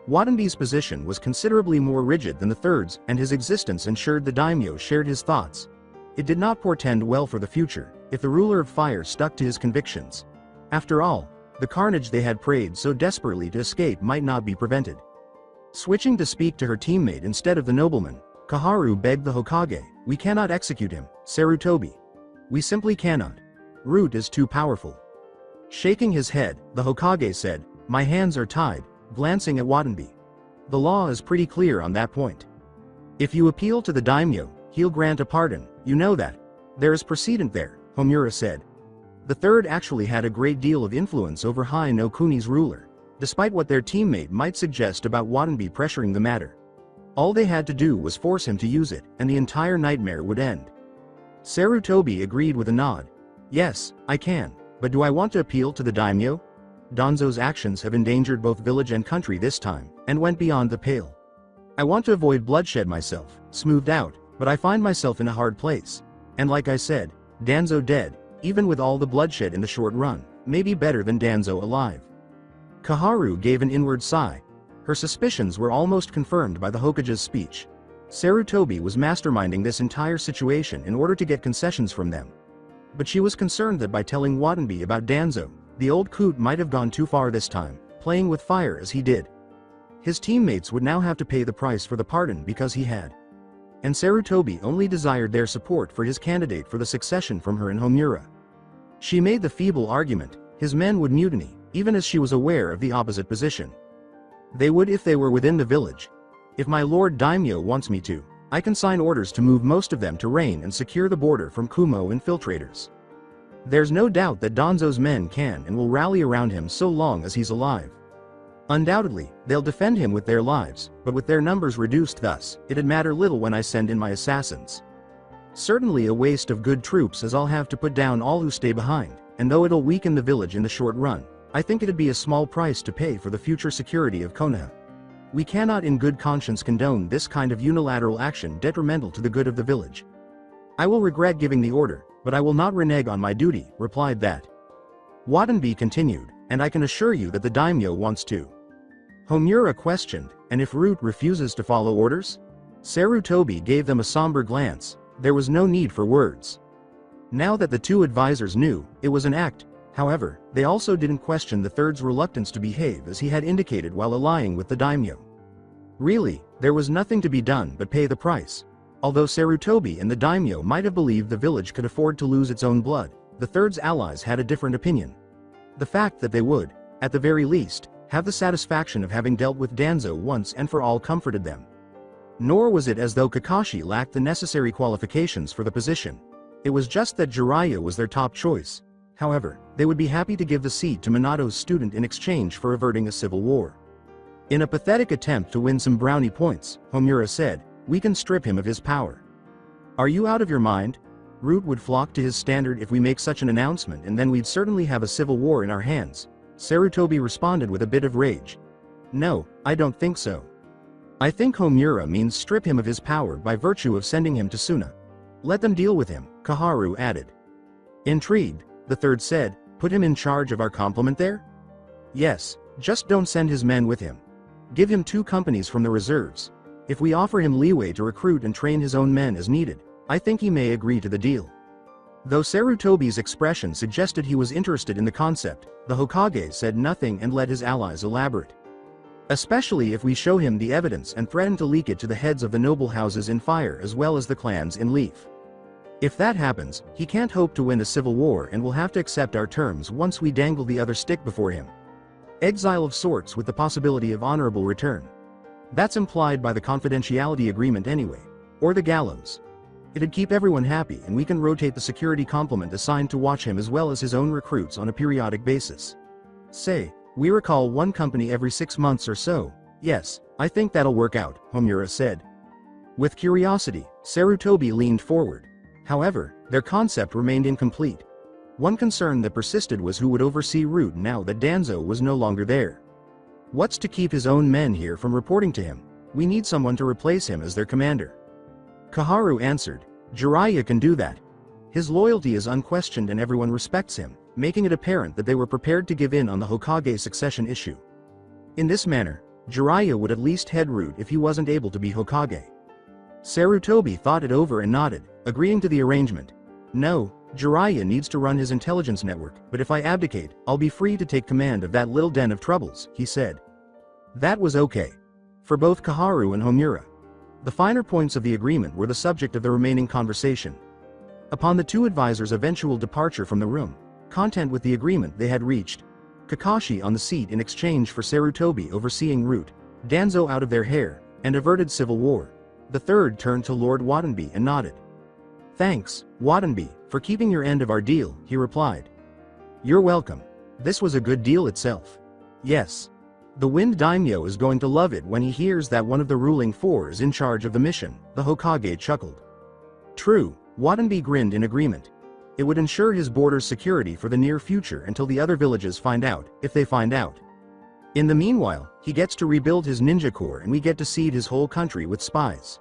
Watanbe's position was considerably more rigid than the third's, and his existence ensured the daimyo shared his thoughts. It did not portend well for the future, if the ruler of fire stuck to his convictions. After all, the carnage they had prayed so desperately to escape might not be prevented. Switching to speak to her teammate instead of the nobleman, Kaharu begged the Hokage, "We cannot execute him, Sarutobi. We simply cannot. Root is too powerful." Shaking his head, the Hokage said, "My hands are tied," glancing at Watanbe. "The law is pretty clear on that point. If you appeal to the daimyo, he'll grant a pardon, you know that. There is precedent there," Homura said. The third actually had a great deal of influence over Hai no Kuni's ruler, despite what their teammate might suggest about Watanbe pressuring the matter. All they had to do was force him to use it, and the entire nightmare would end. Sarutobi agreed with a nod. "Yes, I can, but do I want to appeal to the daimyo? Danzo's actions have endangered both village and country this time, and went beyond the pale. I want to avoid bloodshed myself, smoothed out, but I find myself in a hard place. And like I said, Danzo dead, even with all the bloodshed in the short run, may be better than Danzo alive." Kaharu gave an inward sigh. Her suspicions were almost confirmed by the Hokage's speech. Sarutobi was masterminding this entire situation in order to get concessions from them. But she was concerned that by telling Watanbe about Danzo, the old coot might have gone too far this time, playing with fire as he did. His teammates would now have to pay the price for the pardon because he had. And Sarutobi only desired their support for his candidate for the succession from her and Homura. She made the feeble argument, his men would mutiny, even as she was aware of the opposite position. They would if they were within the village. If my lord daimyo wants me to, I can sign orders to move most of them to Rain and secure the border from Kumo infiltrators. There's no doubt that Danzo's men can and will rally around him so long as he's alive. Undoubtedly, they'll defend him with their lives, but with their numbers reduced thus, it'd matter little when I send in my assassins. Certainly a waste of good troops, as I'll have to put down all who stay behind, and though it'll weaken the village in the short run, I think it'd be a small price to pay for the future security of Konoha. We cannot in good conscience condone this kind of unilateral action detrimental to the good of the village. I will regret giving the order, but I will not renege on my duty," replied that. Watanbe continued, "And I can assure you that the daimyo wants to." Homura questioned, "And if Root refuses to follow orders?" Sarutobi gave them a somber glance. There was no need for words. Now that the two advisors knew, it was an act. However, they also didn't question the third's reluctance to behave as he had indicated while allying with the daimyo. Really, there was nothing to be done but pay the price. Although Sarutobi and the daimyo might have believed the village could afford to lose its own blood, the third's allies had a different opinion. The fact that they would, at the very least, have the satisfaction of having dealt with Danzo once and for all comforted them. Nor was it as though Kakashi lacked the necessary qualifications for the position. It was just that Jiraiya was their top choice. However, they would be happy to give the seat to Minato's student in exchange for averting a civil war. In a pathetic attempt to win some brownie points, Homura said, "We can strip him of his power." "Are you out of your mind? Root would flock to his standard if we make such an announcement, and then we'd certainly have a civil war in our hands," Sarutobi responded with a bit of rage. "No, I don't think so. I think Homura means strip him of his power by virtue of sending him to Suna. Let them deal with him," Kaharu added. Intrigued, the third said, "Put him in charge of our complement there?" "Yes, just don't send his men with him. Give him 2 companies from the reserves. If we offer him leeway to recruit and train his own men as needed, I think he may agree to the deal." Though Sarutobi's expression suggested he was interested in the concept, the Hokage said nothing and let his allies elaborate. "Especially if we show him the evidence and threaten to leak it to the heads of the noble houses in Fire as well as the clans in Leaf. If that happens, he can't hope to win a civil war and will have to accept our terms once we dangle the other stick before him. Exile of sorts with the possibility of honorable return. That's implied by the confidentiality agreement anyway. Or the gallows. It'd keep everyone happy, and we can rotate the security complement assigned to watch him as well as his own recruits on a periodic basis. Say, we recall 1 company every 6 months or so. Yes, I think that'll work out," Homura said. With curiosity, Sarutobi leaned forward. However, their concept remained incomplete. One concern that persisted was who would oversee Root now that Danzo was no longer there. What's to keep his own men here from reporting to him? We need someone to replace him as their commander. Kaharu answered, Jiraiya can do that. His loyalty is unquestioned and everyone respects him, making it apparent that they were prepared to give in on the Hokage succession issue. In this manner, Jiraiya would at least head root if he wasn't able to be Hokage. Sarutobi thought it over and nodded, agreeing to the arrangement. No, Jiraiya needs to run his intelligence network, but if I abdicate, I'll be free to take command of that little den of troubles, he said. That was okay. For both Kaharu and Homura. The finer points of the agreement were the subject of the remaining conversation. Upon the two advisors' eventual departure from the room, content with the agreement they had reached, Kakashi on the seat in exchange for Sarutobi overseeing Root, Danzo out of their hair, and averted civil war, the third turned to Lord Watenby and nodded. Thanks, Watenby, for keeping your end of our deal, he replied. You're welcome. This was a good deal itself. Yes. The Wind Daimyo is going to love it when he hears that one of the ruling four is in charge of the mission, the Hokage chuckled. True, Watenby grinned in agreement. It would ensure his border's security for the near future until the other villages find out, if they find out. In the meanwhile, he gets to rebuild his ninja corps and we get to seed his whole country with spies.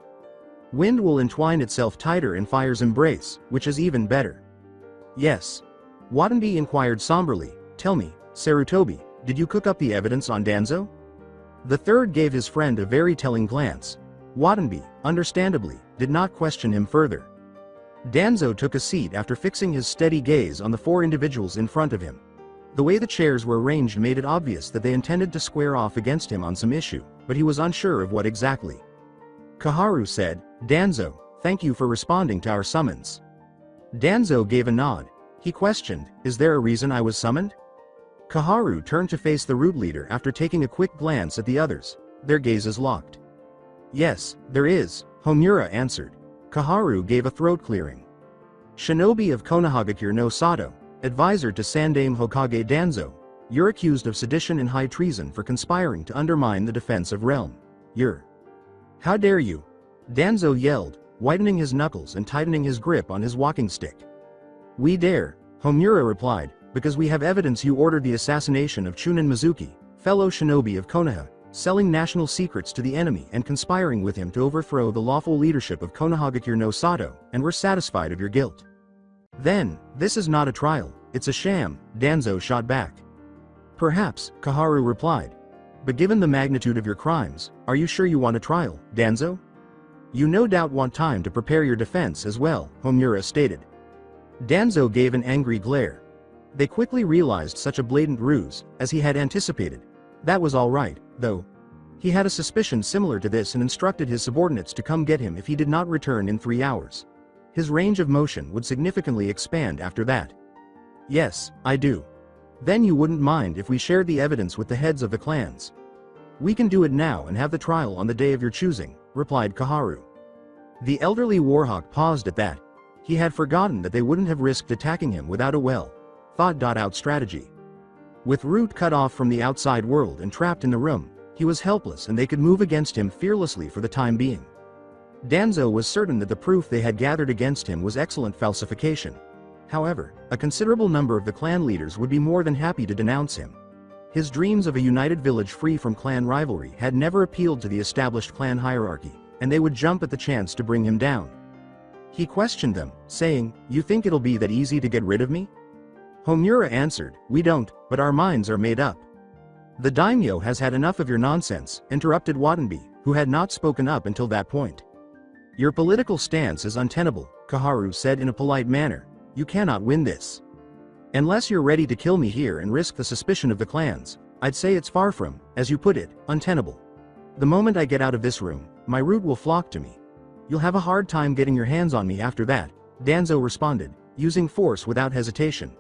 Wind will entwine itself tighter in Fire's embrace, which is even better. Yes. Watenby inquired somberly, tell me, Sarutobi, did you cook up the evidence on Danzo? The third gave his friend a very telling glance. Watenby, understandably, did not question him further. Danzo took a seat after fixing his steady gaze on the four individuals in front of him. The way the chairs were arranged made it obvious that they intended to square off against him on some issue, but he was unsure of what exactly. Kaharu said, Danzo, thank you for responding to our summons. Danzo gave a nod. He questioned, is there a reason I was summoned? Kaharu turned to face the Root leader after taking a quick glance at the others, their gazes locked. Yes, there is, Homura answered. Kaharu gave a throat clearing. Shinobi of Konohagakure no Sato, advisor to Sandaime Hokage Danzo, you're accused of sedition and high treason for conspiring to undermine the defense of realm. How dare you? Danzo yelled, whitening his knuckles and tightening his grip on his walking stick. We dare, Homura replied, because we have evidence you ordered the assassination of Chunin Mizuki, fellow shinobi of Konoha, selling national secrets to the enemy and conspiring with him to overthrow the lawful leadership of Konohagakure no Sato, and we're satisfied of your guilt. Then, this is not a trial, it's a sham, Danzo shot back. Perhaps, Kaharu replied. But given the magnitude of your crimes, are you sure you want a trial, Danzo? You no doubt want time to prepare your defense as well, Homura stated. Danzo gave an angry glare. They quickly realized such a blatant ruse, as he had anticipated. That was all right, though. He had a suspicion similar to this and instructed his subordinates to come get him if he did not return in 3 hours. His range of motion would significantly expand after that. Yes, I do. Then you wouldn't mind if we shared the evidence with the heads of the clans. We can do it now and have the trial on the day of your choosing, replied Kaharu. The elderly warhawk paused at that. He had forgotten that they wouldn't have risked attacking him without a well-thought-out strategy. With Root cut off from the outside world and trapped in the room, he was helpless and they could move against him fearlessly for the time being. Danzo was certain that the proof they had gathered against him was excellent falsification. However, a considerable number of the clan leaders would be more than happy to denounce him. His dreams of a united village free from clan rivalry had never appealed to the established clan hierarchy, and they would jump at the chance to bring him down. He questioned them, saying, you think it'll be that easy to get rid of me? Homura answered, we don't, but our minds are made up. The daimyo has had enough of your nonsense, interrupted Watenby, who had not spoken up until that point. Your political stance is untenable, Kaharu said in a polite manner. You cannot win this. Unless you're ready to kill me here and risk the suspicion of the clans, I'd say it's far from, as you put it, untenable. The moment I get out of this room, my Root will flock to me. You'll have a hard time getting your hands on me after that, Danzo responded, using force without hesitation.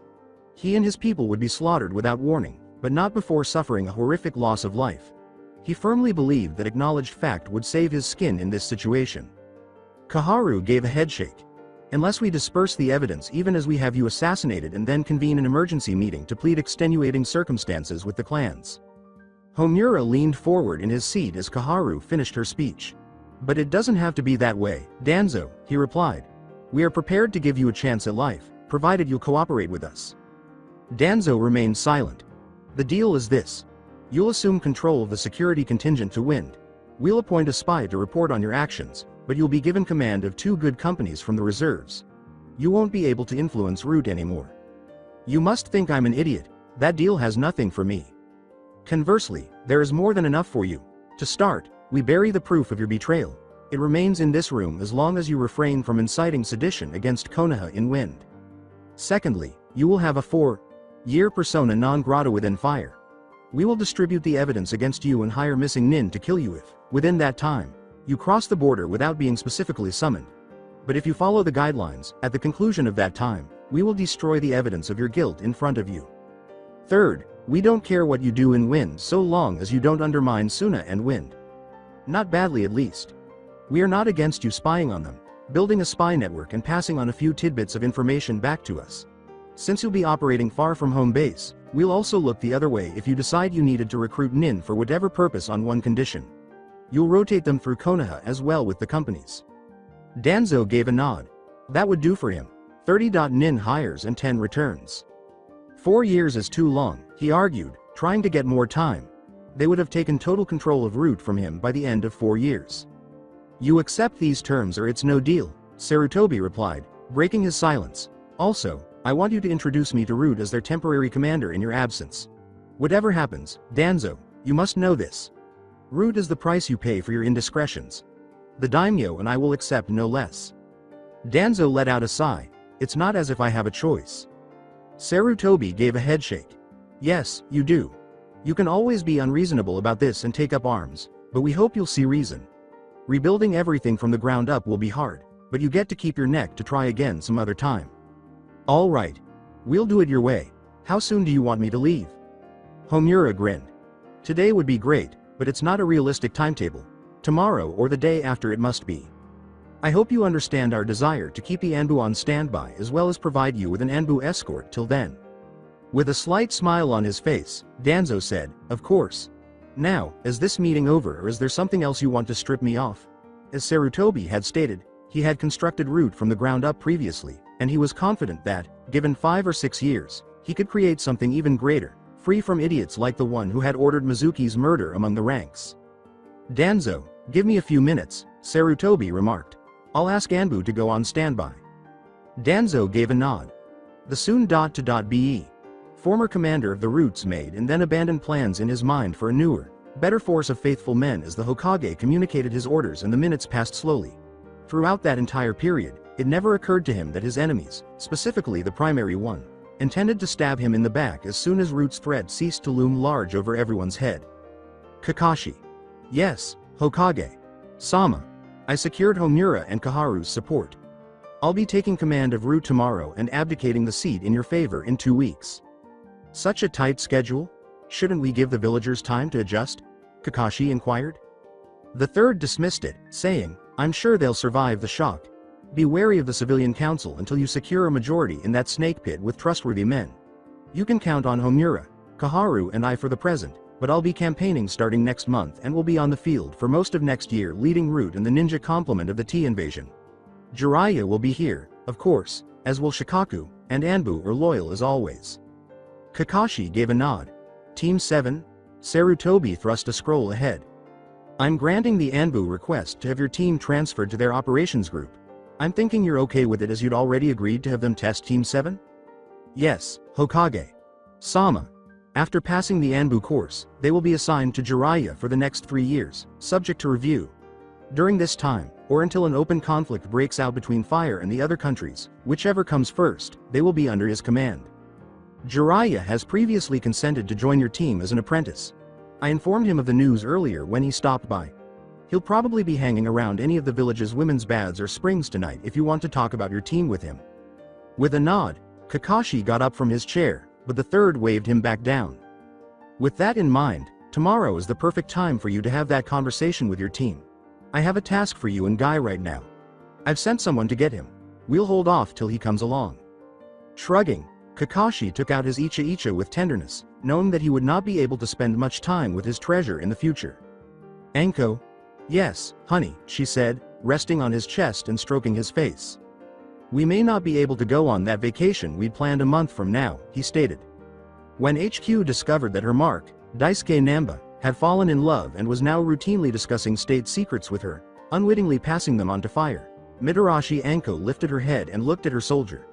He and his people would be slaughtered without warning, but not before suffering a horrific loss of life. He firmly believed that acknowledged fact would save his skin in this situation. Kaharu gave a headshake. Unless we disperse the evidence even as we have you assassinated and then convene an emergency meeting to plead extenuating circumstances with the clans. Homura leaned forward in his seat as Kaharu finished her speech. But it doesn't have to be that way, Danzo, he replied. We are prepared to give you a chance at life, provided you'll cooperate with us. Danzo remained silent. The deal is this. You'll assume control of the security contingent to Wind. We'll appoint a spy to report on your actions, but you'll be given command of 2 good companies from the reserves. You won't be able to influence Root anymore. You must think I'm an idiot. That deal has nothing for me. Conversely, there is more than enough for you. To start, we bury the proof of your betrayal. It remains in this room as long as you refrain from inciting sedition against Konoha in Wind. Secondly, you will have a 4-year persona non grata within fire. We will distribute the evidence against you and hire missing nin to kill you if, within that time, you cross the border without being specifically summoned. But if you follow the guidelines, at the conclusion of that time, we will destroy the evidence of your guilt in front of you. Third, we don't care what you do in Wind so long as you don't undermine Suna and Wind. Not badly at least. We are not against you spying on them, building a spy network and passing on a few tidbits of information back to us. Since you'll be operating far from home base, we'll also look the other way if you decide you needed to recruit nin for whatever purpose on one condition. You'll rotate them through Konoha as well with the companies. Danzo gave a nod. That would do for him. 30 nin hires and 10 returns. 4 years is too long, he argued, trying to get more time. They would have taken total control of Root from him by the end of 4 years. You accept these terms or it's no deal, Sarutobi replied, breaking his silence. Also, I want you to introduce me to Root as their temporary commander in your absence. Whatever happens, Danzo, you must know this. Root is the price you pay for your indiscretions. The daimyo and I will accept no less. Danzo let out a sigh. It's not as if I have a choice. Sarutobi gave a headshake. Yes, you do. You can always be unreasonable about this and take up arms, but we hope you'll see reason. Rebuilding everything from the ground up will be hard, but you get to keep your neck to try again some other time. All right. We'll do it your way. How soon do you want me to leave? Homura grinned. Today would be great, but it's not a realistic timetable. Tomorrow or the day after it must be. I hope you understand our desire to keep the Anbu on standby as well as provide you with an Anbu escort till then. With a slight smile on his face, Danzo said, of course. Now, is this meeting over or is there something else you want to strip me off? As Sarutobi had stated, he had constructed Root from the ground up previously, and he was confident that, given 5 or 6 years, he could create something even greater, free from idiots like the one who had ordered Mizuki's murder among the ranks. Danzo, give me a few minutes, Sarutobi remarked. I'll ask Anbu to go on standby. Danzo gave a nod. The soon.to.be. Former commander of the Roots made and then abandoned plans in his mind for a newer, better force of faithful men as the Hokage communicated his orders and the minutes passed slowly. Throughout that entire period, it never occurred to him that his enemies, specifically the primary one, intended to stab him in the back as soon as Root's threat ceased to loom large over everyone's head. Kakashi. Yes, Hokage. Sama. I secured Homura and Kaharu's support. I'll be taking command of Root tomorrow and abdicating the seat in your favor in 2 weeks. Such a tight schedule? Shouldn't we give the villagers time to adjust? Kakashi inquired. The third dismissed it, saying, I'm sure they'll survive the shock. Be wary of the civilian council until you secure a majority in that snake pit with trustworthy men. You can count on Homura, Kaharu and I for the present, but I'll be campaigning starting next month and will be on the field for most of next year leading Root in the ninja complement of the Tea invasion. Jiraiya will be here, of course, as will Shikaku, and Anbu are loyal as always. Kakashi gave a nod. Team 7? Sarutobi thrust a scroll ahead. I'm granting the Anbu request to have your team transferred to their operations group. I'm thinking you're okay with it as you'd already agreed to have them test Team 7? Yes, Hokage. Sama. After passing the Anbu course, they will be assigned to Jiraiya for the next 3 years, subject to review. During this time, or until an open conflict breaks out between Fire and the other countries, whichever comes first, they will be under his command. Jiraiya has previously consented to join your team as an apprentice. I informed him of the news earlier when he stopped by. He'll probably be hanging around any of the village's women's baths or springs tonight if you want to talk about your team with him. With a nod, Kakashi got up from his chair, but the third waved him back down. With that in mind, tomorrow is the perfect time for you to have that conversation with your team. I have a task for you and Guy right now. I've sent someone to get him. We'll hold off till he comes along. Shrugging, Kakashi took out his icha with tenderness, knowing that he would not be able to spend much time with his treasure in the future. Anko? Yes, honey, she said, resting on his chest and stroking his face. We may not be able to go on that vacation we'd planned a month from now, he stated. When HQ discovered that her mark, Daisuke Namba, had fallen in love and was now routinely discussing state secrets with her, unwittingly passing them on to Fire. Mitarashi Anko lifted her head and looked at her soldier.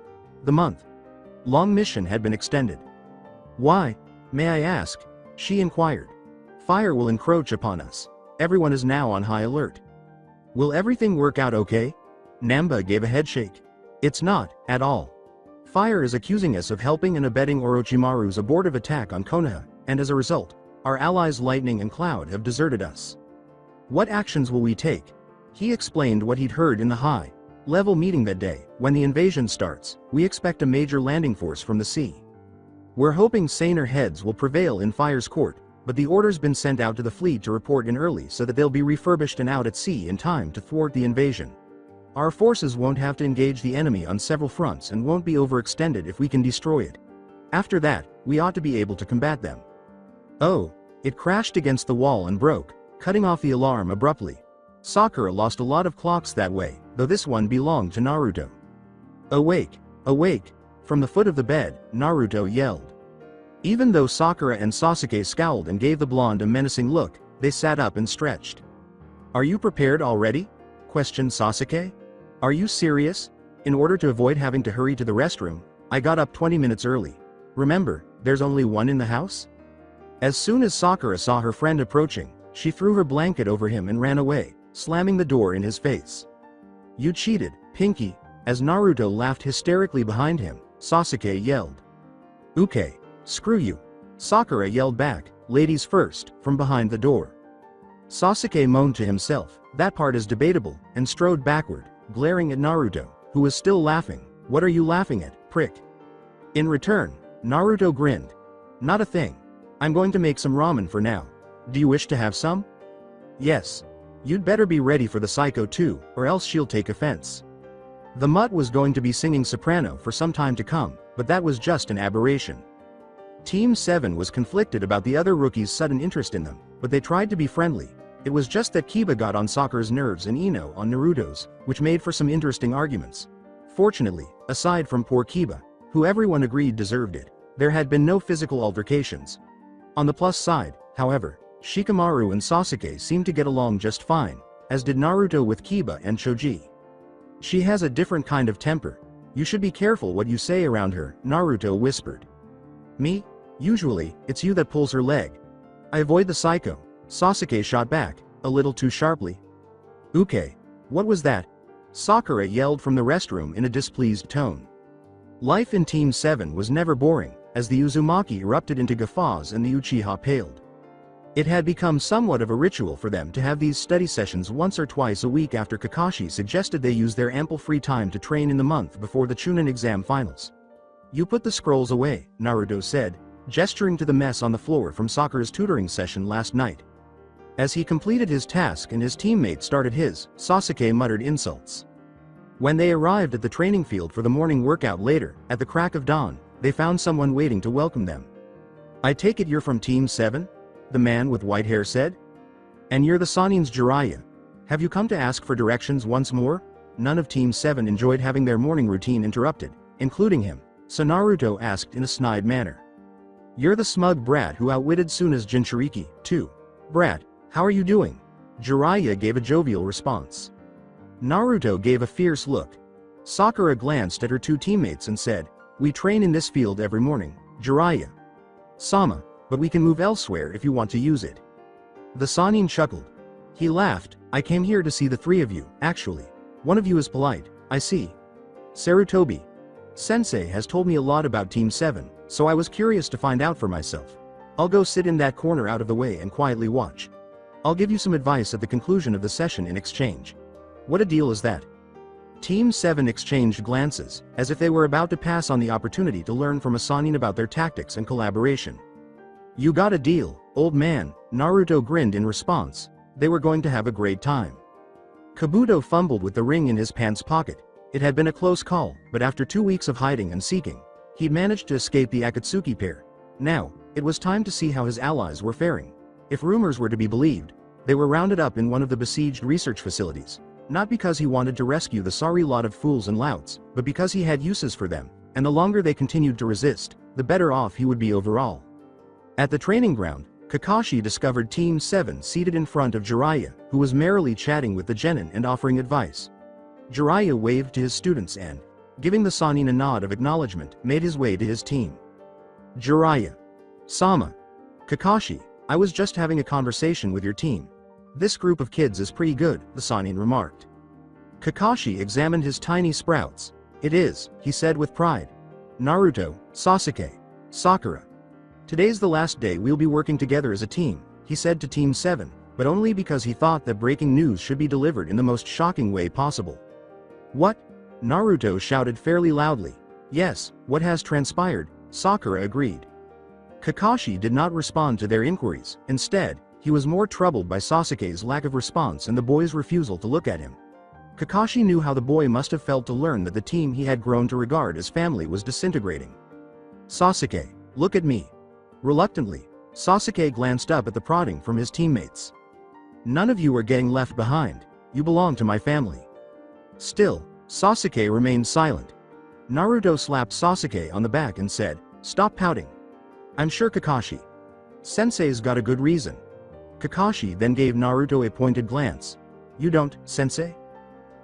The month-long mission had been extended. Why, may I ask? She inquired. Fire will encroach upon us. Everyone is now on high alert. Will everything work out okay? Namba gave a headshake. It's not, at all. Fire is accusing us of helping and abetting Orochimaru's abortive attack on Konoha, and as a result, our allies Lightning and Cloud have deserted us. What actions will we take? He explained what he'd heard in the high-level meeting that day. When the invasion starts, we expect a major landing force from the sea. We're hoping saner heads will prevail in Fire's court, but the order's been sent out to the fleet to report in early so that they'll be refurbished and out at sea in time to thwart the invasion. Our forces won't have to engage the enemy on several fronts and won't be overextended if we can destroy it. After that, we ought to be able to combat them. Oh, it crashed against the wall and broke, cutting off the alarm abruptly. Sakura lost a lot of clocks that way, though this one belonged to Naruto. Awake, awake, from the foot of the bed, Naruto yelled. Even though Sakura and Sasuke scowled and gave the blonde a menacing look, they sat up and stretched. Are you prepared already? Questioned Sasuke. Are you serious? In order to avoid having to hurry to the restroom, I got up 20 minutes early. Remember, there's only one in the house? As soon as Sakura saw her friend approaching, she threw her blanket over him and ran away, slamming the door in his face. You cheated, Pinky. As Naruto laughed hysterically behind him, Sasuke yelled. Uke, screw you. Sakura yelled back, ladies first, from behind the door. Sasuke moaned to himself, that part is debatable, and strode backward, glaring at Naruto, who was still laughing. What are you laughing at, prick? In return, Naruto grinned. Not a thing. I'm going to make some ramen for now. Do you wish to have some? Yes. You'd better be ready for the psycho too, or else she'll take offense. The mutt was going to be singing soprano for some time to come, but that was just an aberration. Team 7 was conflicted about the other rookies' sudden interest in them, but they tried to be friendly. It was just that Kiba got on Sakura's nerves and Ino on Naruto's, which made for some interesting arguments. Fortunately, aside from poor Kiba, who everyone agreed deserved it, there had been no physical altercations. On the plus side, however, Shikamaru and Sasuke seemed to get along just fine, as did Naruto with Kiba and Choji. She has a different kind of temper. You should be careful what you say around her, Naruto whispered. Me? Usually, it's you that pulls her leg. I avoid the psycho, Sasuke shot back, a little too sharply. Uke, what was that? Sakura yelled from the restroom in a displeased tone. Life in Team 7 was never boring, as the Uzumaki erupted into guffaws and the Uchiha paled. It had become somewhat of a ritual for them to have these study sessions once or twice a week after Kakashi suggested they use their ample free time to train in the month before the Chunin exam finals. You put the scrolls away, Naruto said, gesturing to the mess on the floor from Sakura's tutoring session last night. As he completed his task and his teammate started his, Sasuke muttered insults. When they arrived at the training field for the morning workout later, at the crack of dawn, they found someone waiting to welcome them. I take it you're from Team 7? The man with white hair said. And you're the Sanin's Jiraiya. Have you come to ask for directions once more? None of Team 7 enjoyed having their morning routine interrupted, including him, so Naruto asked in a snide manner. You're the smug brat who outwitted Tsunade's Jinchuriki, too. Brat, how are you doing? Jiraiya gave a jovial response. Naruto gave a fierce look. Sakura glanced at her two teammates and said, we train in this field every morning, Jiraiya. Sama, but we can move elsewhere if you want to use it. The Sanin chuckled. He laughed, I came here to see the three of you, actually. One of you is polite, I see. Sarutobi. Sensei has told me a lot about Team 7, so I was curious to find out for myself. I'll go sit in that corner out of the way and quietly watch. I'll give you some advice at the conclusion of the session in exchange. What a deal is that? Team 7 exchanged glances, as if they were about to pass on the opportunity to learn from a Sanin about their tactics and collaboration. You got a deal, old man, Naruto grinned in response. They were going to have a great time. Kabuto fumbled with the ring in his pants pocket. It had been a close call, but after 2 weeks of hiding and seeking, he'd managed to escape the Akatsuki pair. Now, it was time to see how his allies were faring. If rumors were to be believed, they were rounded up in one of the besieged research facilities. Not because he wanted to rescue the sorry lot of fools and louts, but because he had uses for them, and the longer they continued to resist, the better off he would be overall. At the training ground, Kakashi discovered Team 7 seated in front of Jiraiya, who was merrily chatting with the genin and offering advice. Jiraiya waved to his students and, giving the Sannin a nod of acknowledgement, made his way to his team. Jiraiya. Sama. Kakashi, I was just having a conversation with your team. This group of kids is pretty good, the Sannin remarked. Kakashi examined his tiny sprouts. It is, he said with pride. Naruto, Sasuke, Sakura. Today's the last day we'll be working together as a team, he said to Team 7, but only because he thought that breaking news should be delivered in the most shocking way possible. What? Naruto shouted fairly loudly. Yes, what has transpired, Sakura agreed. Kakashi did not respond to their inquiries. Instead, he was more troubled by Sasuke's lack of response and the boy's refusal to look at him. Kakashi knew how the boy must have felt to learn that the team he had grown to regard as family was disintegrating. Sasuke, look at me. Reluctantly, Sasuke glanced up at the prodding from his teammates. None of you are getting left behind. You belong to my family. Still, Sasuke remained silent. Naruto slapped Sasuke on the back and said, Stop pouting. I'm sure Kakashi. Sensei's got a good reason. Kakashi then gave Naruto a pointed glance. You don't, Sensei?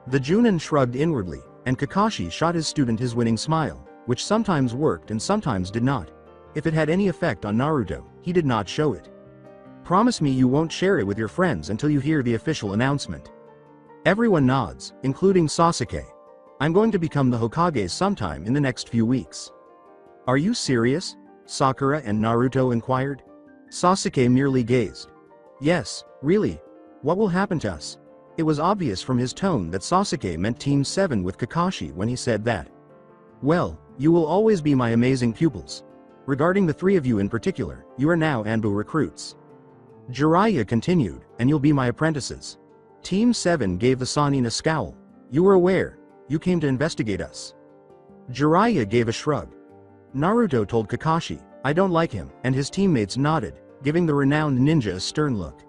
The Jounin shrugged inwardly, and Kakashi shot his student his winning smile, which sometimes worked and sometimes did not. If it had any effect on Naruto, he did not show it. Promise me you won't share it with your friends until you hear the official announcement. Everyone nods, including Sasuke. I'm going to become the Hokage sometime in the next few weeks. Are you serious? Sakura and Naruto inquired. Sasuke merely gazed. Yes, really. What will happen to us? It was obvious from his tone that Sasuke meant Team 7 with Kakashi when he said that. Well, you will always be my amazing pupils. Regarding the three of you in particular, you are now Anbu recruits. Jiraiya continued, and you'll be my apprentices. Team 7 gave the Sannin a scowl. You were aware. You came to investigate us. Jiraiya gave a shrug. Naruto told Kakashi, I don't like him, and his teammates nodded, giving the renowned ninja a stern look.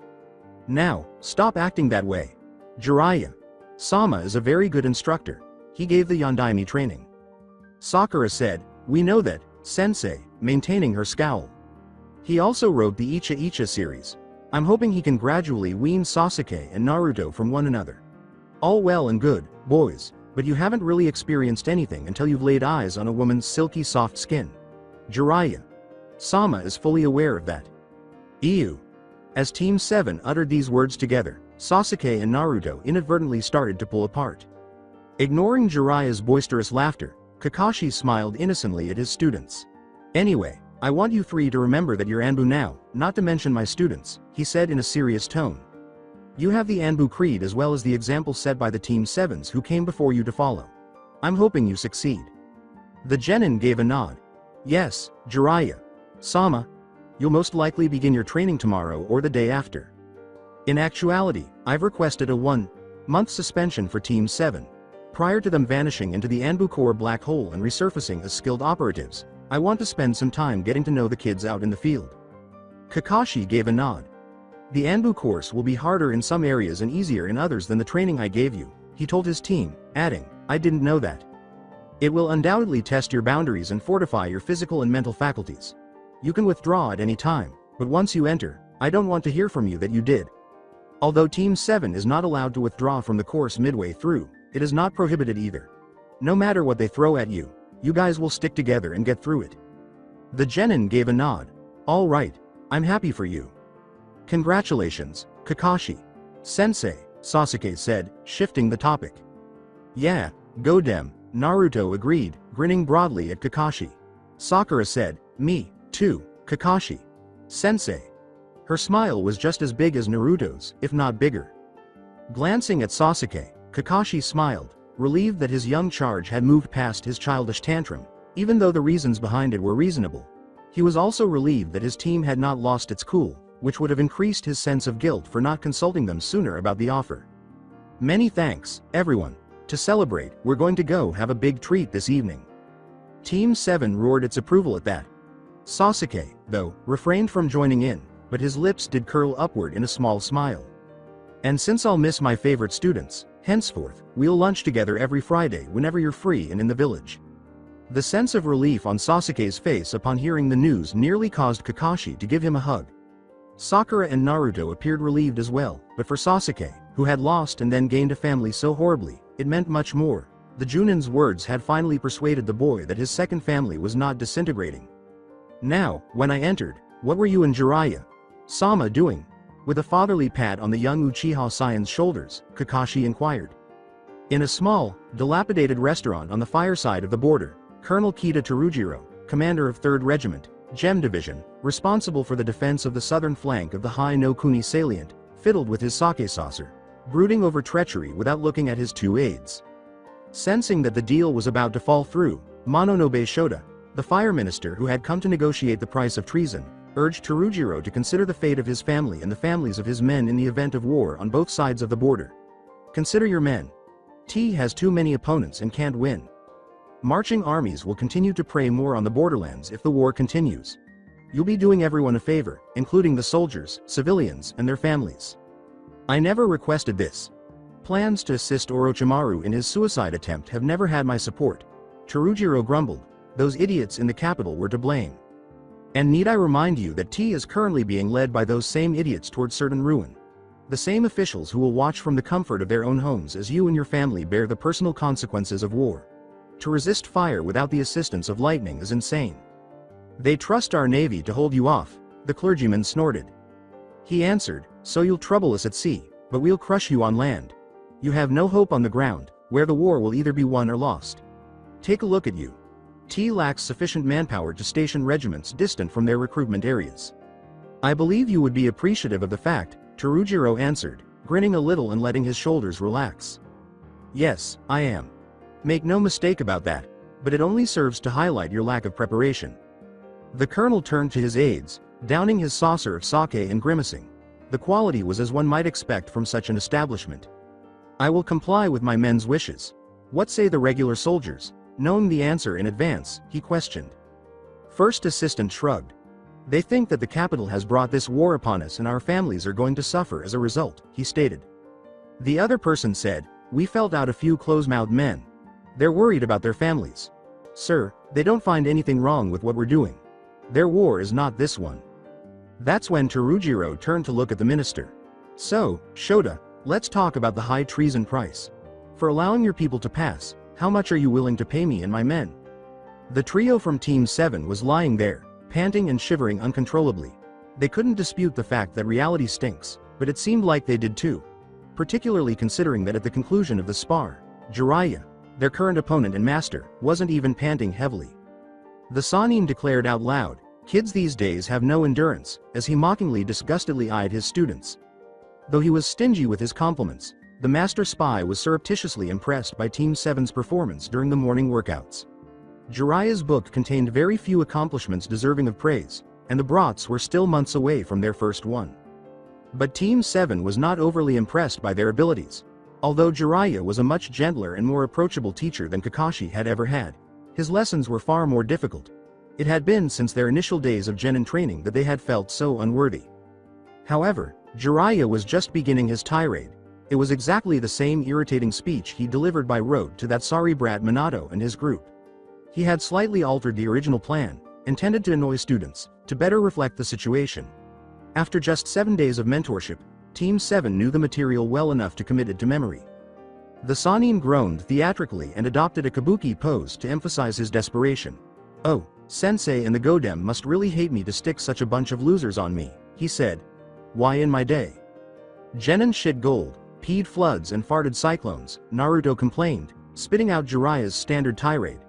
Now, stop acting that way. Jiraiya. Sama is a very good instructor. He gave the Yondaime training. Sakura said, we know that, Sensei, maintaining her scowl. He also wrote the Icha Icha series. I'm hoping he can gradually wean Sasuke and Naruto from one another. All well and good, boys, but you haven't really experienced anything until you've laid eyes on a woman's silky soft skin. Jiraiya. Sama is fully aware of that. Ew. As Team 7 uttered these words together, Sasuke and Naruto inadvertently started to pull apart. Ignoring Jiraiya's boisterous laughter, Kakashi smiled innocently at his students. Anyway, I want you three to remember that you're Anbu now, not to mention my students, he said in a serious tone. You have the Anbu creed as well as the example set by the Team 7s who came before you to follow. I'm hoping you succeed. The genin gave a nod. Yes, Jiraiya. Sama. You'll most likely begin your training tomorrow or the day after. In actuality, I've requested a 1-month suspension for Team 7. Prior to them vanishing into the Anbu core black hole and resurfacing as skilled operatives, I want to spend some time getting to know the kids out in the field. Kakashi gave a nod. The Anbu course will be harder in some areas and easier in others than the training I gave you, he told his team, adding, I didn't know that. It will undoubtedly test your boundaries and fortify your physical and mental faculties. You can withdraw at any time, but once you enter, I don't want to hear from you that you did. Although Team 7 is not allowed to withdraw from the course midway through, it is not prohibited either. No matter what they throw at you, you guys will stick together and get through it. The genin gave a nod. All right, I'm happy for you. Congratulations, Kakashi. Sensei, Sasuke said, shifting the topic. Yeah, go dem, Naruto agreed, grinning broadly at Kakashi. Sakura said, me, too, Kakashi. Sensei. Her smile was just as big as Naruto's, if not bigger. Glancing at Sasuke, Kakashi smiled, relieved that his young charge had moved past his childish tantrum, even though the reasons behind it were reasonable. He was also relieved that his team had not lost its cool, which would have increased his sense of guilt for not consulting them sooner about the offer. Many thanks, everyone. To celebrate, we're going to go have a big treat this evening. Team 7 roared its approval at that. Sasuke, though, refrained from joining in, but his lips did curl upward in a small smile. And since I'll miss my favorite students, henceforth, we'll lunch together every Friday whenever you're free and in the village. The sense of relief on Sasuke's face upon hearing the news nearly caused Kakashi to give him a hug. Sakura and Naruto appeared relieved as well, but for Sasuke, who had lost and then gained a family so horribly, it meant much more. The Jounin's words had finally persuaded the boy that his second family was not disintegrating. Now, when I entered, what were you and Jiraiya-sama doing? With a fatherly pat on the young Uchiha Saiyan's shoulders, Kakashi inquired. In a small, dilapidated restaurant on the far side of the border, Colonel Kita Terujiro, commander of 3rd Regiment, Gem Division, responsible for the defense of the southern flank of the Hai no Kuni salient, fiddled with his sake saucer, brooding over treachery without looking at his 2 aides. Sensing that the deal was about to fall through, Mononobe Shota, the fire minister who had come to negotiate the price of treason, urged Terujiro to consider the fate of his family and the families of his men in the event of war on both sides of the border. Consider your men. T has too many opponents and can't win. Marching armies will continue to prey more on the borderlands if the war continues. You'll be doing everyone a favor, including the soldiers, civilians, and their families. I never requested this. Plans to assist Orochimaru in his suicide attempt have never had my support. Terujiro grumbled. Those idiots in the capital were to blame. And need I remind you that T is currently being led by those same idiots towards certain ruin. The same officials who will watch from the comfort of their own homes as you and your family bear the personal consequences of war. To resist fire without the assistance of lightning is insane. They trust our navy to hold you off, the clergyman snorted. He answered, so you'll trouble us at sea, but we'll crush you on land. You have no hope on the ground, where the war will either be won or lost. Take a look at you. T lacks sufficient manpower to station regiments distant from their recruitment areas. I believe you would be appreciative of the fact, Terujiro answered, grinning a little and letting his shoulders relax. Yes, I am. Make no mistake about that, but it only serves to highlight your lack of preparation. The colonel turned to his aides, downing his saucer of sake and grimacing. The quality was as one might expect from such an establishment. I will comply with my men's wishes. What say the regular soldiers? Knowing the answer in advance, he questioned. First assistant shrugged. They think that the capital has brought this war upon us and our families are going to suffer as a result, he stated. The other person said, we felt out a few close-mouthed men. They're worried about their families. Sir, they don't find anything wrong with what we're doing. Their war is not this one. That's when Terujiro turned to look at the minister. So, Shota, let's talk about the high treason price. For allowing your people to pass, how much are you willing to pay me and my men? The trio from Team 7 was lying there, panting and shivering uncontrollably. They couldn't dispute the fact that reality stinks, but it seemed like they did too. Particularly considering that at the conclusion of the spar, Jiraiya, their current opponent and master, wasn't even panting heavily. The Sannin declared out loud, kids these days have no endurance, as he mockingly disgustedly eyed his students. Though he was stingy with his compliments, the master spy was surreptitiously impressed by Team 7's performance during the morning workouts. Jiraiya's book contained very few accomplishments deserving of praise, and the brats were still months away from their first one. But Team 7 was not overly impressed by their abilities. Although Jiraiya was a much gentler and more approachable teacher than Kakashi had ever had, his lessons were far more difficult. It had been since their initial days of genin training that they had felt so unworthy. However, Jiraiya was just beginning his tirade. It was exactly the same irritating speech he delivered by rote to that sorry brat Minato and his group. He had slightly altered the original plan, intended to annoy students, to better reflect the situation. After just 7 days of mentorship, Team 7 knew the material well enough to commit it to memory. The Sannin groaned theatrically and adopted a kabuki pose to emphasize his desperation. Oh, Sensei and the Godem must really hate me to stick such a bunch of losers on me, he said. Why in my day? Genin shit gold, peed floods and farted cyclones, Naruto complained, spitting out Jiraiya's standard tirade.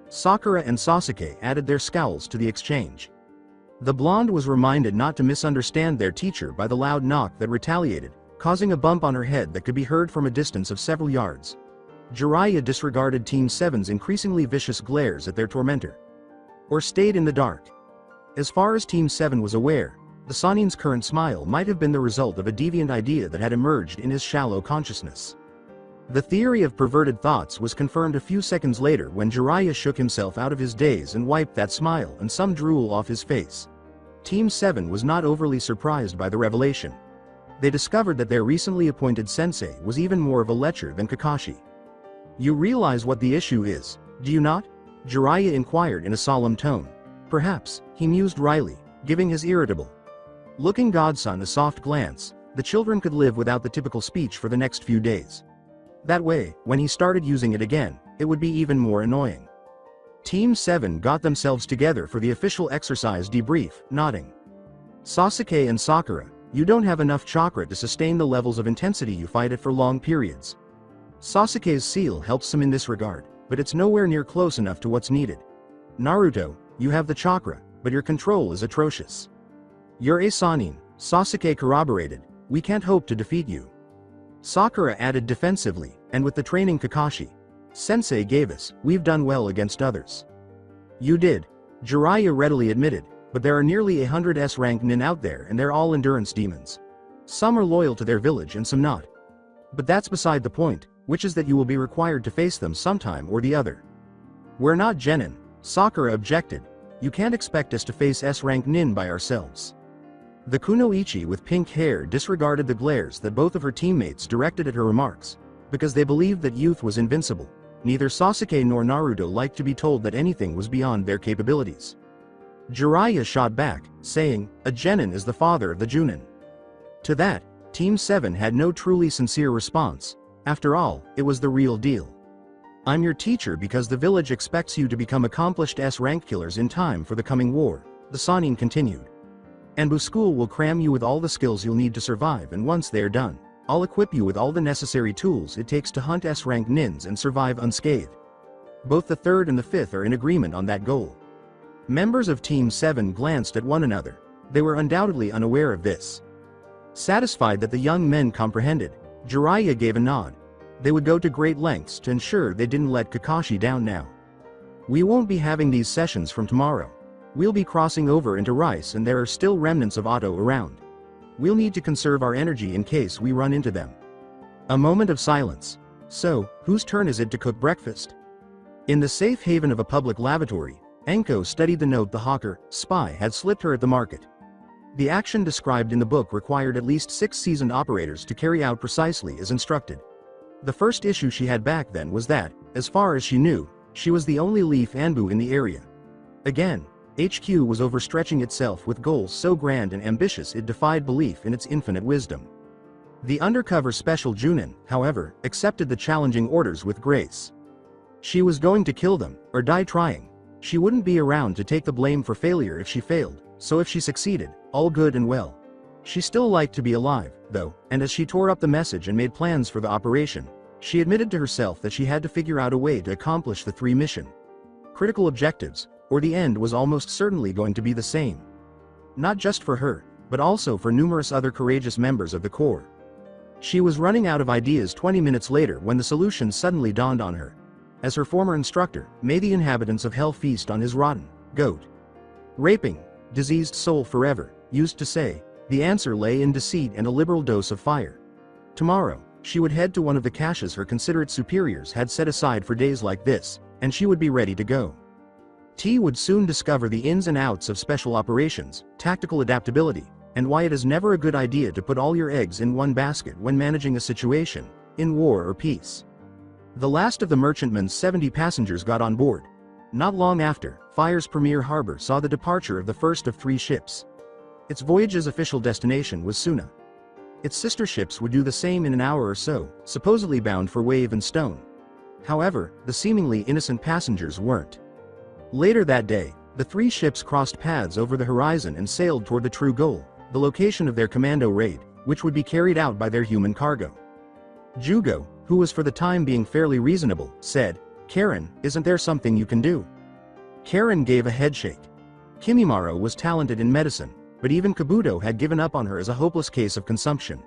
Sakura and Sasuke added their scowls to the exchange. The blonde was reminded not to misunderstand their teacher by the loud knock that retaliated, causing a bump on her head that could be heard from a distance of several yards. Jiraiya disregarded Team 7's increasingly vicious glares at their tormentor. Or stayed in the dark. As far as Team 7 was aware, the Sannin's current smile might have been the result of a deviant idea that had emerged in his shallow consciousness. The theory of perverted thoughts was confirmed a few seconds later when Jiraiya shook himself out of his daze and wiped that smile and some drool off his face. Team 7 was not overly surprised by the revelation. They discovered that their recently appointed sensei was even more of a lecher than Kakashi. You realize what the issue is, do you not? Jiraiya inquired in a solemn tone. Perhaps, he mused wryly, giving his irritable Looking Godson a soft glance, the children could live without the typical speech for the next few days. That way, when he started using it again, it would be even more annoying. Team 7 got themselves together for the official exercise debrief, nodding. Sasuke and Sakura, you don't have enough chakra to sustain the levels of intensity you fight at for long periods. Sasuke's seal helps him in this regard, but it's nowhere near close enough to what's needed. Naruto, you have the chakra, but your control is atrocious. You're a Sannin, Sasuke corroborated, we can't hope to defeat you. Sakura added defensively, and with the training Kakashi Sensei gave us, we've done well against others. You did, Jiraiya readily admitted, but there are nearly 100 S-rank nin out there and they're all endurance demons. Some are loyal to their village and some not. But that's beside the point, which is that you will be required to face them sometime or the other. We're not genin, Sakura objected, you can't expect us to face S-rank nin by ourselves. The kunoichi with pink hair disregarded the glares that both of her teammates directed at her remarks, because they believed that youth was invincible. Neither Sasuke nor Naruto liked to be told that anything was beyond their capabilities. Jiraiya shot back, saying, a genin is the father of the Jounin. To that, Team 7 had no truly sincere response. After all, it was the real deal. I'm your teacher because the village expects you to become accomplished S-rank killers in time for the coming war, the Sannin continued. Anbu school will cram you with all the skills you'll need to survive, and once they're done, I'll equip you with all the necessary tools it takes to hunt S-rank nins and survive unscathed. Both the 3rd and the 5th are in agreement on that goal. Members of Team 7 glanced at one another. They were undoubtedly unaware of this. Satisfied that the young men comprehended, Jiraiya gave a nod. They would go to great lengths to ensure they didn't let Kakashi down now. We won't be having these sessions from tomorrow. We'll be crossing over into Rice and there are still remnants of Otto around. We'll need to conserve our energy in case we run into them. A moment of silence. So, whose turn is it to cook breakfast? In the safe haven of a public lavatory, Enko studied the note the hawker, spy, had slipped her at the market. The action described in the book required at least 6 seasoned operators to carry out precisely as instructed. The first issue she had back then was that, as far as she knew, she was the only leaf Anbu in the area. Again, HQ was overstretching itself with goals so grand and ambitious it defied belief in its infinite wisdom. The undercover special Jounin, however, accepted the challenging orders with grace. She was going to kill them, or die trying. She wouldn't be around to take the blame for failure if she failed, so if she succeeded, all good and well. She still liked to be alive, though, and as she tore up the message and made plans for the operation, she admitted to herself that she had to figure out a way to accomplish the 3 critical objectives, or the end was almost certainly going to be the same. Not just for her, but also for numerous other courageous members of the Corps. She was running out of ideas 20 minutes later when the solution suddenly dawned on her. As her former instructor, may the inhabitants of hell feast on his rotten goat. Raping, diseased soul forever, used to say, the answer lay in deceit and a liberal dose of fire. Tomorrow, she would head to one of the caches her considerate superiors had set aside for days like this, and she would be ready to go. T would soon discover the ins and outs of special operations, tactical adaptability, and why it is never a good idea to put all your eggs in one basket when managing a situation, in war or peace. The last of the merchantman's 70 passengers got on board. Not long after, Fire's premier harbor saw the departure of the first of 3 ships. Its voyage's official destination was Suna. Its sister ships would do the same in an hour or so, supposedly bound for Wave and Stone. However, the seemingly innocent passengers weren't. Later that day, the 3 ships crossed paths over the horizon and sailed toward the true goal, the location of their commando raid, which would be carried out by their human cargo. Jugo, who was for the time being fairly reasonable, said, Karen, isn't there something you can do? Karen gave a headshake. Kimimaro was talented in medicine, but even Kabuto had given up on her as a hopeless case of consumption.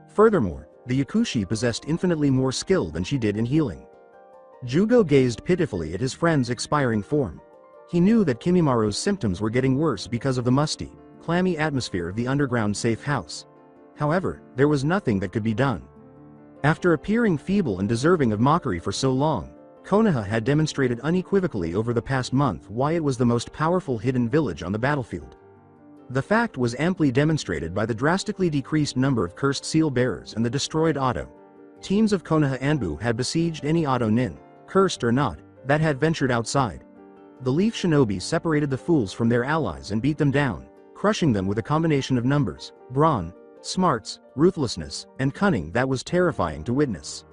Furthermore, the Yakushi possessed infinitely more skill than she did in healing. Jugo gazed pitifully at his friend's expiring form. He knew that Kimimaro's symptoms were getting worse because of the musty, clammy atmosphere of the underground safe house. However, there was nothing that could be done. After appearing feeble and deserving of mockery for so long, Konoha had demonstrated unequivocally over the past month why it was the most powerful hidden village on the battlefield. The fact was amply demonstrated by the drastically decreased number of cursed seal bearers and the destroyed Otto. Teams of Konoha Anbu had besieged any Otto nin, cursed or not, that had ventured outside. The Leaf Shinobi separated the fools from their allies and beat them down, crushing them with a combination of numbers, brawn, smarts, ruthlessness, and cunning that was terrifying to witness.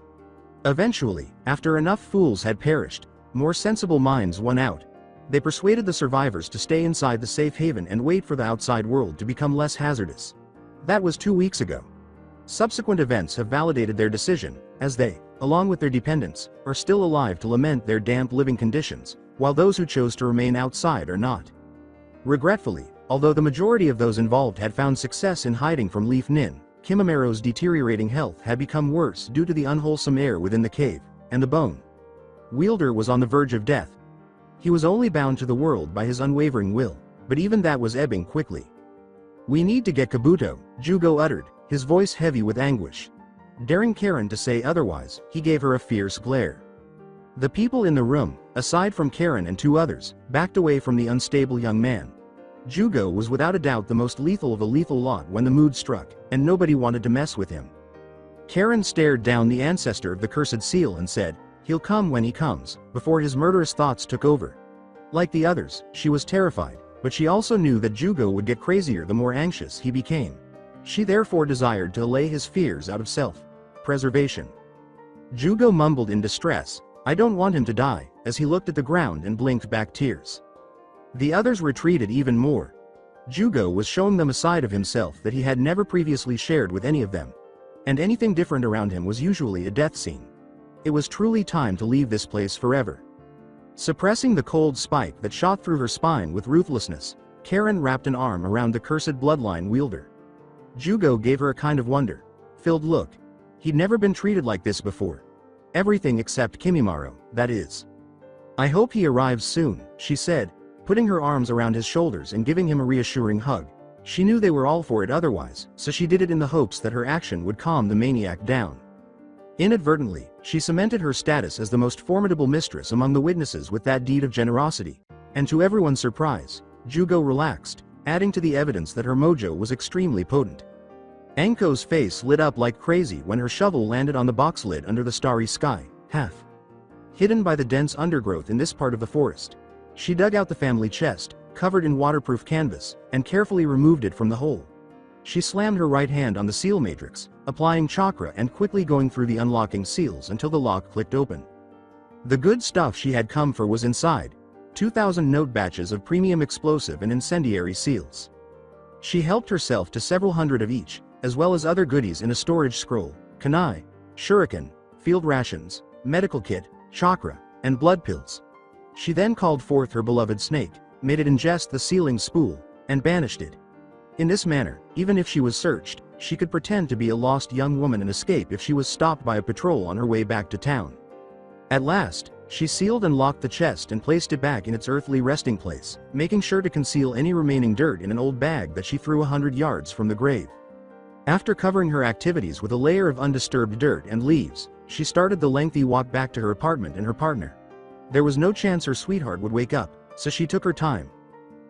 Eventually, after enough fools had perished, more sensible minds won out. They persuaded the survivors to stay inside the safe haven and wait for the outside world to become less hazardous. That was 2 weeks ago. Subsequent events have validated their decision, as they, along with their dependents, are still alive to lament their damp living conditions, while those who chose to remain outside are not. Regretfully, although the majority of those involved had found success in hiding from Leaf Nin, Kimimeiro's deteriorating health had become worse due to the unwholesome air within the cave, and the bone wielder was on the verge of death. He was only bound to the world by his unwavering will, but even that was ebbing quickly. "We need to get Kabuto," Jugo uttered, his voice heavy with anguish. Daring Karen to say otherwise, he gave her a fierce glare. The people in the room, aside from Karen and 2 others, backed away from the unstable young man. Jugo was without a doubt the most lethal of a lethal lot when the mood struck, and nobody wanted to mess with him. Karen stared down the ancestor of the cursed seal and said, "He'll come when he comes," before his murderous thoughts took over. Like the others, she was terrified, but she also knew that Jugo would get crazier the more anxious he became. She therefore desired to allay his fears out of self-preservation. Jugo mumbled in distress, "I don't want him to die," as he looked at the ground and blinked back tears. The others retreated even more. Jugo was showing them a side of himself that he had never previously shared with any of them. And anything different around him was usually a death scene. It was truly time to leave this place forever. Suppressing the cold spike that shot through her spine with ruthlessness, Karen wrapped an arm around the cursed bloodline wielder. Jugo gave her a kind of wonder-filled look. He'd never been treated like this before. Everything except Kimimaro, that is. "I hope he arrives soon," she said, putting her arms around his shoulders and giving him a reassuring hug. She knew they were all for it otherwise, so she did it in the hopes that her action would calm the maniac down. Inadvertently, she cemented her status as the most formidable mistress among the witnesses with that deed of generosity, and to everyone's surprise, Jugo relaxed, adding to the evidence that her mojo was extremely potent. Anko's face lit up like crazy when her shovel landed on the box lid under the starry sky, half hidden by the dense undergrowth in this part of the forest. She dug out the family chest, covered in waterproof canvas, and carefully removed it from the hole. She slammed her right hand on the seal matrix, applying chakra and quickly going through the unlocking seals until the lock clicked open. The good stuff she had come for was inside, 2,000 note batches of premium explosive and incendiary seals. She helped herself to several hundred of each, as well as other goodies in a storage scroll, kunai, shuriken, field rations, medical kit, chakra, and blood pills. She then called forth her beloved snake, made it ingest the sealing spool, and banished it. In this manner, even if she was searched, she could pretend to be a lost young woman and escape if she was stopped by a patrol on her way back to town. At last, she sealed and locked the chest and placed it back in its earthly resting place, making sure to conceal any remaining dirt in an old bag that she threw 100 yards from the grave. After covering her activities with a layer of undisturbed dirt and leaves, she started the lengthy walk back to her apartment and her partner. There was no chance her sweetheart would wake up, so she took her time.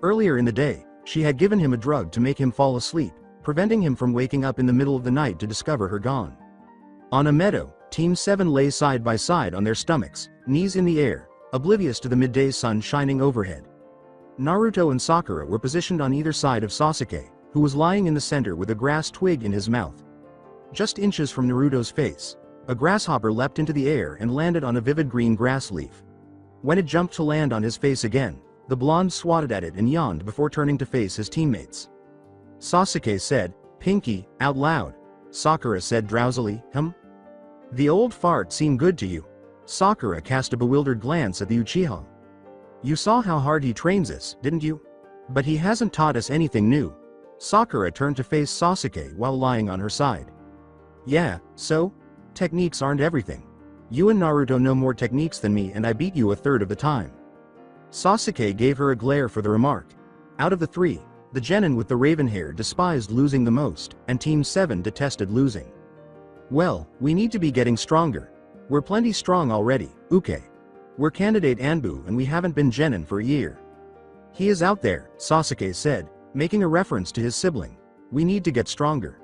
Earlier in the day, she had given him a drug to make him fall asleep, preventing him from waking up in the middle of the night to discover her gone. On a meadow, Team 7 lay side by side on their stomachs, knees in the air, oblivious to the midday sun shining overhead. Naruto and Sakura were positioned on either side of Sasuke, who was lying in the center with a grass twig in his mouth. Just inches from Naruto's face, a grasshopper leapt into the air and landed on a vivid green grass leaf. When it jumped to land on his face again, the blonde swatted at it and yawned before turning to face his teammates. Sasuke said, "Pinky," out loud. Sakura said drowsily, "The old fart seemed good to you." Sakura cast a bewildered glance at the Uchiha. "You saw how hard he trains us, didn't you? But he hasn't taught us anything new." Sakura turned to face Sasuke while lying on her side. "Yeah, so? Techniques aren't everything. You and Naruto know more techniques than me and I beat you a third of the time." Sasuke gave her a glare for the remark. Out of the three, the genin with the raven hair despised losing the most, and Team 7 detested losing. "Well, we need to be getting stronger. We're plenty strong already, Uke. We're candidate Anbu and we haven't been genin for a year." "He is out there," Sasuke said, making a reference to his sibling. "We need to get stronger."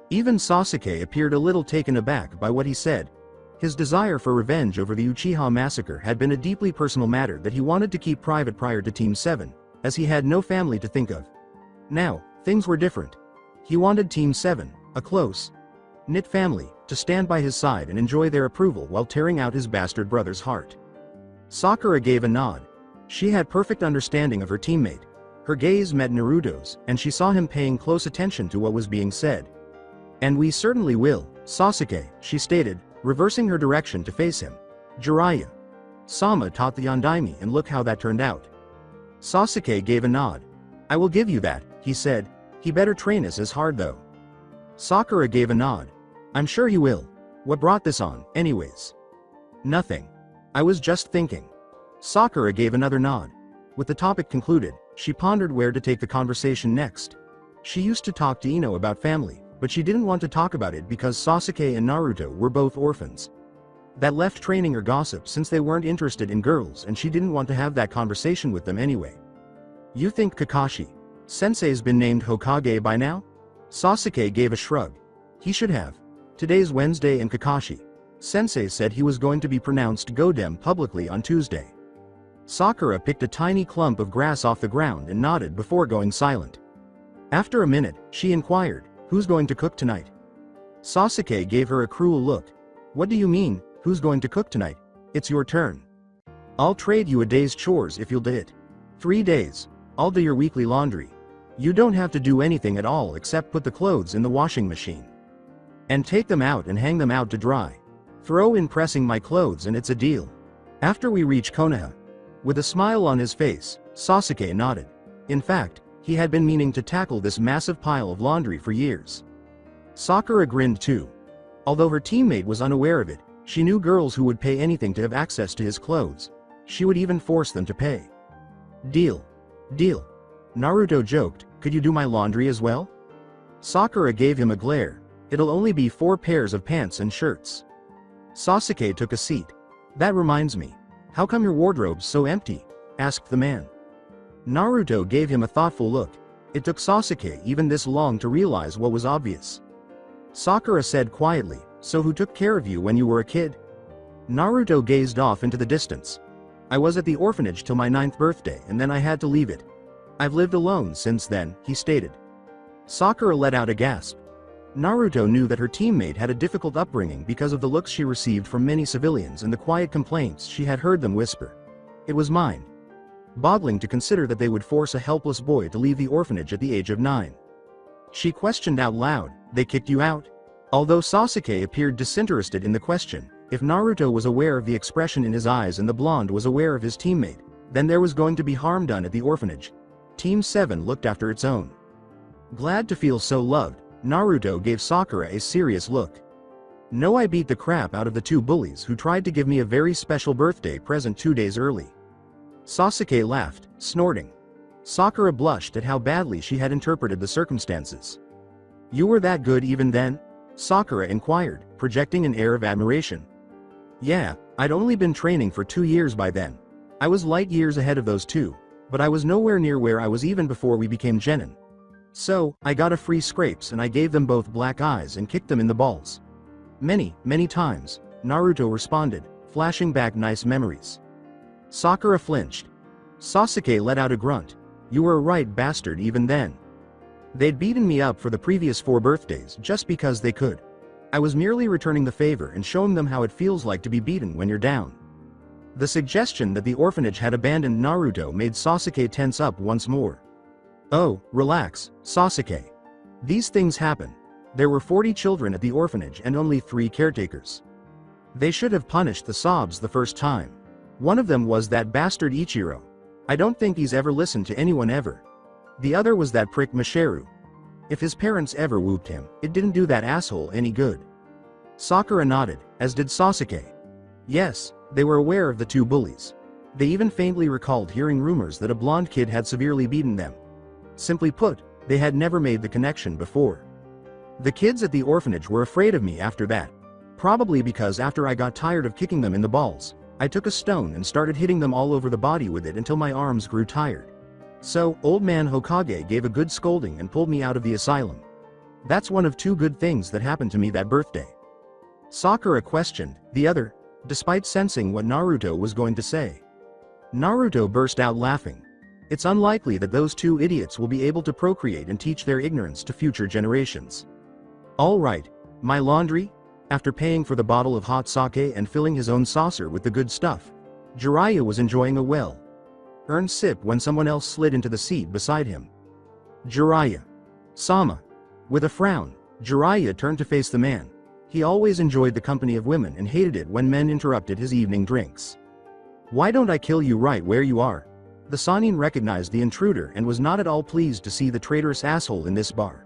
Even Sasuke appeared a little taken aback by what he said. His desire for revenge over the Uchiha massacre had been a deeply personal matter that he wanted to keep private prior to Team 7, as he had no family to think of. Now, things were different. He wanted Team 7, a close, knit family, to stand by his side and enjoy their approval while tearing out his bastard brother's heart. Sakura gave a nod. She had perfect understanding of her teammate. Her gaze met Naruto's, and she saw him paying close attention to what was being said. "And we certainly will, Sasuke," she stated, reversing her direction to face him. "Jiraiya Sama taught the Yondaime, and look how that turned out." Sasuke gave a nod. "I will give you that," he said. "He better train us as hard though." Sakura gave a nod. "I'm sure he will. What brought this on, anyways?" "Nothing. I was just thinking." Sakura gave another nod. With the topic concluded, she pondered where to take the conversation next. She used to talk to Ino about family, but she didn't want to talk about it because Sasuke and Naruto were both orphans. That left training or gossip since they weren't interested in girls, and she didn't want to have that conversation with them anyway. "You think Kakashi-sensei's been named Hokage by now?" Sasuke gave a shrug. "He should have. Today's Wednesday and Kakashi-sensei said he was going to be pronounced Godem publicly on Tuesday." Sakura picked a tiny clump of grass off the ground and nodded before going silent. After a minute, she inquired, "Who's going to cook tonight?" Sasuke gave her a cruel look. "What do you mean, who's going to cook tonight? It's your turn. I'll trade you a day's chores if you'll do it. 3 days. I'll do your weekly laundry. You don't have to do anything at all except put the clothes in the washing machine. And take them out and hang them out to dry. Throw in pressing my clothes and it's a deal. After we reach Konoha." With a smile on his face, Sasuke nodded. In fact, he had been meaning to tackle this massive pile of laundry for years. Sakura grinned too. Although her teammate was unaware of it, she knew girls who would pay anything to have access to his clothes. She would even force them to pay. "Deal. Deal." Naruto joked, "Could you do my laundry as well?" Sakura gave him a glare. "It'll only be 4 pairs of pants and shirts." Sasuke took a seat. "That reminds me. How come your wardrobe's so empty?" asked the man. Naruto gave him a thoughtful look. It took Sasuke even this long to realize what was obvious. Sakura said quietly, "So who took care of you when you were a kid?" Naruto gazed off into the distance. "I was at the orphanage till my 9th birthday and then I had to leave it. I've lived alone since then," he stated. Sakura let out a gasp. Naruto knew that her teammate had a difficult upbringing because of the looks she received from many civilians and the quiet complaints she had heard them whisper. It was mind-boggling to consider that they would force a helpless boy to leave the orphanage at the age of 9. She questioned out loud, "They kicked you out?" Although Sasuke appeared disinterested in the question, if Naruto was aware of the expression in his eyes and the blonde was aware of his teammate, then there was going to be harm done at the orphanage. Team 7 looked after its own. Glad to feel so loved, Naruto gave Sakura a serious look. "No, I beat the crap out of the 2 bullies who tried to give me a very special birthday present 2 days early." Sasuke laughed, snorting. Sakura blushed at how badly she had interpreted the circumstances. "You were that good even then?" Sakura inquired, projecting an air of admiration. "Yeah, I'd only been training for 2 years by then. I was light years ahead of those 2, but I was nowhere near where I was even before we became genin. So, I got a free scrapes and I gave them both black eyes and kicked them in the balls. Many, many times," Naruto responded, flashing back nice memories. Sakura flinched. Sasuke let out a grunt. "You were a right bastard even then. They'd beaten me up for the previous 4 birthdays just because they could. I was merely returning the favor and showing them how it feels like to be beaten when you're down." The suggestion that the orphanage had abandoned Naruto made Sasuke tense up once more. "Oh, relax, Sasuke. These things happen. There were 40 children at the orphanage and only 3 caretakers. They should have punished the sobs the first time. One of them was that bastard Ichiro. I don't think he's ever listened to anyone ever. The other was that prick Mashiru. If his parents ever whooped him, it didn't do that asshole any good." Sakura nodded, as did Sasuke. Yes, they were aware of the 2 bullies. They even faintly recalled hearing rumors that a blonde kid had severely beaten them. Simply put, they had never made the connection before. "The kids at the orphanage were afraid of me after that. Probably because after I got tired of kicking them in the balls, I took a stone and started hitting them all over the body with it until my arms grew tired. So, old man Hokage gave a good scolding and pulled me out of the asylum. That's one of 2 good things that happened to me that birthday." Sakura questioned the other, despite sensing what Naruto was going to say. Naruto burst out laughing. It's unlikely that those two idiots will be able to procreate and teach their ignorance to future generations. All right, my laundry? After paying for the bottle of hot sake and filling his own saucer with the good stuff, Jiraiya was enjoying a well-earned sip when someone else slid into the seat beside him. Jiraiya. Sama. With a frown, Jiraiya turned to face the man. He always enjoyed the company of women and hated it when men interrupted his evening drinks. Why don't I kill you right where you are? The Sannin recognized the intruder and was not at all pleased to see the traitorous asshole in this bar.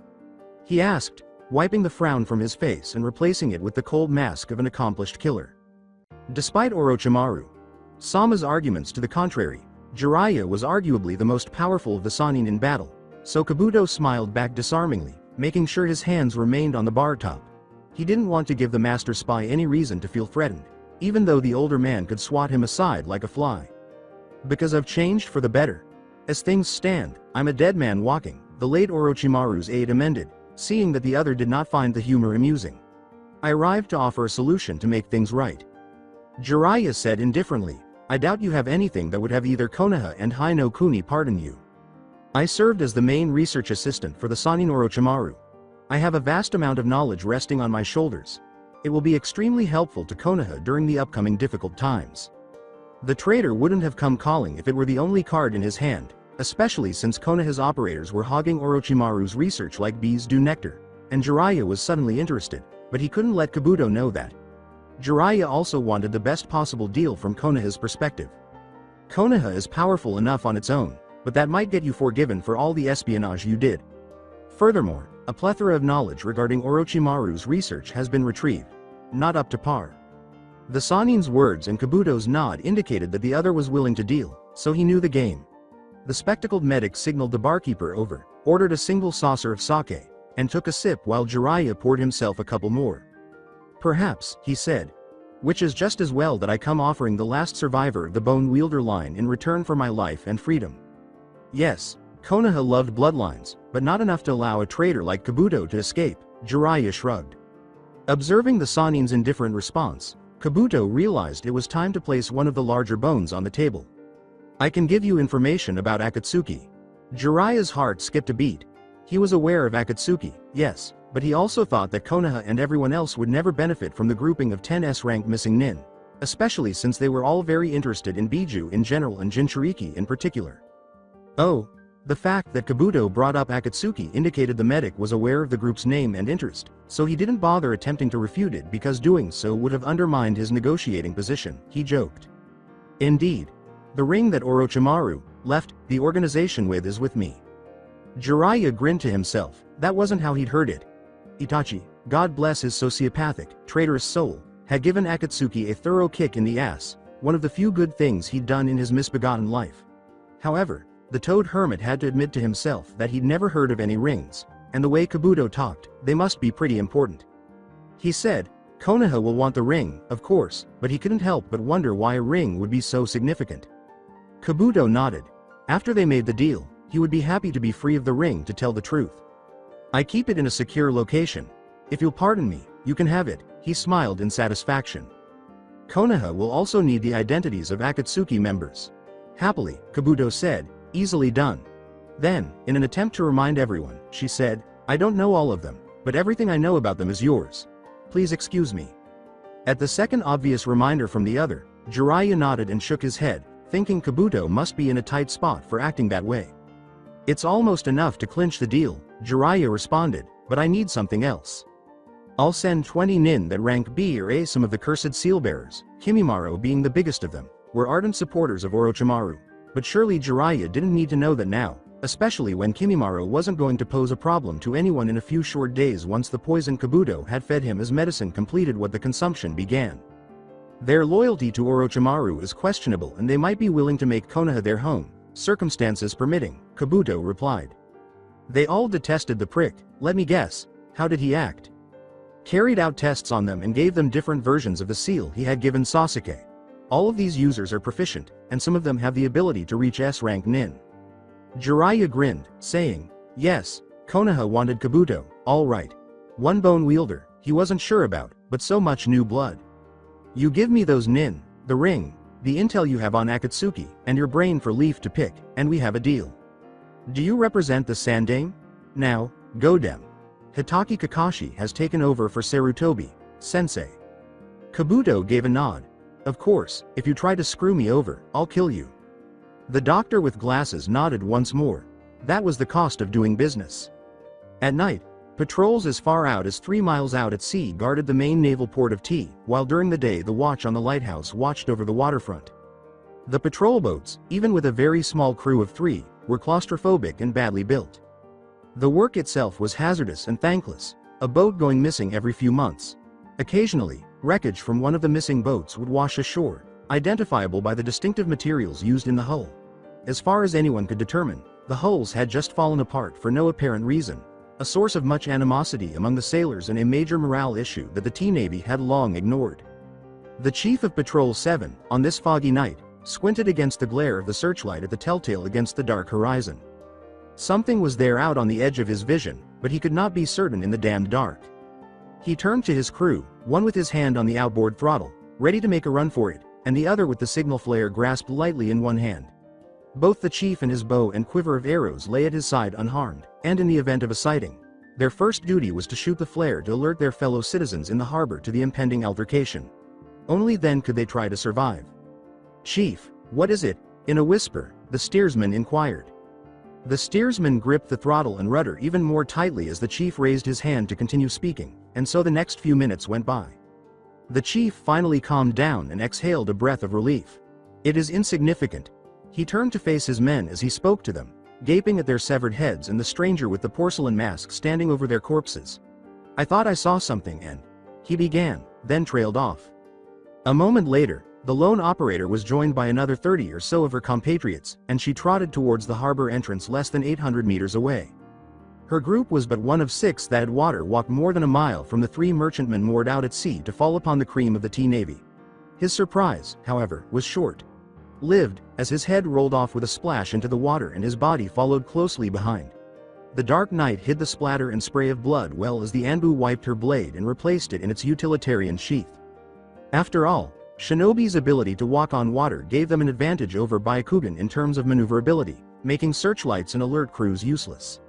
He asked, wiping the frown from his face and replacing it with the cold mask of an accomplished killer. Despite Orochimaru Sama's arguments to the contrary, Jiraiya was arguably the most powerful of the Sannin in battle, so Kabuto smiled back disarmingly, making sure his hands remained on the bar top. He didn't want to give the master spy any reason to feel threatened, even though the older man could swat him aside like a fly. Because I've changed for the better. As things stand, I'm a dead man walking, the late Orochimaru's aide amended, seeing that the other did not find the humor amusing. I arrived to offer a solution to make things right. Jiraiya said indifferently, I doubt you have anything that would have either Konoha and Hai no Kuni pardon you. I served as the main research assistant for the Sannin Orochimaru. I have a vast amount of knowledge resting on my shoulders. It will be extremely helpful to Konoha during the upcoming difficult times. The traitor wouldn't have come calling if it were the only card in his hand, especially since Konoha's operators were hogging Orochimaru's research like bees do nectar, and Jiraiya was suddenly interested, but he couldn't let Kabuto know that. Jiraiya also wanted the best possible deal from Konoha's perspective. Konoha is powerful enough on its own, but that might get you forgiven for all the espionage you did. Furthermore, a plethora of knowledge regarding Orochimaru's research has been retrieved. Not up to par. The Sannin's words and Kabuto's nod indicated that the other was willing to deal, so he knew the game. The spectacled medic signaled the barkeeper over, ordered a single saucer of sake, and took a sip while Jiraiya poured himself a couple more. Perhaps, he said. Which is just as well that I come offering the last survivor of the Bone Wielder line in return for my life and freedom. Yes, Konoha loved bloodlines, but not enough to allow a traitor like Kabuto to escape, Jiraiya shrugged. Observing the Sannin's indifferent response, Kabuto realized it was time to place one of the larger bones on the table. I can give you information about Akatsuki. Jiraiya's heart skipped a beat. He was aware of Akatsuki, yes, but he also thought that Konoha and everyone else would never benefit from the grouping of 10 S-rank missing nin, especially since they were all very interested in Biju in general and Jinchuriki in particular. Oh, the fact that Kabuto brought up Akatsuki indicated the medic was aware of the group's name and interest, so he didn't bother attempting to refute it because doing so would have undermined his negotiating position, he joked. Indeed. The ring that Orochimaru left the organization with is with me. Jiraiya grinned to himself. That wasn't how he'd heard it. Itachi, God bless his sociopathic, traitorous soul, had given Akatsuki a thorough kick in the ass, one of the few good things he'd done in his misbegotten life. However, the Toad Hermit had to admit to himself that he'd never heard of any rings, and the way Kabuto talked, they must be pretty important. He said, Konoha will want the ring, of course, but he couldn't help but wonder why a ring would be so significant. Kabuto nodded. After they made the deal, he would be happy to be free of the ring to tell the truth. I keep it in a secure location. If you'll pardon me, you can have it, he smiled in satisfaction. Konoha will also need the identities of Akatsuki members. Happily, Kabuto said, easily done. Then, in an attempt to remind everyone, she said, I don't know all of them, but everything I know about them is yours. Please excuse me. At the second obvious reminder from the other, Jiraiya nodded and shook his head, thinking Kabuto must be in a tight spot for acting that way. It's almost enough to clinch the deal, Jiraiya responded, but I need something else. I'll send 20 nin that rank B or A. Some of the cursed sealbearers, Kimimaro being the biggest of them, were ardent supporters of Orochimaru, but surely Jiraiya didn't need to know that now, especially when Kimimaro wasn't going to pose a problem to anyone in a few short days once the poison Kabuto had fed him as medicine completed what the consumption began. Their loyalty to Orochimaru is questionable and they might be willing to make Konoha their home, circumstances permitting, Kabuto replied. They all detested the prick. Let me guess, how did he act? Carried out tests on them and gave them different versions of the seal he had given Sasuke. All of these users are proficient, and some of them have the ability to reach S-rank nin. Jiraiya grinned, saying, yes, Konoha wanted Kabuto, all right. One bone wielder, he wasn't sure about, but so much new blood. You give me those nin, the ring, the intel you have on Akatsuki, and your brain for leaf to pick, and we have a deal. Do you represent the Sandame? Now, go dem. Hitaki Kakashi has taken over for Sarutobi, sensei. Kabuto gave a nod. Of course, if you try to screw me over, I'll kill you. The doctor with glasses nodded once more. That was the cost of doing business. At night, patrols as far out as 3 miles out at sea guarded the main naval port of T, while during the day the watch on the lighthouse watched over the waterfront. The patrol boats, even with a very small crew of 3, were claustrophobic and badly built. The work itself was hazardous and thankless, a boat going missing every few months. Occasionally, wreckage from one of the missing boats would wash ashore, identifiable by the distinctive materials used in the hull. As far as anyone could determine, the hulls had just fallen apart for no apparent reason, a source of much animosity among the sailors and a major morale issue that the T Navy had long ignored. The chief of Patrol 7, on this foggy night, squinted against the glare of the searchlight at the telltale against the dark horizon. Something was there out on the edge of his vision, but he could not be certain in the damned dark. He turned to his crew, one with his hand on the outboard throttle, ready to make a run for it, and the other with the signal flare grasped lightly in one hand. Both the chief and his bow and quiver of arrows lay at his side unharmed, and in the event of a sighting, their first duty was to shoot the flare to alert their fellow citizens in the harbor to the impending altercation. Only then could they try to survive. "Chief, what is it?" in a whisper, the steersman inquired. The steersman gripped the throttle and rudder even more tightly as the chief raised his hand to continue speaking, and so the next few minutes went by. The chief finally calmed down and exhaled a breath of relief. "It is insignificant." He turned to face his men as he spoke to them, gaping at their severed heads and the stranger with the porcelain mask standing over their corpses. "I thought I saw something and..." he began, then trailed off. A moment later, the lone operator was joined by another 30 or so of her compatriots, and she trotted towards the harbor entrance less than 800 meters away. Her group was but one of 6 that had water walked more than a mile from the 3 merchantmen moored out at sea to fall upon the cream of the T Navy. His surprise, however, was short-lived, as his head rolled off with a splash into the water and his body followed closely behind. The dark night hid the splatter and spray of blood well as the Anbu wiped her blade and replaced it in its utilitarian sheath. After all, Shinobi's ability to walk on water gave them an advantage over Byakugan in terms of maneuverability, making searchlights and alert crews useless.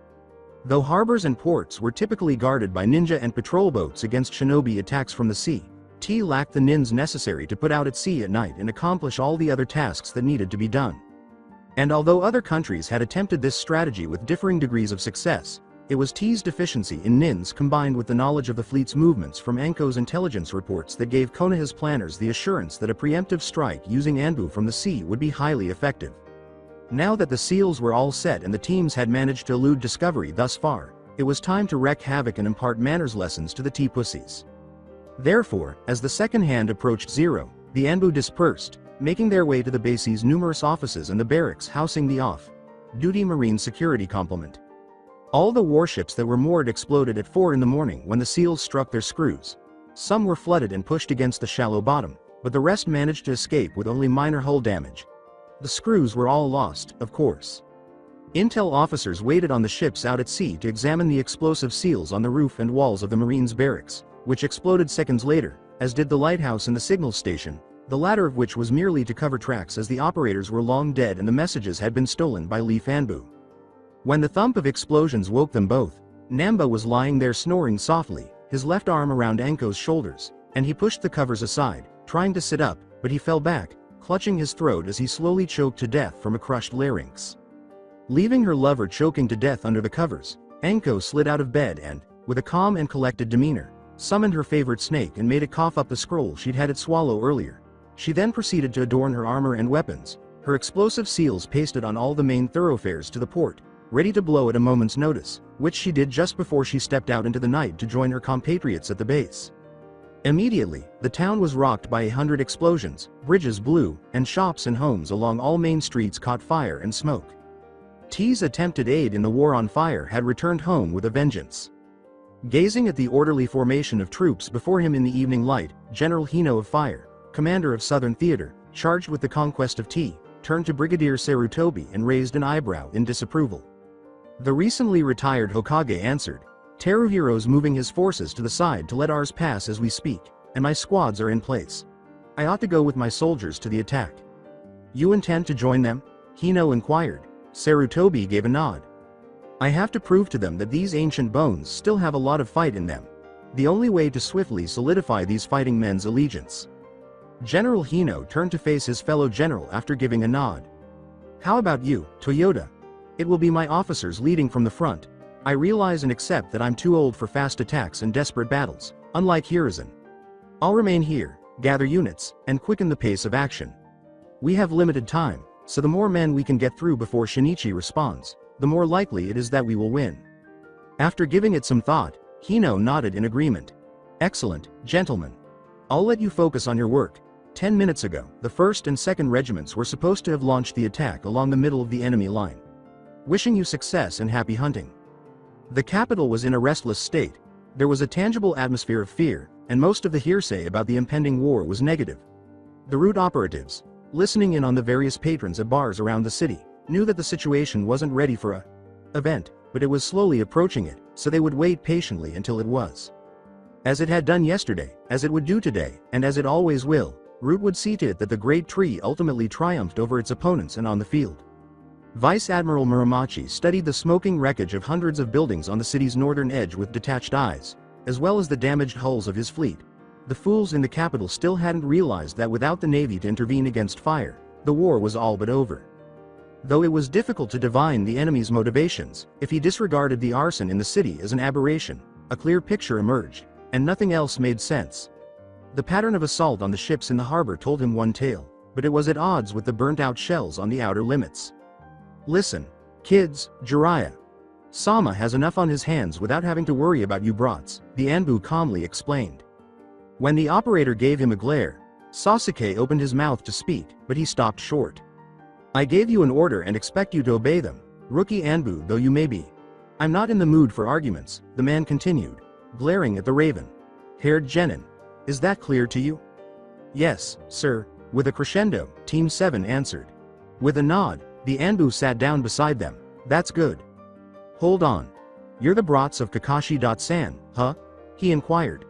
Though harbors and ports were typically guarded by ninja and patrol boats against shinobi attacks from the sea, T lacked the nins necessary to put out at sea at night and accomplish all the other tasks that needed to be done. And although other countries had attempted this strategy with differing degrees of success, it was T's deficiency in nins combined with the knowledge of the fleet's movements from Anko's intelligence reports that gave Konoha's planners the assurance that a preemptive strike using Anbu from the sea would be highly effective. Now that the seals were all set and the teams had managed to elude discovery thus far, it was time to wreak havoc and impart manners lessons to the T-pussies. Therefore, as the second hand approached 0, the Anbu dispersed, making their way to the base's numerous offices and the barracks housing the off-duty marine security complement. All the warships that were moored exploded at 4 in the morning when the seals struck their screws. Some were flooded and pushed against the shallow bottom, but the rest managed to escape with only minor hull damage. The screws were all lost, of course. Intel officers waited on the ships out at sea to examine the explosive seals on the roof and walls of the Marines' barracks, which exploded seconds later, as did the lighthouse and the signal station, the latter of which was merely to cover tracks as the operators were long dead and the messages had been stolen by Leaf Anbu. When the thump of explosions woke them both, Namba was lying there snoring softly, his left arm around Anko's shoulders, and he pushed the covers aside, trying to sit up, but he fell back, clutching his throat as he slowly choked to death from a crushed larynx. Leaving her lover choking to death under the covers, Anko slid out of bed and, with a calm and collected demeanor, summoned her favorite snake and made it cough up the scroll she'd had it swallow earlier. She then proceeded to adorn her armor and weapons, her explosive seals pasted on all the main thoroughfares to the port, ready to blow at a moment's notice, which she did just before she stepped out into the night to join her compatriots at the base. Immediately, the town was rocked by 100 explosions, bridges blew, and shops and homes along all main streets caught fire and smoke. T's attempted aid in the war on fire had returned home with a vengeance. Gazing at the orderly formation of troops before him in the evening light, General Hino of Fire, commander of Southern Theater, charged with the conquest of T, turned to Brigadier Sarutobi and raised an eyebrow in disapproval. The recently retired Hokage answered, "Teruhiro's moving his forces to the side to let ours pass as we speak, and my squads are in place. I ought to go with my soldiers to the attack." You intend to join them? Hino inquired. Sarutobi gave a nod. I have to prove to them that these ancient bones still have a lot of fight in them. The only way to swiftly solidify these fighting men's allegiance. General Hino turned to face his fellow general after giving a nod. How about you, Toyota? It will be my officers leading from the front. I realize and accept that I'm too old for fast attacks and desperate battles, unlike Hiruzen. I'll remain here, gather units, and quicken the pace of action. We have limited time, so the more men we can get through before Shinichi responds, the more likely it is that we will win. After giving it some thought, Hino nodded in agreement. Excellent, gentlemen. I'll let you focus on your work. 10 minutes ago, the 1st and 2nd regiments were supposed to have launched the attack along the middle of the enemy line. Wishing you success and happy hunting. The capital was in a restless state. There was a tangible atmosphere of fear, and most of the hearsay about the impending war was negative. The route operatives, listening in on the various patrons at bars around the city, knew that the situation wasn't ready for a event, but it was slowly approaching it, so they would wait patiently until it was. As it had done yesterday, as it would do today, and as it always will, Root would see to it that the great tree ultimately triumphed over its opponents and on the field. Vice Admiral Muramachi studied the smoking wreckage of hundreds of buildings on the city's northern edge with detached eyes, as well as the damaged hulls of his fleet. The fools in the capital still hadn't realized that without the navy to intervene against fire, the war was all but over. Though it was difficult to divine the enemy's motivations, if he disregarded the arson in the city as an aberration, a clear picture emerged, and nothing else made sense. The pattern of assault on the ships in the harbor told him one tale, but it was at odds with the burnt-out shells on the outer limits. Listen, kids, Jiraiya. Sama has enough on his hands without having to worry about you brats, the Anbu calmly explained. When the operator gave him a glare, Sasuke opened his mouth to speak, but he stopped short. I gave you an order and expect you to obey them, rookie Anbu though you may be. I'm not in the mood for arguments, the man continued, glaring at the raven-haired Genin. Is that clear to you? Yes, sir, with a crescendo, Team 7 answered. With a nod, the Anbu sat down beside them. That's good. Hold on. You're the brats of Kakashi-san, huh? He inquired.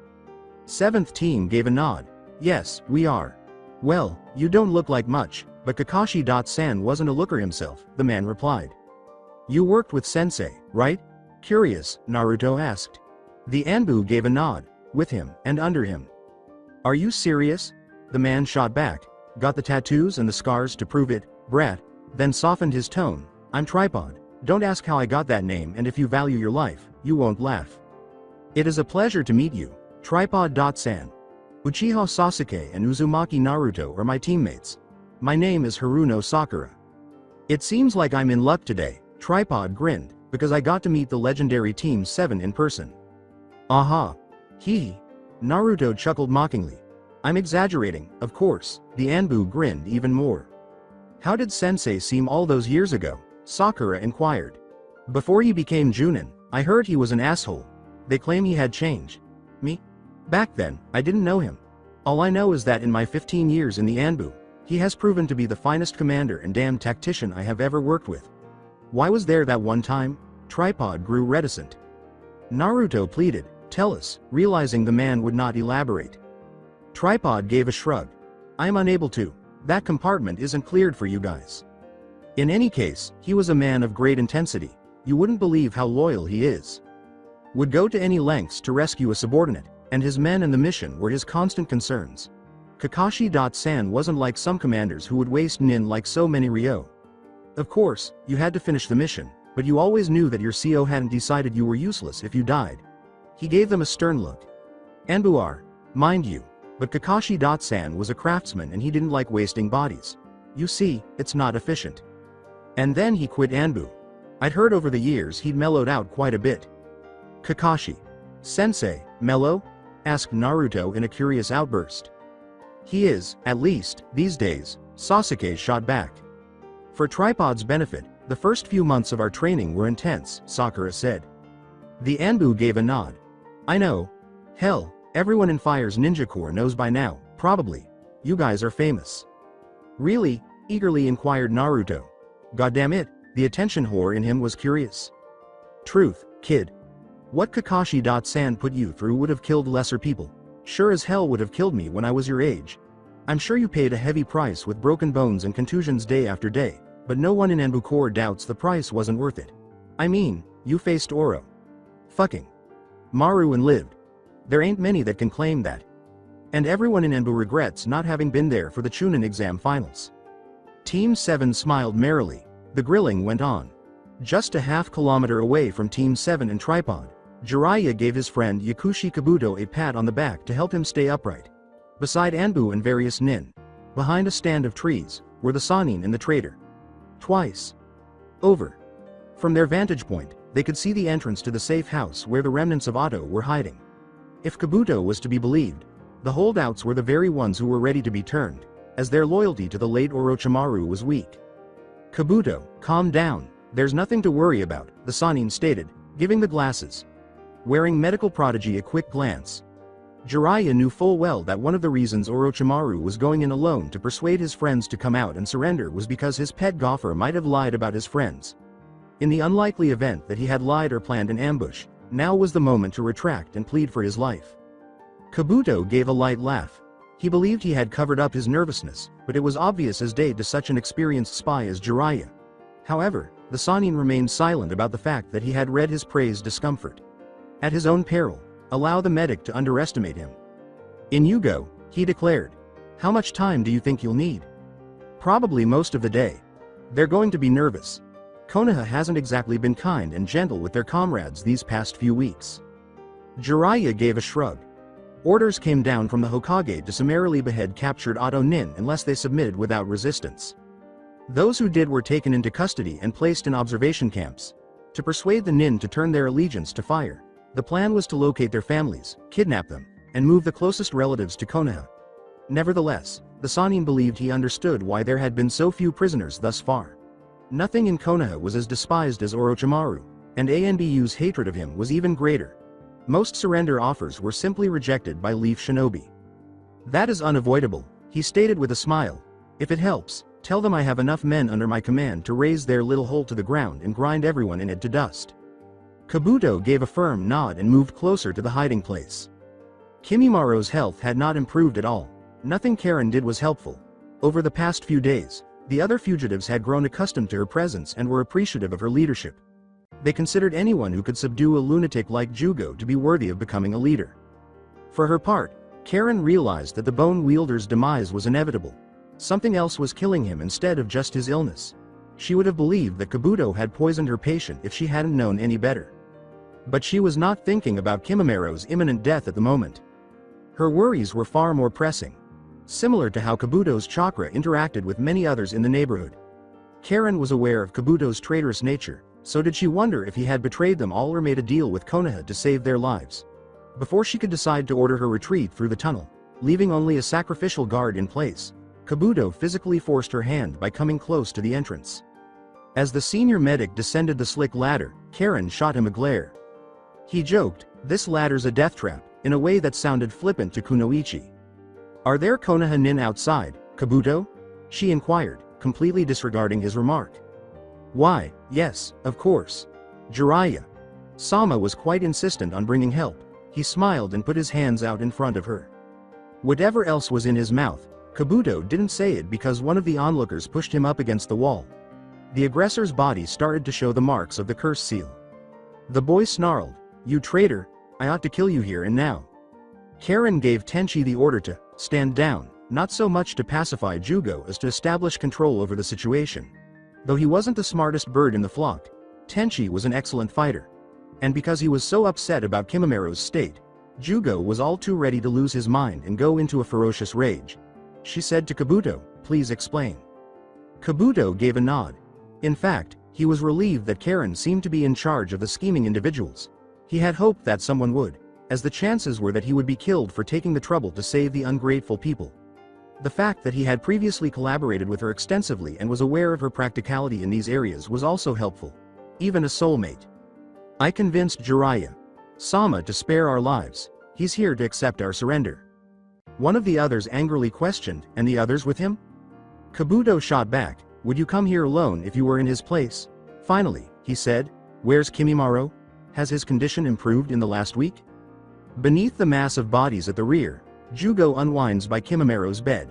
7th team gave a nod. Yes, we are. Well, you don't look like much, but Kakashi-san wasn't a looker himself, the man replied. You worked with sensei, right? Curious, Naruto asked. The Anbu gave a nod. With him, and under him. Are you serious? The man shot back. Got the tattoos and the scars to prove it, brat, then softened his tone. I'm Tripod. Don't ask how I got that name, and if you value your life, you won't laugh. It is a pleasure to meet you, Tripod.san. Uchiha Sasuke and Uzumaki Naruto are my teammates. My name is Haruno Sakura. It seems like I'm in luck today, Tripod grinned, because I got to meet the legendary Team 7 in person. Aha. Hee. Naruto chuckled mockingly. I'm exaggerating, of course, the Anbu grinned even more. How did Sensei seem all those years ago? Sakura inquired. Before he became Jounin, I heard he was an asshole. They claim he had changed. Me? Back then, I didn't know him. All I know is that in my 15 years in the Anbu, he has proven to be the finest commander and damn tactician I have ever worked with. Why was there that one time? Tripod grew reticent. Naruto pleaded, tell us, realizing the man would not elaborate. Tripod gave a shrug. I'm unable to. That compartment isn't cleared for you guys. In any case, he was a man of great intensity. You wouldn't believe how loyal he is. Would go to any lengths to rescue a subordinate, and his men and the mission were his constant concerns. Kakashi-san wasn't like some commanders who would waste nin like so many Ryo. Of course, you had to finish the mission, but you always knew that your CO hadn't decided you were useless if you died. He gave them a stern look. Anbu are, mind you, but Kakashi-san was a craftsman and he didn't like wasting bodies. You see, it's not efficient. And then he quit Anbu. I'd heard over the years he'd mellowed out quite a bit. Kakashi. Sensei, mellow? Asked Naruto in a curious outburst. He is, at least, these days, Sasuke shot back. For Tripod's benefit, the first few months of our training were intense, Sakura said. The Anbu gave a nod. I know. Hell, everyone in Fire's Ninja Corps knows by now, probably. You guys are famous. Really? Eagerly inquired Naruto. Goddamn it, the attention whore in him was curious. Truth, kid. What Kakashi-san put you through would have killed lesser people. Sure as hell would have killed me when I was your age. I'm sure you paid a heavy price with broken bones and contusions day after day, but no one in Anbu Corps doubts the price wasn't worth it. I mean, you faced Oro. Fucking Maru and lived. There ain't many that can claim that. And everyone in Anbu regrets not having been there for the Chunin exam finals. Team 7 smiled merrily. The grilling went on. Just a half-kilometer away from Team 7 and Tripod, Jiraiya gave his friend Yakushi Kabuto a pat on the back to help him stay upright. Beside Anbu and various nin, behind a stand of trees, were the Sannin and the trader. Twice over. From their vantage point, they could see the entrance to the safe house where the remnants of Otto were hiding. If Kabuto was to be believed, the holdouts were the very ones who were ready to be turned, as their loyalty to the late Orochimaru was weak. Kabuto, calm down, there's nothing to worry about, the Sannin stated, giving the glasses wearing medical prodigy a quick glance. Jiraiya knew full well that one of the reasons Orochimaru was going in alone to persuade his friends to come out and surrender was because his pet golfer might have lied about his friends. In the unlikely event that he had lied or planned an ambush, now was the moment to retract and plead for his life. Kabuto gave a light laugh. He believed he had covered up his nervousness, but it was obvious as day to such an experienced spy as Jiraiya. However, the Sannin remained silent about the fact that he had read his prey's discomfort. At his own peril, allow the medic to underestimate him. In you go, he declared. How much time do you think you'll need? Probably most of the day. They're going to be nervous. Konoha hasn't exactly been kind and gentle with their comrades these past few weeks. Jiraiya gave a shrug. Orders came down from the Hokage to summarily behead captured Otto nin unless they submitted without resistance. Those who did were taken into custody and placed in observation camps. To persuade the nin to turn their allegiance to fire, the plan was to locate their families, kidnap them, and move the closest relatives to Konoha. Nevertheless, the Sannin believed he understood why there had been so few prisoners thus far. Nothing in Konoha was as despised as Orochimaru, and Anbu's hatred of him was even greater. Most surrender offers were simply rejected by Leaf Shinobi. That is unavoidable, he stated with a smile. If it helps, tell them I have enough men under my command to raise their little hole to the ground and grind everyone in it to dust. Kabuto gave a firm nod and moved closer to the hiding place. Kimimoro's health had not improved at all. Nothing Karen did was helpful. Over the past few days, the other fugitives had grown accustomed to her presence and were appreciative of her leadership. They considered anyone who could subdue a lunatic like Jugo to be worthy of becoming a leader. For her part, Karen realized that the Bone Wielder's demise was inevitable. Something else was killing him instead of just his illness. She would have believed that Kabuto had poisoned her patient if she hadn't known any better. But she was not thinking about Kimimoro's imminent death at the moment. Her worries were far more pressing. Similar to how Kabuto's chakra interacted with many others in the neighborhood. Karen was aware of Kabuto's traitorous nature, so did she wonder if he had betrayed them all or made a deal with Konoha to save their lives. Before she could decide to order her retreat through the tunnel, leaving only a sacrificial guard in place, Kabuto physically forced her hand by coming close to the entrance. As the senior medic descended the slick ladder, Karen shot him a glare. He joked, "This ladder's a death trap," in a way that sounded flippant to Kunoichi. "Are there Konoha nin outside, Kabuto?" she inquired, completely disregarding his remark. "Why, yes, of course. Jiraiya." Sama was quite insistent on bringing help. He smiled and put his hands out in front of her. Whatever else was in his mouth, Kabuto didn't say it because one of the onlookers pushed him up against the wall. The aggressor's body started to show the marks of the curse seal. The boy snarled, "You traitor, I ought to kill you here and now." Karen gave Tenchi the order to stand down, not so much to pacify Jugo as to establish control over the situation. Though he wasn't the smartest bird in the flock, Tenchi was an excellent fighter. And because he was so upset about Kimimoro's state, Jugo was all too ready to lose his mind and go into a ferocious rage. She said to Kabuto, "Please explain." Kabuto gave a nod. In fact, he was relieved that Karen seemed to be in charge of the scheming individuals. He had hoped that someone would, as the chances were that he would be killed for taking the trouble to save the ungrateful people. The fact that he had previously collaborated with her extensively and was aware of her practicality in these areas was also helpful. Even a soulmate. "I convinced Jiraiya Sama to spare our lives. He's here to accept our surrender." One of the others angrily questioned, "And the others with him?" Kabuto shot back, "Would you come here alone if you were in his place?" Finally, he said, "Where's Kimimaro? Has his condition improved in the last week?" Beneath the mass of bodies at the rear, Jugo unwinds by Kimimoro's bed.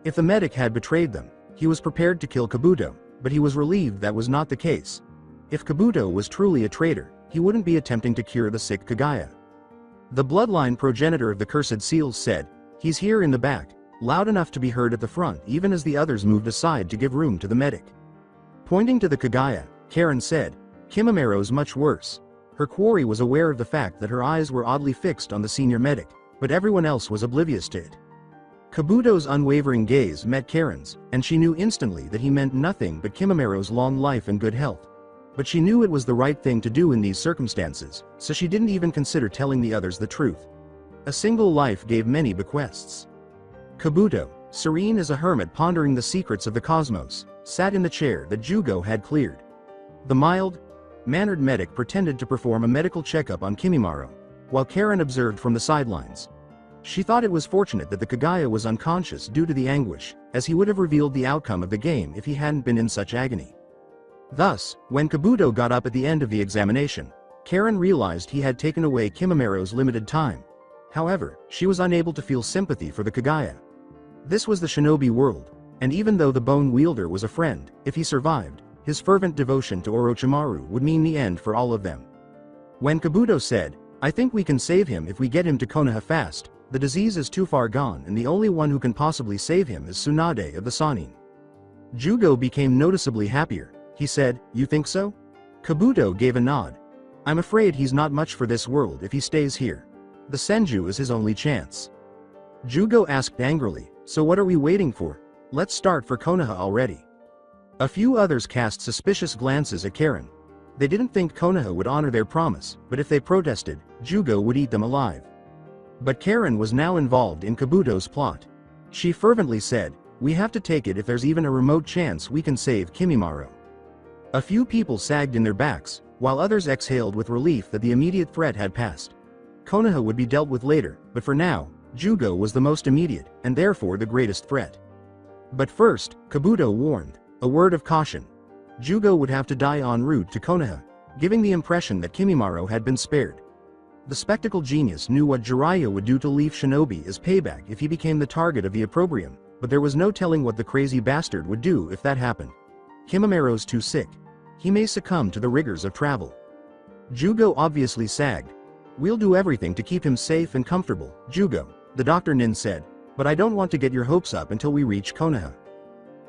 If the medic had betrayed them, he was prepared to kill Kabuto, but he was relieved that was not the case. If Kabuto was truly a traitor, he wouldn't be attempting to cure the sick Kagaya. The bloodline progenitor of the Cursed Seals said, "He's here in the back," loud enough to be heard at the front even as the others moved aside to give room to the medic. Pointing to the Kagaya, Karen said, "Kimimera's much worse." Her quarry was aware of the fact that her eyes were oddly fixed on the senior medic, but everyone else was oblivious to it. Kabuto's unwavering gaze met Karen's, and she knew instantly that he meant nothing but Kimimera's long life and good health. But she knew it was the right thing to do in these circumstances, so she didn't even consider telling the others the truth. A single life gave many bequests. Kabuto, serene as a hermit pondering the secrets of the cosmos, sat in the chair that Jugo had cleared. The mild-mannered medic pretended to perform a medical checkup on Kimimaro, while Karen observed from the sidelines. She thought it was fortunate that the Kagaya was unconscious due to the anguish, as he would have revealed the outcome of the game if he hadn't been in such agony. Thus, when Kabuto got up at the end of the examination, Karen realized he had taken away Kimimaro's limited time. However, she was unable to feel sympathy for the Kagaya. This was the shinobi world, and even though the bone wielder was a friend, if he survived, his fervent devotion to Orochimaru would mean the end for all of them. When Kabuto said, "I think we can save him if we get him to Konoha fast, the disease is too far gone and the only one who can possibly save him is Tsunade of the Sannin." Jugo became noticeably happier. He said, "You think so?" Kabuto gave a nod. "I'm afraid he's not much for this world if he stays here. The Senju is his only chance." Jugo asked angrily, "So what are we waiting for? Let's start for Konoha already." A few others cast suspicious glances at Karen. They didn't think Konoha would honor their promise, but if they protested, Jugo would eat them alive. But Karen was now involved in Kabuto's plot. She fervently said, "We have to take it if there's even a remote chance we can save Kimimaro." A few people sagged in their backs, while others exhaled with relief that the immediate threat had passed. Konoha would be dealt with later, but for now, Jugo was the most immediate, and therefore the greatest threat. But first, Kabuto warned, a word of caution. Jugo would have to die en route to Konoha, giving the impression that Kimimaro had been spared. The spectacle genius knew what Jiraiya would do to Leaf Shinobi as payback if he became the target of the opprobrium, but there was no telling what the crazy bastard would do if that happened. Kimimaro's too sick. He may succumb to the rigors of travel. Jugo obviously sagged. "We'll do everything to keep him safe and comfortable, Jugo," the Dr. Nin said, "but I don't want to get your hopes up until we reach Konoha."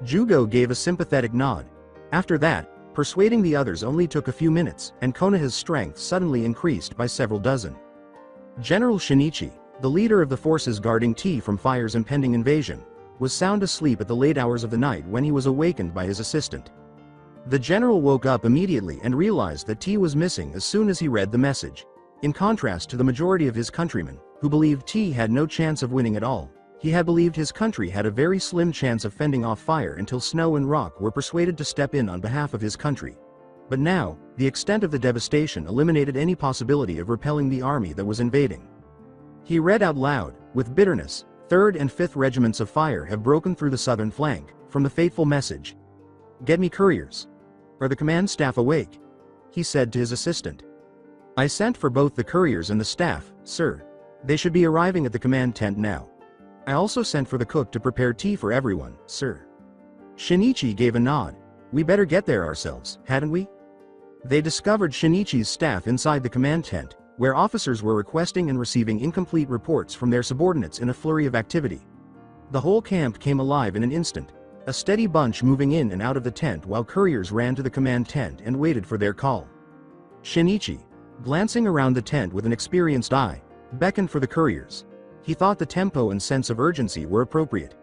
Jugo gave a sympathetic nod. After that, persuading the others only took a few minutes, and Konoha's strength suddenly increased by several dozen. General Shinichi, the leader of the forces guarding T from Fire's impending invasion, was sound asleep at the late hours of the night when he was awakened by his assistant. The general woke up immediately and realized that T was missing as soon as he read the message. In contrast to the majority of his countrymen, who believed T had no chance of winning at all, he had believed his country had a very slim chance of fending off Fire until Snow and Rock were persuaded to step in on behalf of his country. But now, the extent of the devastation eliminated any possibility of repelling the army that was invading. He read out loud, with bitterness, 3rd and 5th Regiments of Fire have broken through the southern flank, from the fateful message. "Get me couriers. Are the command staff awake?" he said to his assistant. "I sent for both the couriers and the staff, sir. They should be arriving at the command tent now. I also sent for the cook to prepare tea for everyone, sir." Shinichi gave a nod. "We better get there ourselves, hadn't we?" They discovered Shinichi's staff inside the command tent, where officers were requesting and receiving incomplete reports from their subordinates in a flurry of activity. The whole camp came alive in an instant, a steady bunch moving in and out of the tent while couriers ran to the command tent and waited for their call. Shinichi, glancing around the tent with an experienced eye, beckoned for the couriers. He thought the tempo and sense of urgency were appropriate.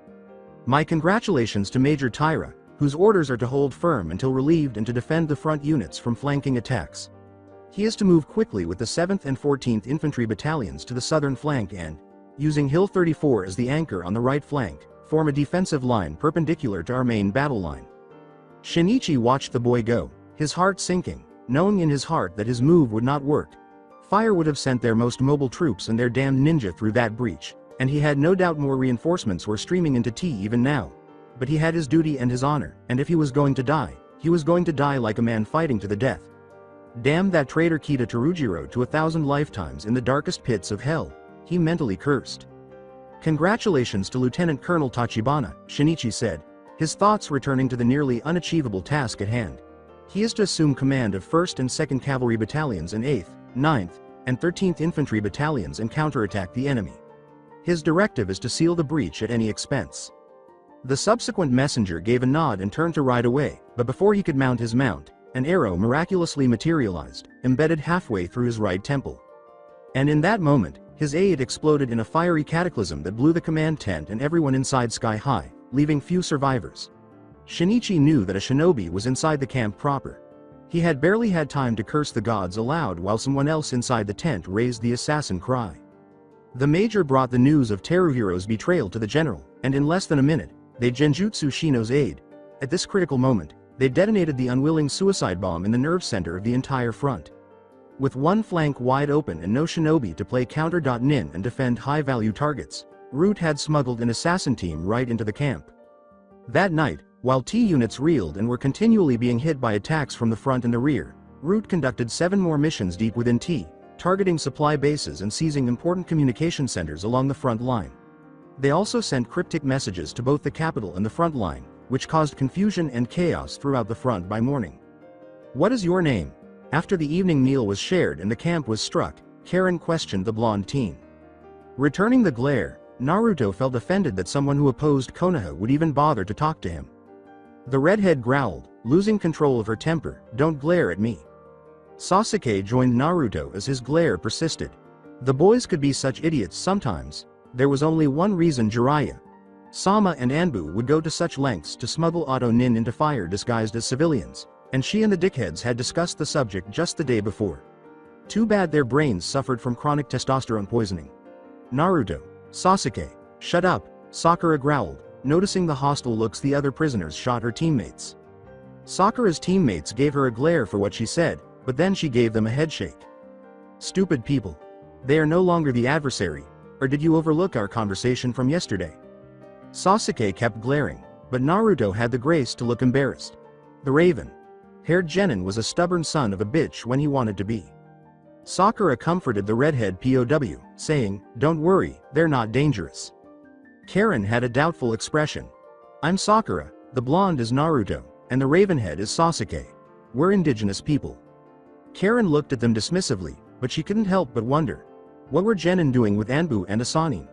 "My congratulations to Major Taira, whose orders are to hold firm until relieved and to defend the front units from flanking attacks. He is to move quickly with the 7th and 14th Infantry Battalions to the southern flank and, using Hill 34 as the anchor on the right flank, form a defensive line perpendicular to our main battle line." Shinichi watched the boy go, his heart sinking, knowing in his heart that his move would not work. Fire would have sent their most mobile troops and their damned ninja through that breach, and he had no doubt more reinforcements were streaming into T even now. But he had his duty and his honor, and if he was going to die, he was going to die like a man fighting to the death. Damn that traitor Kita Terujiro to 1,000 lifetimes in the darkest pits of hell, he mentally cursed. "Congratulations to Lieutenant Colonel Tachibana," Shinichi said, his thoughts returning to the nearly unachievable task at hand. He is to assume command of 1st and 2nd Cavalry Battalions and 8th, 9th, and 13th Infantry Battalions and counterattack the enemy. His directive is to seal the breach at any expense. The subsequent messenger gave a nod and turned to ride away, but before he could mount his mount, an arrow miraculously materialized, embedded halfway through his right temple. And in that moment, his aide exploded in a fiery cataclysm that blew the command tent and everyone inside sky high, leaving few survivors. Shinichi knew that a shinobi was inside the camp proper. He had barely had time to curse the gods aloud while someone else inside the tent raised the assassin cry. The major brought the news of Teruhiro's betrayal to the general, and in less than a minute, they genjutsu Shino's aid. At this critical moment, they detonated the unwilling suicide bomb in the nerve center of the entire front. With one flank wide open and no shinobi to play counter-nin and defend high-value targets, Root had smuggled an assassin team right into the camp. That night, while T units reeled and were continually being hit by attacks from the front and the rear, Root conducted 7 more missions deep within T, targeting supply bases and seizing important communication centers along the front line. They also sent cryptic messages to both the capital and the front line, which caused confusion and chaos throughout the front by morning. "What is your name?" After the evening meal was shared and the camp was struck, Karen questioned the blonde teen. Returning the glare, Naruto felt offended that someone who opposed Konoha would even bother to talk to him. The redhead growled, losing control of her temper, "Don't glare at me." Sasuke joined Naruto as his glare persisted. The boys could be such idiots sometimes. There was only one reason Jiraiya, Sama and Anbu would go to such lengths to smuggle auto nin into fire disguised as civilians, and she and the dickheads had discussed the subject just the day before. Too bad their brains suffered from chronic testosterone poisoning. "Naruto." "Sasuke." "Shut up," Sakura growled, noticing the hostile looks the other prisoners shot her teammates. Sakura's teammates gave her a glare for what she said, but then she gave them a headshake. "Stupid people. They are no longer the adversary, or did you overlook our conversation from yesterday?" Sasuke kept glaring, but Naruto had the grace to look embarrassed. The raven-haired Genin was a stubborn son of a bitch when he wanted to be. Sakura comforted the redhead POW, saying, "Don't worry, they're not dangerous." Karen had a doubtful expression. "I'm Sakura, the blonde is Naruto, and the ravenhead is Sasuke. We're indigenous people." Karen looked at them dismissively, but she couldn't help but wonder. What were Genin doing with Anbu and Asanin?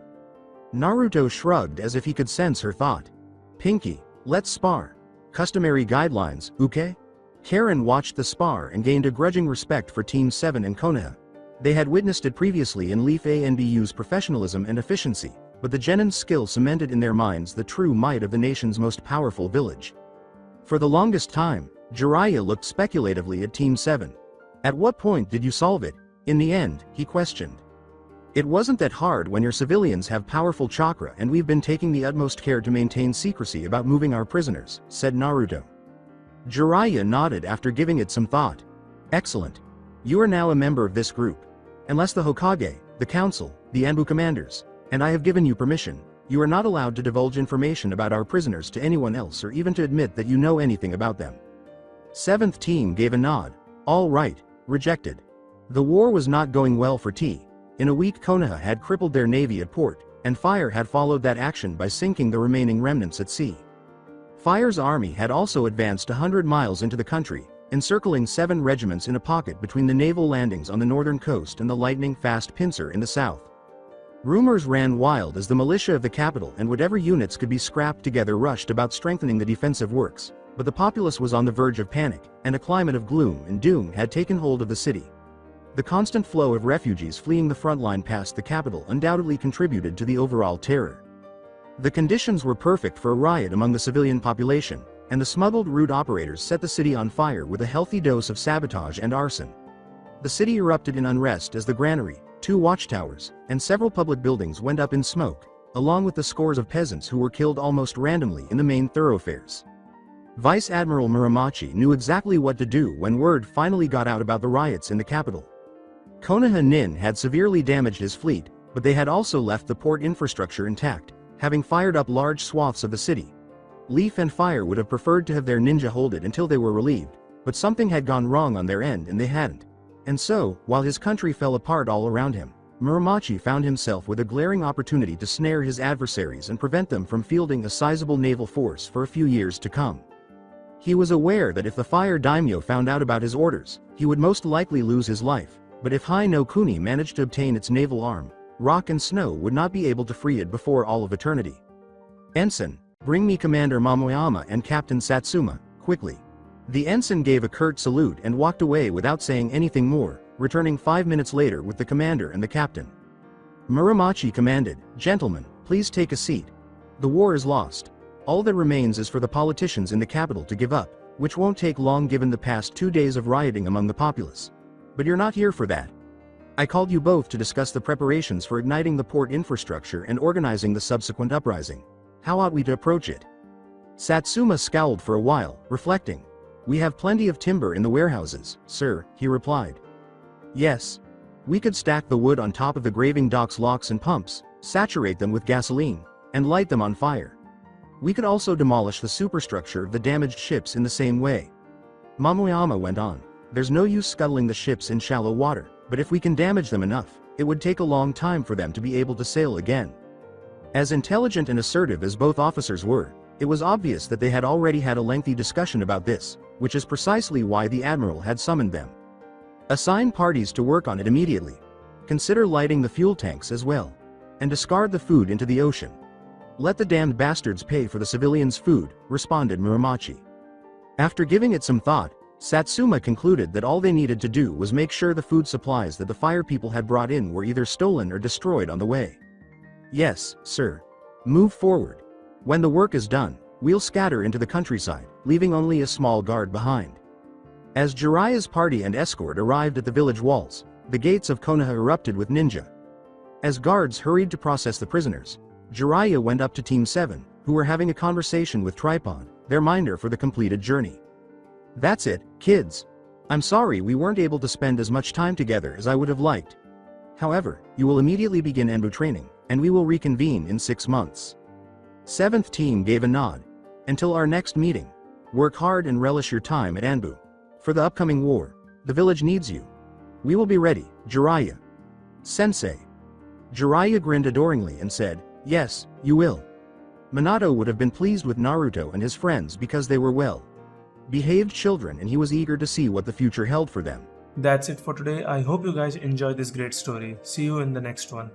Naruto shrugged as if he could sense her thought. "Pinky, let's spar. Customary guidelines, uke?" Karen watched the spar and gained a grudging respect for Team 7 and Konoha. They had witnessed it previously in Leaf Anbu's professionalism and efficiency, but the Genin's skill cemented in their minds the true might of the nation's most powerful village. For the longest time, Jiraiya looked speculatively at Team 7. "At what point did you solve it? In the end?" he questioned. "It wasn't that hard when your civilians have powerful chakra and we've been taking the utmost care to maintain secrecy about moving our prisoners," said Naruto. Jiraiya nodded after giving it some thought. "Excellent. You are now a member of this group. Unless the Hokage, the council, the Anbu commanders, and I have given you permission, you are not allowed to divulge information about our prisoners to anyone else or even to admit that you know anything about them." 7th team gave a nod. "All right, rejected." The war was not going well for T. In a week Konoha had crippled their navy at port, and Fire had followed that action by sinking the remaining remnants at sea. Fire's army had also advanced 100 miles into the country, encircling 7 regiments in a pocket between the naval landings on the northern coast and the lightning-fast pincer in the south. Rumors ran wild as the militia of the capital and whatever units could be scrapped together rushed about strengthening the defensive works, but the populace was on the verge of panic, and a climate of gloom and doom had taken hold of the city. The constant flow of refugees fleeing the front line past the capital undoubtedly contributed to the overall terror. The conditions were perfect for a riot among the civilian population, and the smuggled route operators set the city on fire with a healthy dose of sabotage and arson. The city erupted in unrest as the granary, 2 watchtowers, and several public buildings went up in smoke, along with the scores of peasants who were killed almost randomly in the main thoroughfares. Vice Admiral Muramachi knew exactly what to do when word finally got out about the riots in the capital. Konoha Nin had severely damaged his fleet, but they had also left the port infrastructure intact, having fired up large swaths of the city. Leaf and Fire would have preferred to have their ninja hold it until they were relieved, but something had gone wrong on their end and they hadn't. And so, while his country fell apart all around him, Muromachi found himself with a glaring opportunity to snare his adversaries and prevent them from fielding a sizable naval force for a few years to come. He was aware that if the Fire Daimyo found out about his orders, he would most likely lose his life, but if Hai no Kuni managed to obtain its naval arm, Rock and Snow would not be able to free it before all of eternity. "Ensign, bring me Commander Momoyama and Captain Satsuma, quickly." The ensign gave a curt salute and walked away without saying anything more, returning 5 minutes later with the commander and the captain. Muromachi commanded, "Gentlemen, please take a seat. The war is lost. All that remains is for the politicians in the capital to give up, which won't take long given the past 2 days of rioting among the populace. But you're not here for that. I called you both to discuss the preparations for igniting the port infrastructure and organizing the subsequent uprising. How ought we to approach it?" Satsuma scowled for a while, reflecting. "We have plenty of timber in the warehouses, sir," he replied. "Yes. We could stack the wood on top of the graving dock's locks and pumps, saturate them with gasoline, and light them on fire. We could also demolish the superstructure of the damaged ships in the same way." Momoyama went on. "There's no use scuttling the ships in shallow water, but if we can damage them enough, it would take a long time for them to be able to sail again." As intelligent and assertive as both officers were, it was obvious that they had already had a lengthy discussion about this, which is precisely why the admiral had summoned them. "Assign parties to work on it immediately. Consider lighting the fuel tanks as well. And discard the food into the ocean. Let the damned bastards pay for the civilians' food," responded Muromachi. After giving it some thought, Satsuma concluded that all they needed to do was make sure the food supplies that the fire people had brought in were either stolen or destroyed on the way. "Yes, sir. Move forward. When the work is done, we'll scatter into the countryside, leaving only a small guard behind." As Jiraiya's party and escort arrived at the village walls, the gates of Konoha erupted with ninja. As guards hurried to process the prisoners, Jiraiya went up to Team 7, who were having a conversation with Tripod, their minder for the completed journey. "That's it, kids. I'm sorry we weren't able to spend as much time together as I would have liked. However, you will immediately begin Anbu training, and we will reconvene in 6 months." 7th Team gave a nod. "Until our next meeting, work hard and relish your time at Anbu. For the upcoming war, the village needs you. We will be ready, Jiraiya." "Sensei." Jiraiya grinned adoringly and said, "Yes, you will." Minato would have been pleased with Naruto and his friends because they were well-behaved children and he was eager to see what the future held for them. That's it for today. I hope you guys enjoyed this great story. See you in the next one.